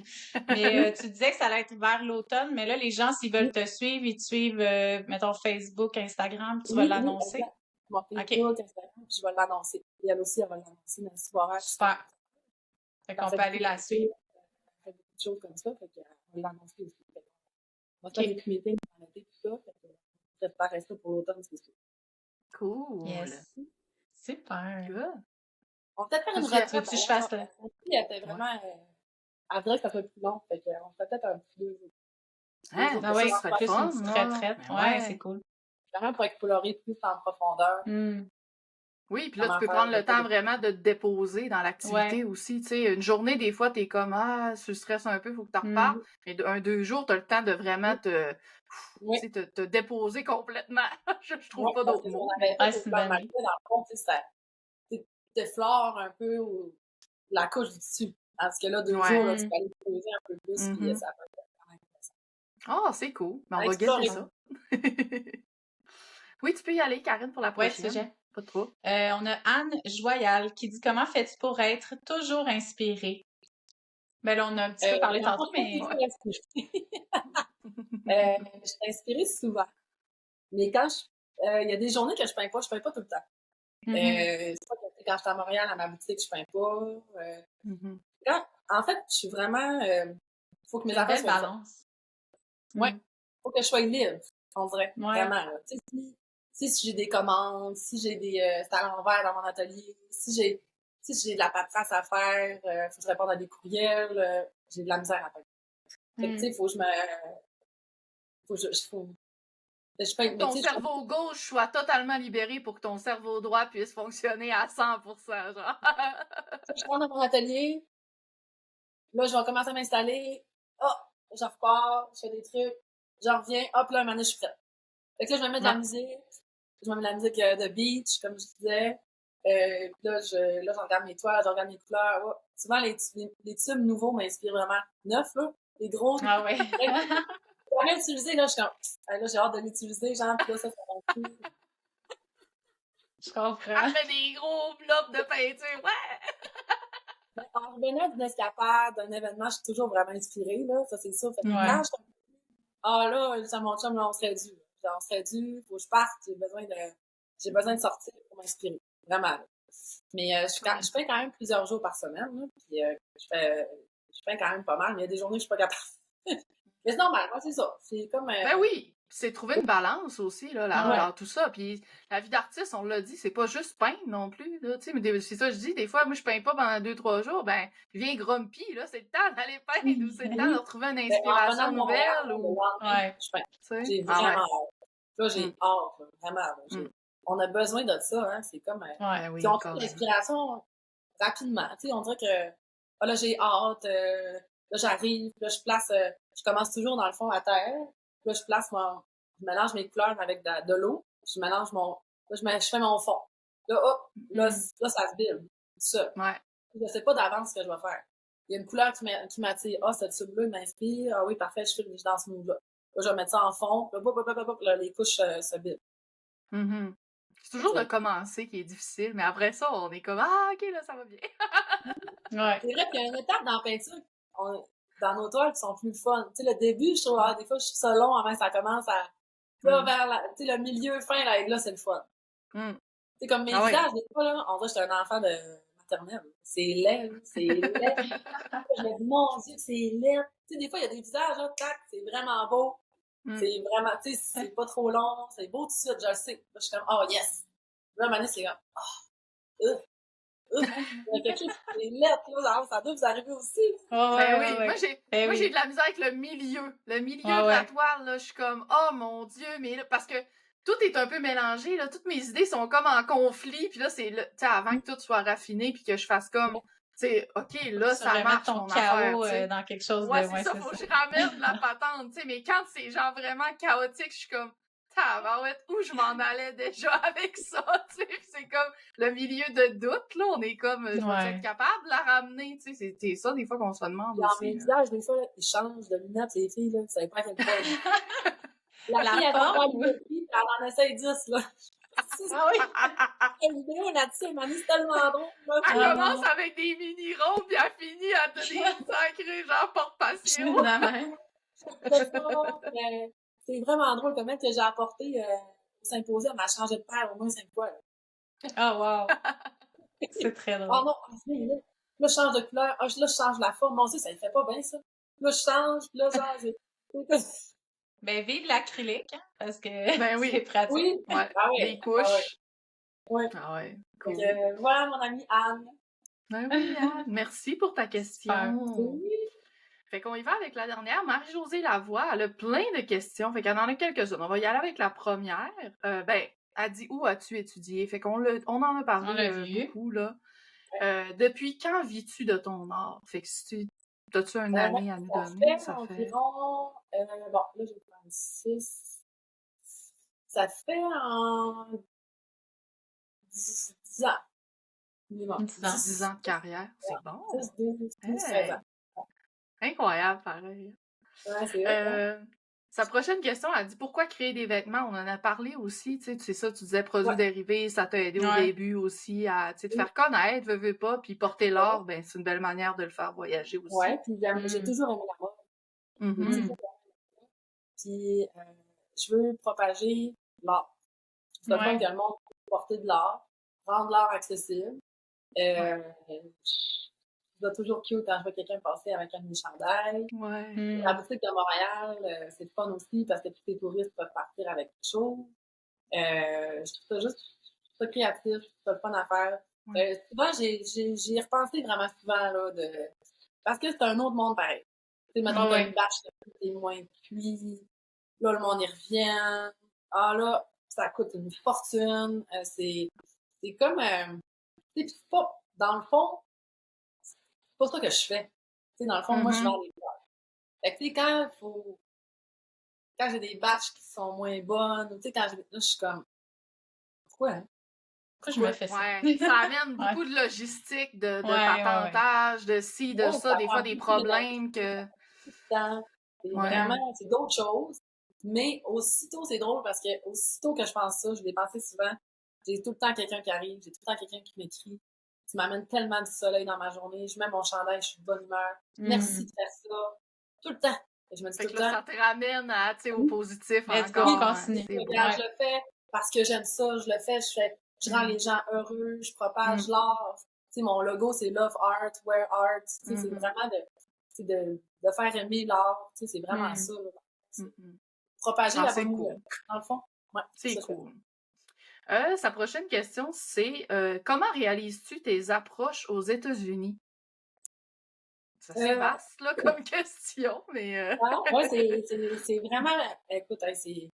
Mais tu disais que ça allait être vers l'automne, mais là, les gens, s'ils veulent te suivre, ils te suivent, mettons, Facebook, Instagram, tu vas l'annoncer. Mon Facebook, Instagram, puis je vais l'annoncer. Et elle aussi, elle va l'annoncer, Nancy Boisvert. Super. Fait qu'on peut aller la suivre. Elle fait beaucoup de choses comme ça, fait qu'on va l'annoncer aussi. On va faire des meetings dans l'été, tout ça, fait que je préparerai ça pour l'automne, c'est sûr. Cool. Yes. Super. Good. On va peut-être faire une retraite. Veux-tu que je fasse elle était vraiment... Elle voudrait que ça soit plus long, fait qu'on fait peut-être un petit 2 jours. Ah oui, ça serait plus une petite retraite. Ouais, c'est cool. Vraiment pour explorer plus en profondeur. Oui, puis là, tu peux prendre le temps vraiment de te déposer dans l'activité aussi. Tu sais, une journée, des fois, t'es comme, tu stresses un peu, il faut que tu repartes. Mais 2 jours, t'as le temps de vraiment te déposer complètement. je trouve pas d'autres mots. C'est une bonne idée. Dans le fond, ça déflore un peu la couche du dessus. Parce que là, 2 jours, là, tu peux aller te poser un peu plus, puis ça peut être quand même intéressant. Ah, c'est cool. Mais on va guetter ça. Oui, tu peux y aller, Karine, pour la prochaine. Oui, pas trop. On a Anne Joyal qui dit « Comment fais-tu pour être toujours inspirée? » Ben là, on a un petit peu parlé tantôt, mais... je suis inspirée souvent. Mais quand il y a des journées que je peins pas tout le temps. C'est pas que quand je suis à Montréal, à ma boutique, je peins pas. En fait, je suis vraiment... faut que mes affaires soient balance. Ouais. Faut que je sois libre, on dirait. Vraiment. Tu sais, si j'ai des commandes, si j'ai des talents l'envers dans mon atelier, si j'ai de la paperasse à faire, faut que je réponde à des courriels, j'ai de la misère à peindre. Fait que, tu sais, faut que ton cerveau gauche soit totalement libéré pour que ton cerveau droit puisse fonctionner à 100%, genre. Je rentre dans mon atelier, là, je vais commencer à m'installer, je repars, je fais des trucs, j'en reviens, hop, là, un moment donné, je suis prête. Fait que là, je me mets de la musique, je me mets de la musique de beach, comme je disais, là, je regarde mes toiles, je regarde mes couleurs, Souvent, les tubes nouveaux m'inspirent vraiment. Neufs, là, les gros. Ah ouais. jamais utilisé, là, je suis comme, là, j'ai hâte de l'utiliser, genre, pis là, ça va plus. Je comprends. Elle fait des gros blocs de peinture, ouais! En revenant d'une escapade, d'un événement, je suis toujours vraiment inspirée, là, ça c'est sûr. Fait que quand je là, à mon chum, là, on serait dû. On serait dû, faut que je parte, j'ai besoin de sortir pour m'inspirer. Vraiment. Mais je peins quand même plusieurs jours par semaine, là, puis je peins quand même pas mal, mais il y a des journées où je suis pas capable. Mais c'est normal, moi, c'est ça. C'est comme... Ben oui! C'est trouver une balance aussi, là, dans tout ça. Puis la vie d'artiste, on l'a dit, c'est pas juste peindre non plus, là, tu sais, mais c'est ça que je dis, des fois, moi, je peins pas pendant 2-3 jours, ben, je viens grumpy, là, c'est le temps d'aller peindre, ou c'est le temps de retrouver une inspiration nouvelle, ou... je peins. J'ai vraiment hâte. Là, j'ai hâte, vraiment. On a besoin de ça, hein, c'est comme... oui, on trouve l'inspiration rapidement, tu sais, on dirait que, là, j'ai hâte, là, j'arrive, là, je commence toujours, dans le fond, à terre. Là, je mélange mes couleurs avec de l'eau. Je mélange je fais mon fond. Là, hop, là, ça se build. Ça. Ouais. Je sais pas d'avance ce que je vais faire. Il y a une couleur qui m'attire. Ah, cette tube-là m'inspire. Ah oui, parfait, je suis dans ce mood-là. Là, je vais mettre ça en fond. Là, les couches se build. C'est toujours de commencer qui est difficile, mais après ça, on est comme, ah, ok, là, ça va bien. C'est vrai qu'il y a une étape dans la peinture. Dans nos toiles qui sont plus fun. Tu sais, le début, je trouve, des fois, je suis ça long avant que ça commence à... Là, vers tu sais, le milieu, fin, là, c'est le fun. Tu sais, comme mes visages, des fois, là, on voit que j'étais un enfant de maternelle. C'est laid, c'est laid. Je me dis, mon Dieu, c'est laid. Tu sais, des fois, il y a des visages, là, tac, c'est vraiment beau. C'est vraiment, tu sais, c'est pas trop long, c'est beau tout de suite, je le sais. Là, je suis comme, oh, yes. Là, à un moment donné, c'est comme, il y a quelque chose qui est lettre, là, ça doit vous arriver aussi. Moi, j'ai de la misère avec le milieu. Le milieu de la toile, là, je suis comme, oh mon Dieu, mais là, parce que tout est un peu mélangé, là, toutes mes idées sont comme en conflit, puis là, c'est, tu sais, avant que tout soit raffiné, puis que je fasse comme, tu sais, ok, là, ça marche, ton mon chaos affaire, dans quelque chose de... Ouais, c'est ça, faut que je ramène la patente, tu sais, mais quand c'est genre vraiment chaotique, je suis comme, tabarouette, où je m'en allais déjà avec ça, tu sais, c'est comme le milieu de doute, là, on est comme, je vais être capable de la ramener, tu sais, c'est ça, des fois, qu'on se demande dans aussi. Mes visages, des fois, là, ils changent de lunettes, les filles, là, ça dépend à quel point. La fille, elle va voir une fille, elle en essaye 10, là. Ah oui! Quelle vidéo là-dessus, elle m'a dit, c'est tellement drôle, là. Elle commence avec des mini-ronds, puis elle finit à te des sacrés, genre, porte-passion. C'est vraiment drôle, comment que j'ai apporté au symposium, elle a changé de paire au moins 5 fois, là. Oh, wow! C'est très drôle. Oh non, là, je change de couleur. Là, je change la forme. Mon Dieu, ça ne fait pas bien, ça. Là, je change, puis là, genre, Ben, vive l'acrylique, hein, parce que c'est pratique. Oui, les couches. Cool. Donc, voilà, mon amie Anne. Ben oui, Anne. Merci pour ta question. Oui. Fait qu'on y va avec la dernière. Marie-Josée Lavoie, elle a plein de questions. Fait qu'elle en a quelques-unes. On va y aller avec la première. Elle dit, où as-tu étudié? Fait qu'on on en a parlé beaucoup, là. Depuis quand vis-tu de ton art? Fait que si as-tu une année à nous donner? Ça fait environ... bon, là, j'ai 36. Ça fait en 10 ans. Minimum. 10 ans de carrière. C'est bon. 10, 13 ans. Incroyable, pareil. Ouais, c'est vrai. Sa prochaine question, elle dit pourquoi créer des vêtements? On en a parlé aussi, tu sais ça, tu disais produits dérivés, ça t'a aidé au début aussi à te faire connaître, veux pas, puis porter l'art, ben c'est une belle manière de le faire voyager aussi. Ouais, puis j'ai toujours aimé la mode. Puis je veux propager l'art. C'est pas que le monde peut porter de l'art, rendre l'art accessible. Je dois toujours cute quand je vois quelqu'un passer avec un de mes chandails. La boutique de Montréal, c'est le fun aussi parce que tous les touristes peuvent partir avec quelque chose. Je trouve ça juste créatif, je trouve ça le fun à faire. Souvent, j'y repensé vraiment souvent, là, parce que c'est un autre monde pareil. Tu sais, mettons, t'as une bâche qui est moins cuit. Là, le monde y revient. Ah là, ça coûte une fortune. C'est comme... tu sais, pas, dans le fond, c'est pas ça que je fais. Tu sais, dans le fond, moi, je vends des fleurs. Fait que, tu sais, quand j'ai des batchs qui sont moins bonnes, tu sais, là, je suis comme... Pourquoi, hein? Pourquoi je me fais ça? Ça amène beaucoup de logistique, de patentage, de ci, de ça, des fois des problèmes que... C'est vraiment, c'est d'autres choses. Mais aussitôt, c'est drôle parce que aussitôt que je pense ça, je l'ai pensé souvent, j'ai tout le temps quelqu'un qui arrive, j'ai tout le temps quelqu'un qui m'écrit. Tu m'amènes tellement du soleil dans ma journée, je mets mon chandail, je suis de bonne humeur. Merci de faire ça. Tout le temps. Et je me dis fait tout que le là, temps. ça te ramène à, au positif Let's go, encore. continue. Regarde, je le fais parce que j'aime ça, je rends les gens heureux, je propage l'art. Tu sais, mon logo, c'est Love Art, Wear Art. Tu sais, c'est vraiment de faire aimer l'art. Tu sais, c'est vraiment ça. Propager la bonne humeur, dans le fond. Ouais, c'est cool. Sa prochaine question, c'est comment réalises-tu tes approches aux États-Unis? C'est vaste, là, comme question, mais... Ouais, c'est vraiment... Écoute, c'est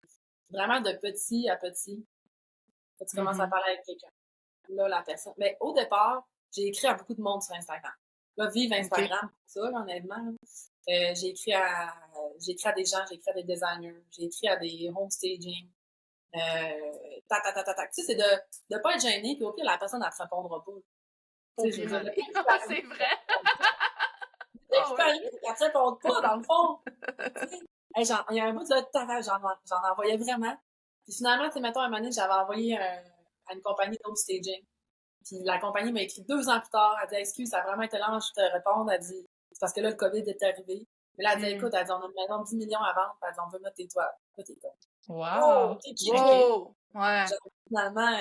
vraiment de petit à petit. Quand tu commences à parler avec quelqu'un. Là, la personne... Mais au départ, j'ai écrit à beaucoup de monde sur Instagram. Là, vive Instagram, ça, là, honnêtement. J'ai écrit à des gens, j'ai écrit à des designers, j'ai écrit à des home staging. Tu sais, c'est de pas être gêné, puis au pire, la personne, elle te répondra pas. C'est vrai. C'est arrivé qu'elle te réponde pas, dans le fond. Il y a un bout de j'en envoyais vraiment. Puis finalement, tu sais, mettons, un moment donné, j'avais envoyé à une compagnie d'home staging. Puis la compagnie m'a écrit 2 ans plus tard. Elle dit, excuse, ça a vraiment été lent, je te répondre. Elle dit, c'est parce que là, le COVID est arrivé. Mais là, elle dit, écoute, elle dit, on a une maison de 10 millions à vendre. Elle dit, on veut mettre tes toiles. Là, t'es comme, wow! Wow! Ouais. Finalement,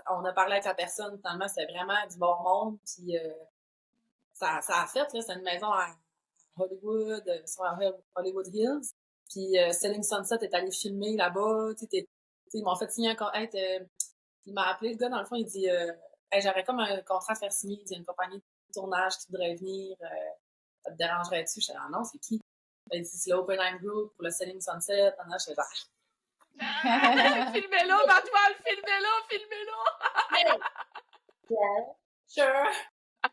on a parlé avec la personne. Finalement, c'était vraiment du bon monde. Puis ça a fait, là, c'est une maison à Hollywood, sur Hollywood Hills. Puis Selling Sunset est allé filmer là-bas. Ils m'ont fait signer un contrat. Il m'a appelé, le gars, dans le fond, il dit hey, j'aurais comme un contrat à faire signer. Il y a une compagnie de tournage qui voudrait venir. Ça te dérangerait-tu? Je dis non, c'est qui? Il dit c'est l'Oppenheim Group pour le Selling Sunset. Je fais filmez-le, ma toile, filmez-le! Sure!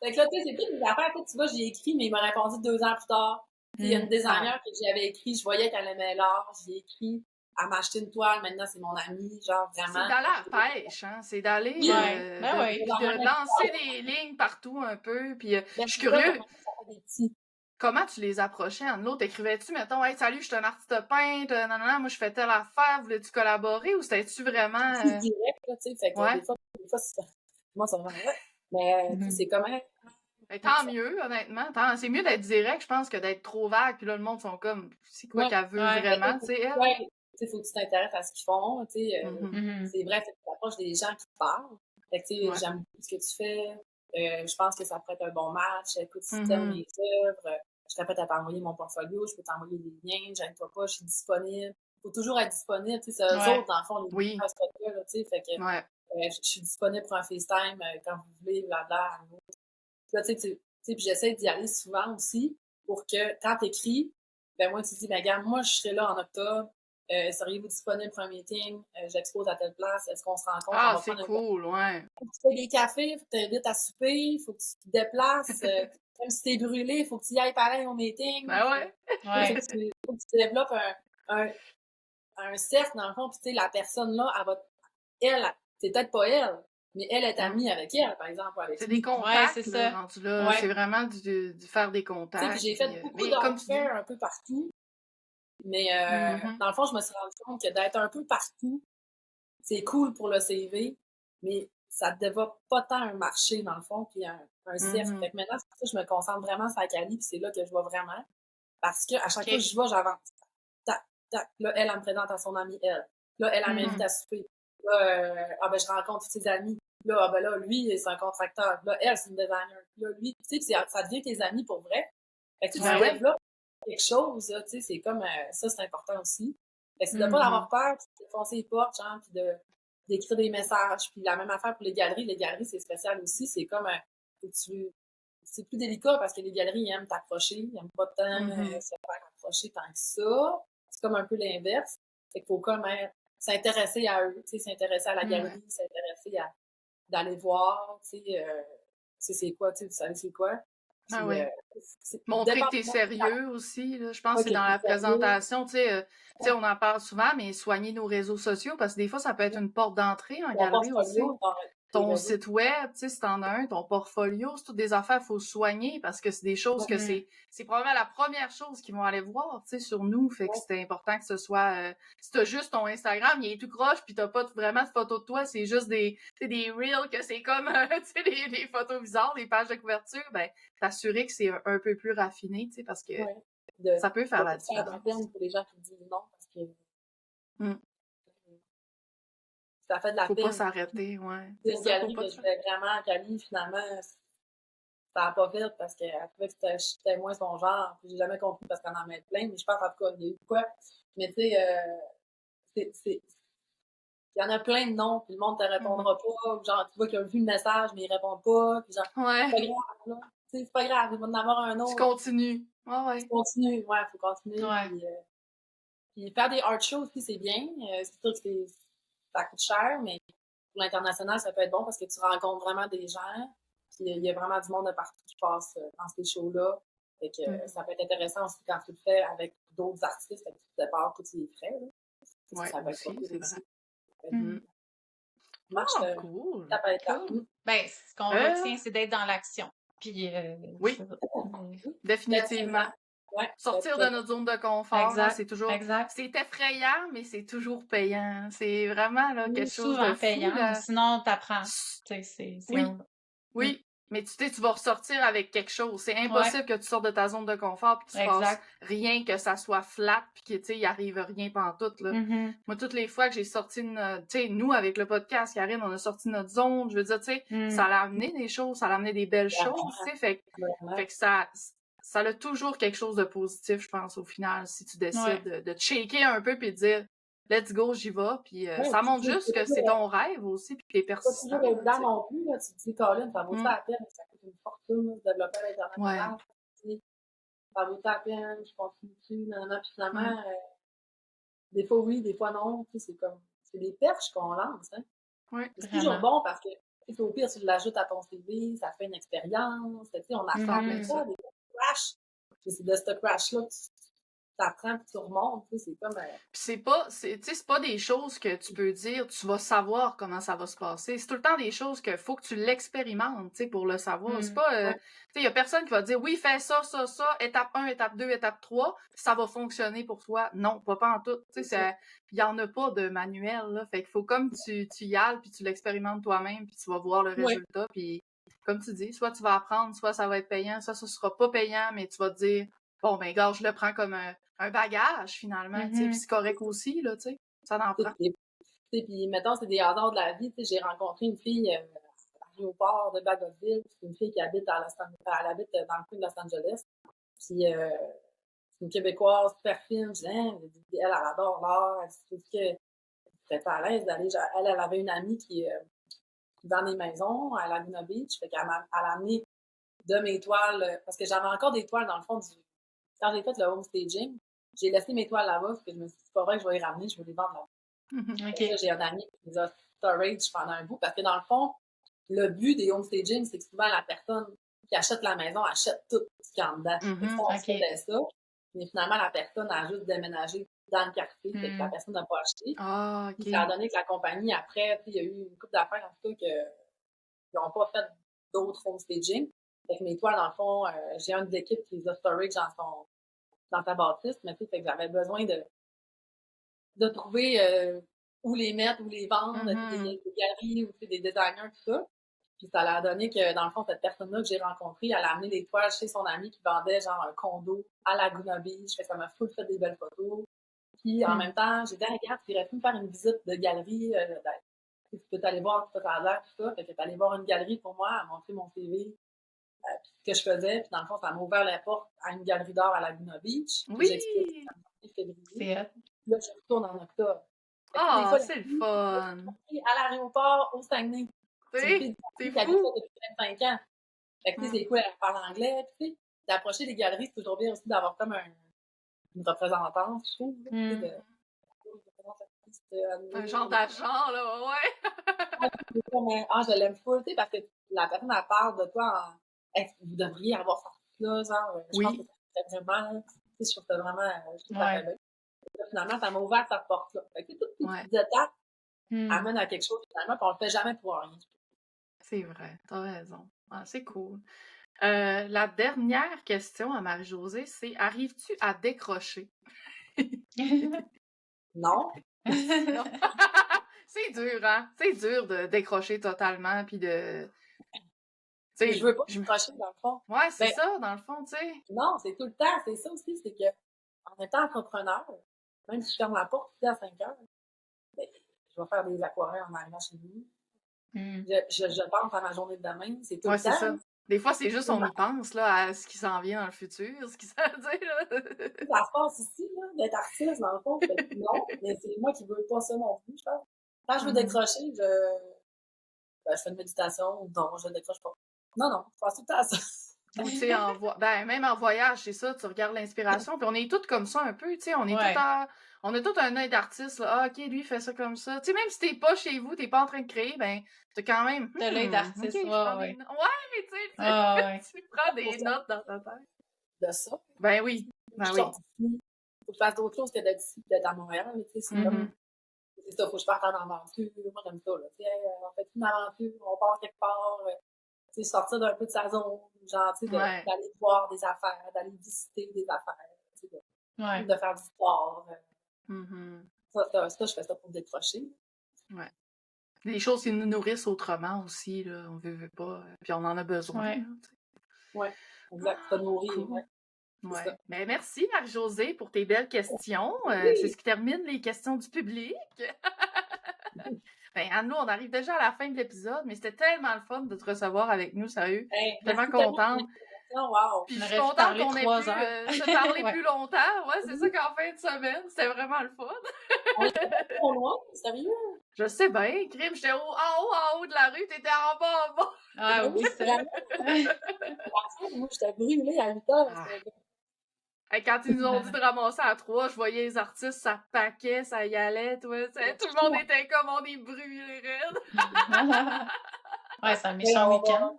Fait que là, tu sais, c'est plus des affaires, tu vois, j'ai écrit, mais il m'a répondu 2 ans plus tard. Il y a une designer que j'avais écrit, je voyais qu'elle aimait l'art, j'ai écrit, elle m'a acheté une toile, maintenant c'est mon amie, genre vraiment. C'est d'aller à la pêche, hein, c'est d'aller de lancer des lignes partout un peu, puis je suis curieux. Comment tu les approchais en l'autre? Écrivais-tu, mettons, hey, salut, je suis un artiste peintre, nanana, moi je fais telle affaire, voulais-tu collaborer ou c'était-tu vraiment. C'est direct, là, tu sais, fait que des fois moi ça va mais c'est comment. Ben, tant mieux, honnêtement. C'est mieux d'être direct, je pense, que d'être trop vague, puis là, le monde sont comme, c'est quoi qu'elle veut vraiment, tu sais, elle? Ouais, tu sais, faut que tu t'intéresses à ce qu'ils font, tu sais. C'est vrai, tu t'approches des gens qui te parlent. Fait que, tu sais, j'aime beaucoup ce que tu fais. Je pense que ça pourrait être un bon match. Écoute, si t'aimes mes œuvres, je t'appelle à t'envoyer mon portfolio, je peux t'envoyer des liens, gêne-toi pas, je suis disponible. Faut toujours être disponible, tu sais, c'est eux autres, dans le fond, les là, tu sais, fait que je suis disponible pour un FaceTime quand vous voulez, blabla. Là, tu sais, puis j'essaie d'y aller souvent aussi pour que quand t'écris, ben moi, tu dis, ben regarde, moi, je serai là en octobre. Seriez-vous disponible pour un meeting? J'expose à telle place. Est-ce qu'on se rencontre? Ah, c'est cool, ouais. Faut que tu fais des cafés, faut que tu t'invites à souper, faut que tu te déplaces. Même si t'es brûlé, faut que tu y ailles pareil au meeting. Ben ouais. Faut que tu développes un cercle, dans le fond. Puis, tu sais, la personne-là, elle, c'est peut-être pas elle, mais elle est amie avec elle, par exemple. C'est des contacts, c'est ça. rendu là. C'est vraiment du faire des contacts. Puis j'ai fait beaucoup d'enquêtes un peu partout. Mais dans le fond, je me suis rendu compte que d'être un peu partout, c'est cool pour le CV, mais ça ne développe pas tant un marché, dans le fond, puis un cercle. Fait que maintenant, c'est pour ça que je me concentre vraiment sur la Cali, puis c'est là que je vois vraiment. Parce qu'à chaque fois que je vois, j'avance. Tac, tac. Là, elle me présente à son amie, elle. Là, elle m'invite à souper. Là, je rencontre tous ses amis. Là, là, lui, c'est un contracteur. Là, elle, c'est une designer. Là, lui, tu sais, ça devient tes amis pour vrai. Fait que tu développes quelque chose, tu sais, c'est comme, ça, c'est important aussi. Fait que c'est de pas avoir peur, puis de foncer les portes, genre, puis d'écrire des messages. Puis la même affaire pour les galeries. Les galeries, c'est spécial aussi. C'est comme, c'est plus délicat parce que les galeries, ils aiment t'approcher. Ils aiment pas tant se faire approcher tant que ça. C'est comme un peu l'inverse. Fait qu'il faut comme s'intéresser à eux, tu sais, s'intéresser à la galerie, s'intéresser d'aller voir, tu sais, c'est quoi, tu sais, vous savez c'est quoi. Puis, montrer que t'es sérieux aussi, là. Je pense que c'est dans la présentation, tu sais, on en parle souvent, mais soigner nos réseaux sociaux, parce que des fois, ça peut être une porte d'entrée en galerie aussi. ton site web, tu sais, si t'en as un, ton portfolio, c'est toutes des affaires qu'il faut soigner parce que c'est des choses que c'est probablement la première chose qu'ils vont aller voir, tu sais, sur nous. Fait que c'était important que ce soit, si t'as juste ton Instagram, il est tout croche pis t'as pas vraiment de photos de toi, c'est juste des reels que c'est comme, tu sais, des photos bizarres, des pages de couverture, ben, t'assurer que c'est un peu plus raffiné, tu sais, parce que ça peut faire la différence. Pour les gens qui disent non, parce que ça fait de la peine. Faut pas s'arrêter, ouais. C'est une galerie que je voulais vraiment à Cali, finalement, ça n'a pas fait parce qu'elle trouvait que c'était moins son genre. J'ai jamais compris parce qu'elle en met plein, mais je pense en tout cas, il y a eu quoi. Mais tu sais, il y en a plein de noms, puis le monde te répondra pas. Genre, tu vois qu'il a vu le message, mais il répond pas. Puis genre, c'est pas grave, là. Tu sais, c'est pas grave, il va en avoir un autre. Tu continues. Tu continues, ouais, faut continuer. Puis faire des art shows aussi, c'est bien. C'est sûr que ça coûte cher, mais pour l'international, ça peut être bon parce que tu rencontres vraiment des gens. Puis il y a vraiment du monde de partout qui passe dans ces shows-là. Fait que ça peut être intéressant aussi quand tu le fais avec d'autres artistes, fait que tu te départs tous les frais. Là. Ça peut être aussi, c'est vrai. Cool. Ça peut être cool. Ben, ce qu'on retient, c'est d'être dans l'action. Puis, oui, définitivement. Ouais, sortir de notre zone de confort, c'est toujours, c'est effrayant, mais c'est toujours payant. C'est vraiment là, quelque chose de payant. fou, là. Sinon, t'apprends. Oui, mais tu vas ressortir avec quelque chose. C'est impossible que tu sortes de ta zone de confort puis que tu fasses rien, que ça soit flat puis que, tu sais, il arrive rien pantoute, là. Moi, toutes les fois que j'ai sorti tu sais, nous, avec le podcast, Karine, on a sorti notre zone, je veux dire, tu sais, ça l'a amené des choses, ça l'a amené des belles choses, tu sais, fait que ça a toujours quelque chose de positif, je pense, au final, si tu décides de te shaker un peu puis de dire let's go, j'y vais. Puis ça montre juste que c'est ton rêve aussi, puis que t'es persistant. C'est pas toujours évident non plus, là. Tu te dis, Colin, ça vaut la peine, ça coûte une fortune, de développer à l'international. Ça vaut la peine, je continue dessus, puis finalement, des fois oui, des fois non. Tu sais, c'est des perches qu'on lance, hein. C'est toujours bon parce que, au pire, si tu l'ajoutes à ton CV, ça fait une expérience, tu sais, on apprend plein de ça, des crash. C'est de ce crash-là que tu t'apprends puis tu remontes, tu sais, c'est comme... c'est pas des choses que tu peux dire, tu vas savoir comment ça va se passer. C'est tout le temps des choses qu'il faut que tu l'expérimentes, tu sais, pour le savoir. C'est pas... tu sais, il y a personne qui va dire, oui, fais ça, étape 1, étape 2, étape 3, ça va fonctionner pour toi. Non, pas en tout. Tu sais, il y en a pas de manuel, là. Fait qu'il faut comme tu y ailles, puis tu l'expérimentes toi-même, puis tu vas voir le résultat, puis comme tu dis, soit tu vas apprendre, soit ça va être payant, soit ça sera pas payant, mais tu vas te dire, bon, ben, gars, je le prends comme un bagage, finalement, tu sais, puis c'est correct aussi, là, tu sais, ça en prend. Puis, mettons, c'est des hasards de la vie, tu sais, j'ai rencontré une fille à l'aéroport de Bagotville, c'est une fille qui habite elle habite dans le coin de Los Angeles, puis c'est une Québécoise super fine, je dis, elle adore l'art, elle dit que c'était pas à l'aise d'aller, elle avait une amie qui dans des maisons à Laguna Beach, fait qu'elle a amené de mes toiles, parce que j'avais encore des toiles dans le fond quand j'ai fait le home staging, j'ai laissé mes toiles là-bas, parce que je me suis dit, c'est pas vrai que je vais les ramener, je vais les vendre là-bas. J'ai un ami qui les a storage pendant un bout, parce que dans le fond, le but des home staging, c'est que souvent la personne qui achète la maison achète tout ce qu'il y a en dedans. On faisait ça, mais finalement, la personne a juste déménagé dans le quartier, fait que la personne n'a pas acheté. Puis ça a donné que la compagnie, après, il y a eu une couple d'affaires, en tout cas, qu'ils n'ont pas fait d'autres home staging. Fait que mes toiles, dans le fond, j'ai une d'équipe qui les a storage dans ta bâtisse, mais fait que j'avais besoin de trouver où les mettre, où les vendre, des galeries ou des designers, tout ça. Puis ça a donné que, dans le fond, cette personne-là que j'ai rencontrée, elle a amené des toiles chez son ami qui vendait genre un condo à Laguna Beach. Fait que ça m'a fait des belles photos. Puis en même temps, j'ai dit, regarde, tu irais pu me faire une visite de galerie. Tu peux t'aller voir tout à l'heure, tout ça. Fait que t'es allé voir une galerie pour moi, à montrer mon CV. Puis ce que je faisais, puis dans le fond, ça m'a ouvert la porte à une galerie d'art à Laguna Beach. Oui! Février. Là, je retourne en octobre. C'est le fun! À l'aéroport, au Saguenay. C'est fou! Depuis 25 ans. Fait que, c'est cool, elle parle anglais, tu sais. D'approcher les galeries, c'est toujours bien aussi d'avoir comme une représentante, je trouve. Un genre d'agent, là, je l'aime full, tu sais, parce que la personne, elle parle de toi vous devriez avoir sorti là, genre, je pense que c'est vraiment, tu sais, je trouve ça vraiment, je trouve ça fait bien. Finalement, ça m'a ouvert cette porte-là. Fait que toutes les petites étapes amènent à quelque chose, finalement, puis on le fait jamais pour rien. C'est vrai, t'as raison. Ah, c'est cool. La dernière question à Marie-Josée, c'est arrives-tu à décrocher? Non. Non. C'est dur, hein? C'est dur de décrocher totalement, puis de... Mais je veux pas je... décrocher, dans le fond. Ouais, c'est Ben, ça, dans le fond, tu sais. non, c'est tout le temps. C'est ça aussi, c'est que en étant entrepreneur, même si je ferme la porte à 5 heures, ben, je vais faire des aquarelles en arrivant chez nous. Je pense à ma journée de demain, c'est tout le c'est temps. ça. Des fois, c'est juste on y pense là, à ce qui s'en vient dans le futur, ce qui s'en vient là. Ça se passe ici, là, d'être artiste, dans le fond. Non, mais c'est moi qui veux pas ça non plus, je pense. Quand je veux décrocher, je fais une méditation ou non, je ne décroche pas. Non, je passe tout le temps à ça. Ou tu sais, même en voyage, c'est ça, tu regardes l'inspiration, puis on est toutes comme ça un peu, tu sais, on est on a tout un œil d'artiste, là. Ah, ok, lui, il fait ça comme ça. Tu sais, même si t'es pas chez vous, t'es pas en train de créer, ben, t'as quand même. T'as l'œil d'artiste, okay, ouais. Ouais, tu sais, tu prends des notes dans ta tête. De ça. Ben oui. Ben oui. Faut que je fasse d'autres choses que d'être à Montréal, tu sais, c'est comme. C'est ça, faut que je parte en aventure. Moi, j'aime ça, là. Tu sais, on fait une aventure, on part quelque part, tu sais, sortir d'un peu de sa zone, genre, tu sais, d'aller voir des affaires, d'aller visiter des affaires, tu sais, de faire du sport. Ça, je fais ça pour me décrocher. Ouais. Des choses qui nous nourrissent autrement aussi, là, on veut pas, puis on en a besoin. Oui, exact, ça nourrit, cool. Ouais. Ben, merci Marie-Josée pour tes belles questions. C'est ce qui termine les questions du public. Ben, Anne, on arrive déjà à la fin de l'épisode, mais c'était tellement le fun de te recevoir avec nous, sérieux. Tellement contente. Wow. Puis je suis contente qu'on ait pu se parler plus longtemps. Ouais, c'est ça qu'en fin de semaine, c'était vraiment le fun. On était pas trop loin, sérieux? Je sais bien, crime, j'étais en haut de la rue, t'étais en bas, en bas. Ah oui, c'est vrai. Moi, j'étais brûlée à 8 heures. Quand ils nous ont dit de ramasser à 3, je voyais les artistes, ça paquait, ça y allait, tout le monde était comme on est brûlés raides. Ouais, c'est un méchant week-end.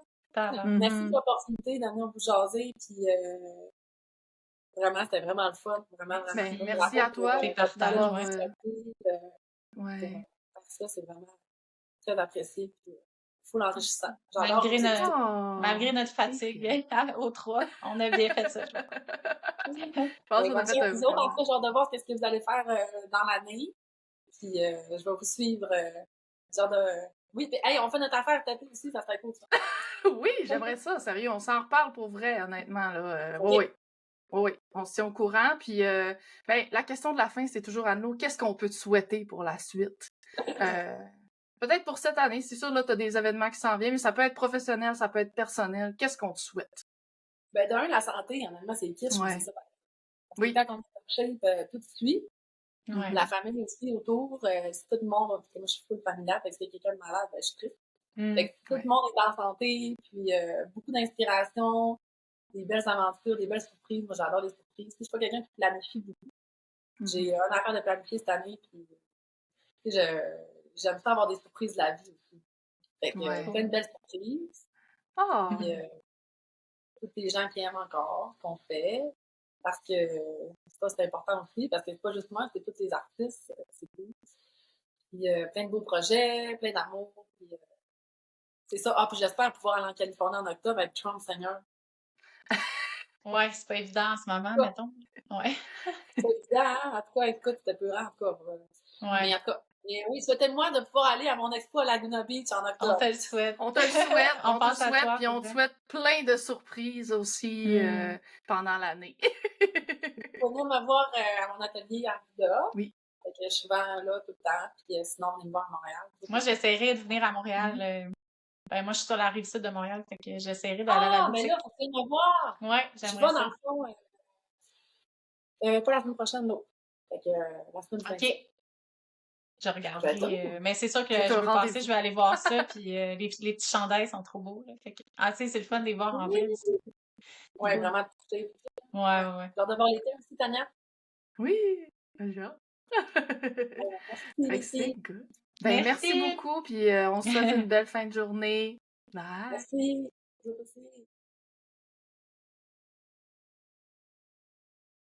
Merci de l'opportunité d'amener vous jaser, puis vraiment, c'était vraiment le fun. Vraiment. Merci à toi d'avoir... Ça, c'est vraiment très apprécié, puis full enrichissant. Malgré notre fatigue aux 3, on a bien fait ça. Je pense qu'on a fait vous autres, en fait, j'ai hâte de voir ce que vous allez faire dans l'année. Puis je vais vous suivre. Oui, puis hey, on fait notre affaire peut-être aussi, ça serait cool ça. Oui, j'aimerais ça, sérieux. On s'en reparle pour vrai, honnêtement. Là. Oui, on se tient au courant. Puis la question de la fin, c'est toujours à nous. Qu'est-ce qu'on peut te souhaiter pour la suite? Peut-être pour cette année, c'est sûr, là, tu as des événements qui s'en viennent, mais ça peut être professionnel, ça peut être personnel. Qu'est-ce qu'on te souhaite? Ben, d'un, la santé, honnêtement, c'est le kiss, je pense que c'est ça. Oui. Quand on est en shape, tout suit. La famille aussi autour, si tout le monde, parce que moi, je suis full familiale, fait que si quelqu'un de malade, ben, je suis triste. Fait que tout le monde est en santé, puis beaucoup d'inspiration, des belles aventures, des belles surprises. Moi, j'adore les surprises. Je suis pas quelqu'un qui planifie beaucoup. J'ai un affaire de planifier cette année, puis j'aime ça avoir des surprises de la vie aussi. Fait que plein de belles surprises. Puis tous les gens qui aiment encore ce qu'on fait. Parce que ça, c'est important aussi, parce que c'est pas juste moi, c'est tous les artistes, c'est tout. Puis plein de beaux projets, plein d'amour. Puis, c'est ça. Puis j'espère pouvoir aller en Californie en octobre avec Trump Seigneur. Ouais, c'est pas évident en ce moment, mettons. Ouais. C'est pas évident, hein? En tout cas, écoute, c'était peurant encore. Mais en tout cas, oui, souhaitez-moi de pouvoir aller à mon expo à Laguna Beach en octobre. On te le souhaite. On te le souhaite. on pense à toi. Puis on te souhaite plein de surprises aussi pendant l'année. Pour venir me voir à mon atelier à Vida. Oui. Fait que je suis souvent là tout le temps. Puis sinon, venez me voir à Montréal. Moi, j'essaierai de venir à Montréal. Ben, moi, je suis sur la rive sud de Montréal. Fait que j'essaierai d'aller à la boutique. Mais là, faut venir me voir. Ouais, j'aimerais ça. Je vais dans le fond. Pas la semaine prochaine, l'autre. Fait que la semaine prochaine. OK. Je regarderai. Mais c'est sûr que je veux passer, je vais aller voir ça. Puis les petits chandails sont trop beaux. Là. Fait que... tu sais, c'est le fun de les voir en vrai. Ouais, vraiment touché. Ouais. Lors de voir l'été aussi, Tania. Oui, déjà. Merci. Good. Merci beaucoup. Puis on se souhaite une belle fin de journée. Bye. Merci.